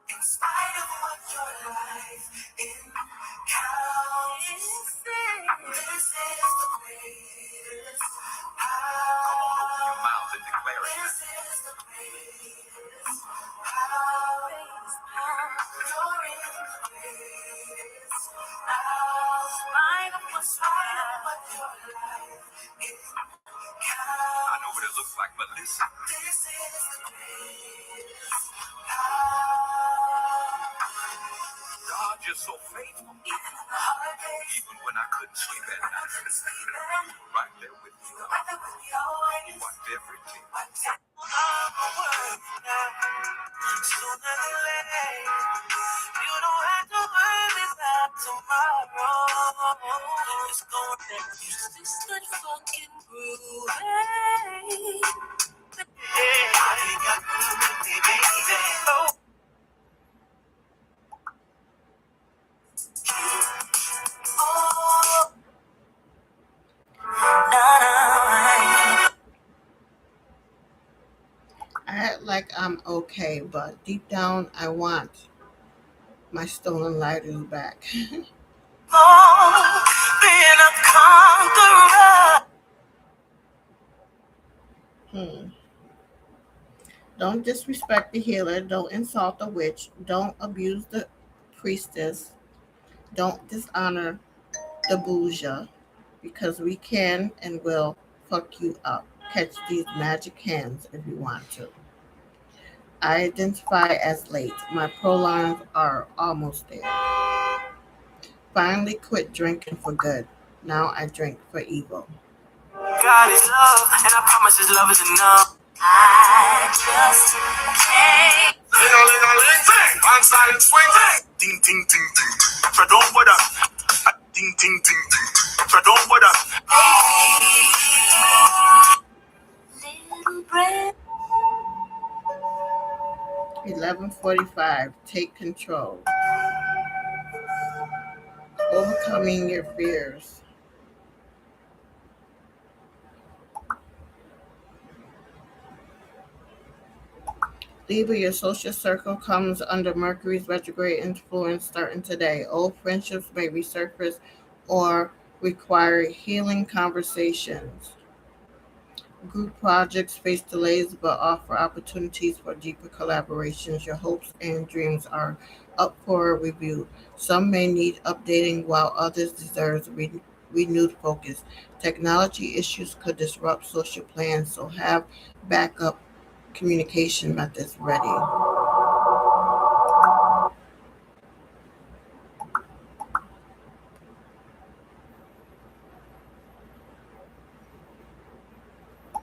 In spite of what your life encounters, this is the greatest power. I know what it looks like, but listen. God, you're so faithful. Even when I couldn't sleep at night. Right there with me. You watched everything. I act like I'm okay, but deep down, I want my stolen lighters back. Being a conqueror. Don't disrespect the healer. Don't insult the witch. Don't abuse the priestess. Don't dishonor the bougie, because we can and will fuck you up. Catch these magic hands if you want to. I identify as late. My prolongs are almost there. Finally quit drinking for good. Now I drink for evil. God is love, and I promise his love is enough. I just can't. Ling-a-ling-a-ling-ting. On silent swing. Ding, ding, ding, ding. Tread on with us. Ding, ding, ding, ding. Tread on with us. Little bread. 11:45. Take control. Overcoming your fears. Libra, your social circle comes under Mercury's retrograde influence starting today. Old friendships may resurface or require healing conversations. Group projects face delays but offer opportunities for deeper collaborations. Your hopes and dreams are up for review. Some may need updating while others deserve renewed focus. Technology issues could disrupt social plans, so have backup communication methods ready.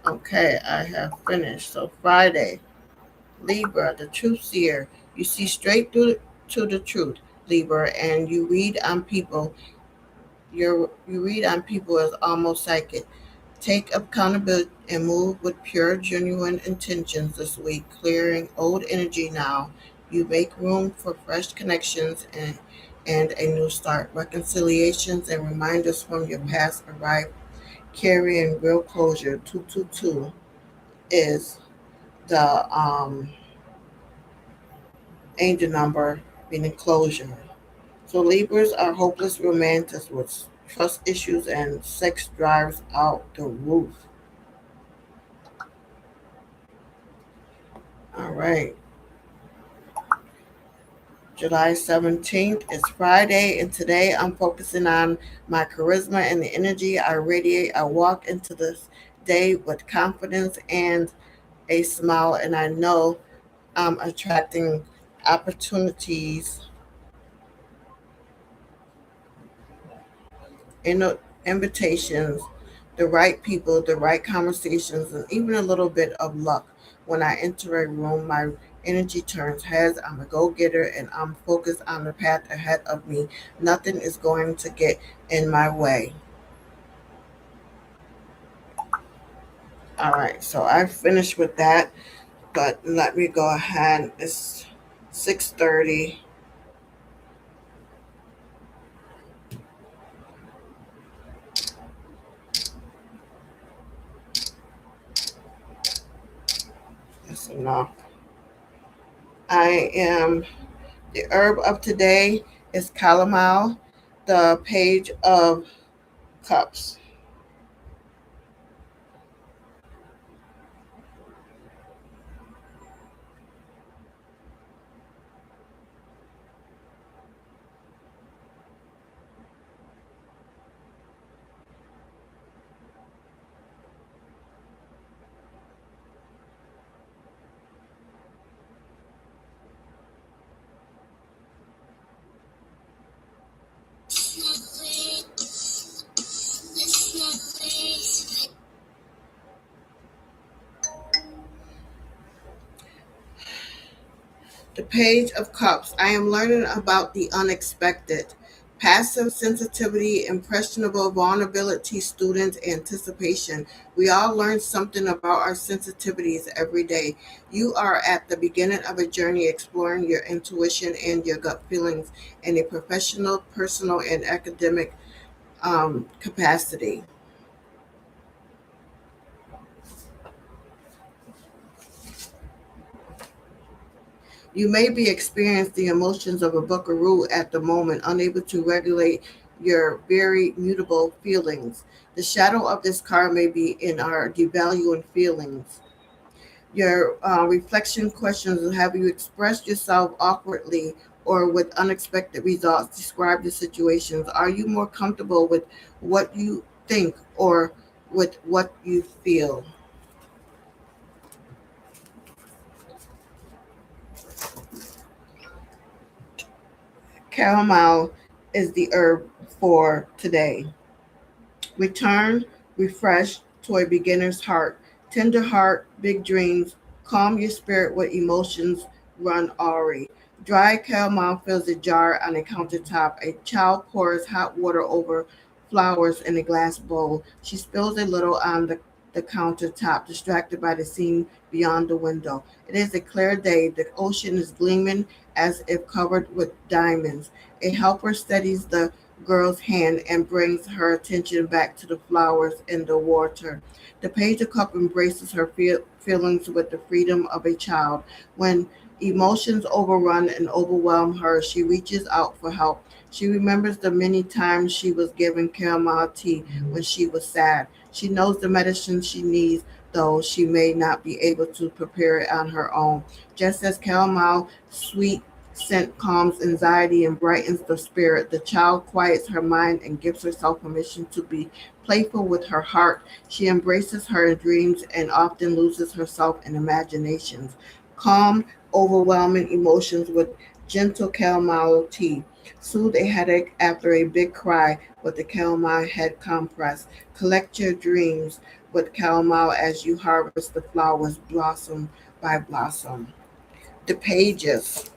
Okay, I have finished. So Friday, Libra, the truth seer. You see straight through to the truth, Libra, and you read on people. You read on people as almost psychic. Take accountability and move with pure, genuine intentions this week, clearing old energy now. You make room for fresh connections and a new start. Reconciliations and reminders from your past arrive, carrying real closure. 222 is the angel number, meaning closure. So Libras are hopeless romantics with trust issues and sex drives out the roof. All right. July 17th is Friday, and today I'm focusing on my charisma and the energy I radiate. I walk into this day with confidence and a smile, and I know I'm attracting opportunities, invitations, the right people, the right conversations, and even a little bit of luck. When I enter a room, my energy turns heads. I'm a go-getter and I'm focused on the path ahead of me. Nothing is going to get in my way. All right, so I finished with that, but let me go ahead. It's 6:30. That's enough. The herb of today is calomel, the page of cups. The Page of Cups. I am learning about the unexpected. Passive sensitivity, impressionable vulnerability, student anticipation. We all learn something about our sensitivities every day. You are at the beginning of a journey exploring your intuition and your gut feelings in a professional, personal, and academic capacity. You may be experiencing the emotions of a buckaroo at the moment, unable to regulate your very mutable feelings. The shadow of this card may be in our devaluing feelings. Your reflection questions: have you expressed yourself awkwardly or with unexpected results? Describe the situations. Are you more comfortable with what you think or with what you feel? Chamomile is the herb for today. Return, refresh to a beginner's heart. Tender heart, big dreams. Calm your spirit with emotions. Run Ari. Dry chamomile fills a jar on a countertop. A child pours hot water over flowers in a glass bowl. She spills a little on the countertop, distracted by the scene beyond the window. It is a clear day. The ocean is gleaming as if covered with diamonds. A helper steadies the girl's hand and brings her attention back to the flowers in the water. The Page of Cup embraces her feelings with the freedom of a child. When emotions overrun and overwhelm her, she reaches out for help. She remembers the many times she was given chamomile tea when she was sad. She knows the medicine she needs, though she may not be able to prepare it on her own. Just as chamomile sweet scent calms anxiety and brightens the spirit, the child quiets her mind and gives herself permission to be playful with her heart. She embraces her dreams and often loses herself in imaginations. Calm, overwhelming emotions with gentle chamomile tea. Soothe a headache after a big cry with the chamomile head compress. Collect your dreams with chamomile as you harvest the flowers blossom by blossom. The pages,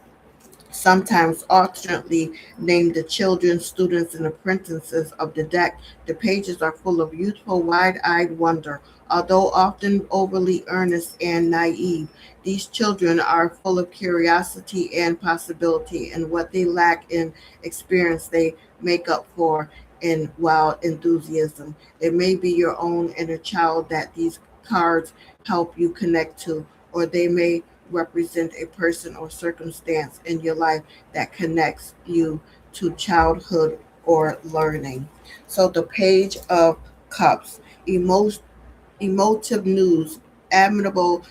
sometimes alternately named the children, students, and apprentices of the deck. The pages are full of youthful, wide-eyed wonder. Although often overly earnest and naive, these children are full of curiosity and possibility, and what they lack in experience, they make up for in wild enthusiasm. It may be your own inner child that these cards help you connect to, or they may represent a person or circumstance in your life that connects you to childhood or learning. So the Page of Cups, emotive news, amiable,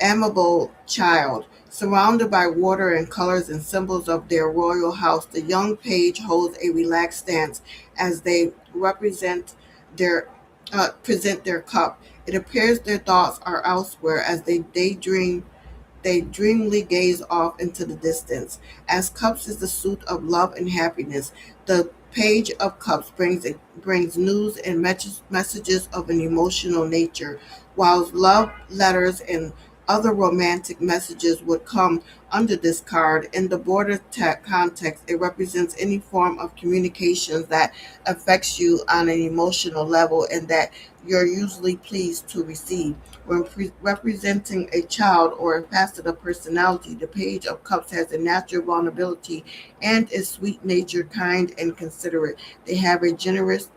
amiable child. Surrounded by water and colors and symbols of their royal house, the young page holds a relaxed stance as they their present their cup. It appears their thoughts are elsewhere as they dreamily gaze off into the distance. As Cups is the suit of love and happiness, the Page of Cups brings news and messages of an emotional nature, while love letters and other romantic messages would come under this card. In the border context, it represents any form of communications that affects you on an emotional level and that you're usually pleased to receive. When representing a child or a facet of personality, the Page of Cups has a natural vulnerability and is sweet-natured, kind, and considerate. They have a generous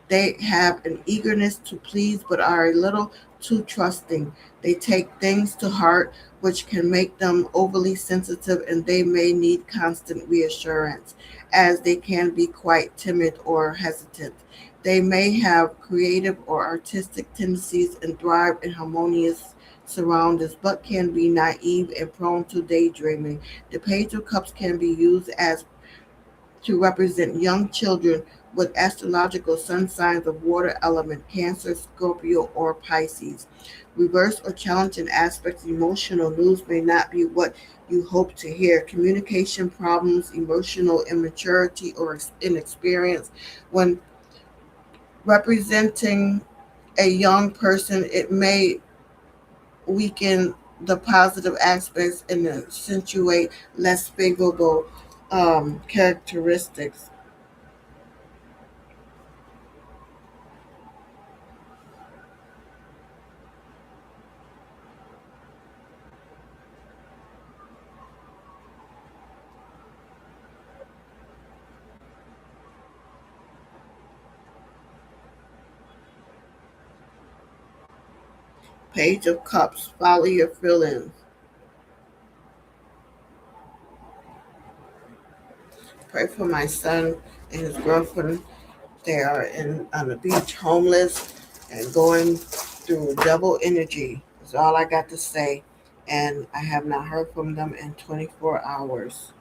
they have an eagerness to please but are a little too trusting. They take things to heart, which can make them overly sensitive, and they may need constant reassurance, as they can be quite timid or hesitant. They may have creative or artistic tendencies and thrive in harmonious surroundings, but can be naive and prone to daydreaming. The Page of Cups can be used as to represent young children with astrological sun signs of water element, Cancer, Scorpio, or Pisces. Reverse or challenging aspects, emotional news may not be what you hope to hear. Communication problems, emotional immaturity, or inexperience. When representing a young person, it may weaken the positive aspects and accentuate less favorable characteristics. Page of Cups, follow your feelings. Pray for my son and his girlfriend. They are on the beach, homeless, and going through double energy. That's all I got to say. And I have not heard from them in 24 hours.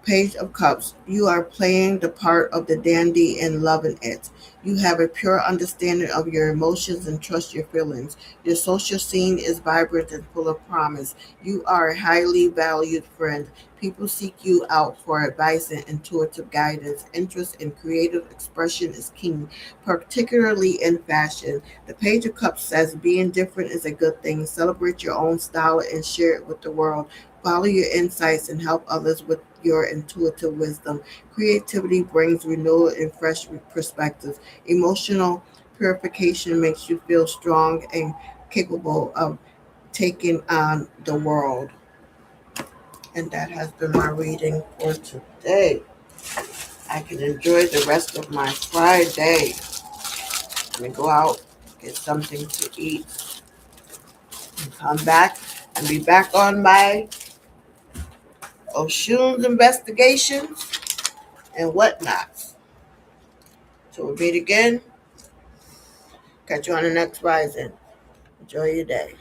Page of Cups, you are playing the part of the dandy and loving it. You have a pure understanding of your emotions and trust your feelings. Your social scene is vibrant and full of promise. You are a highly valued friend. People seek you out for advice and intuitive guidance. Interest in creative expression is keen, particularly in fashion. The Page of Cups says being different is a good thing. Celebrate your own style and share it with the world. Follow your insights and help others with your intuitive wisdom. Creativity brings renewal and fresh perspectives. Emotional purification makes you feel strong and capable of taking on the world. And that has been my reading for today. I can enjoy the rest of my Friday. I'm going to go out, get something to eat, and come back and be back on my Oshun's investigations and whatnot. So we'll meet again. Catch you on the next Rising. Enjoy your day.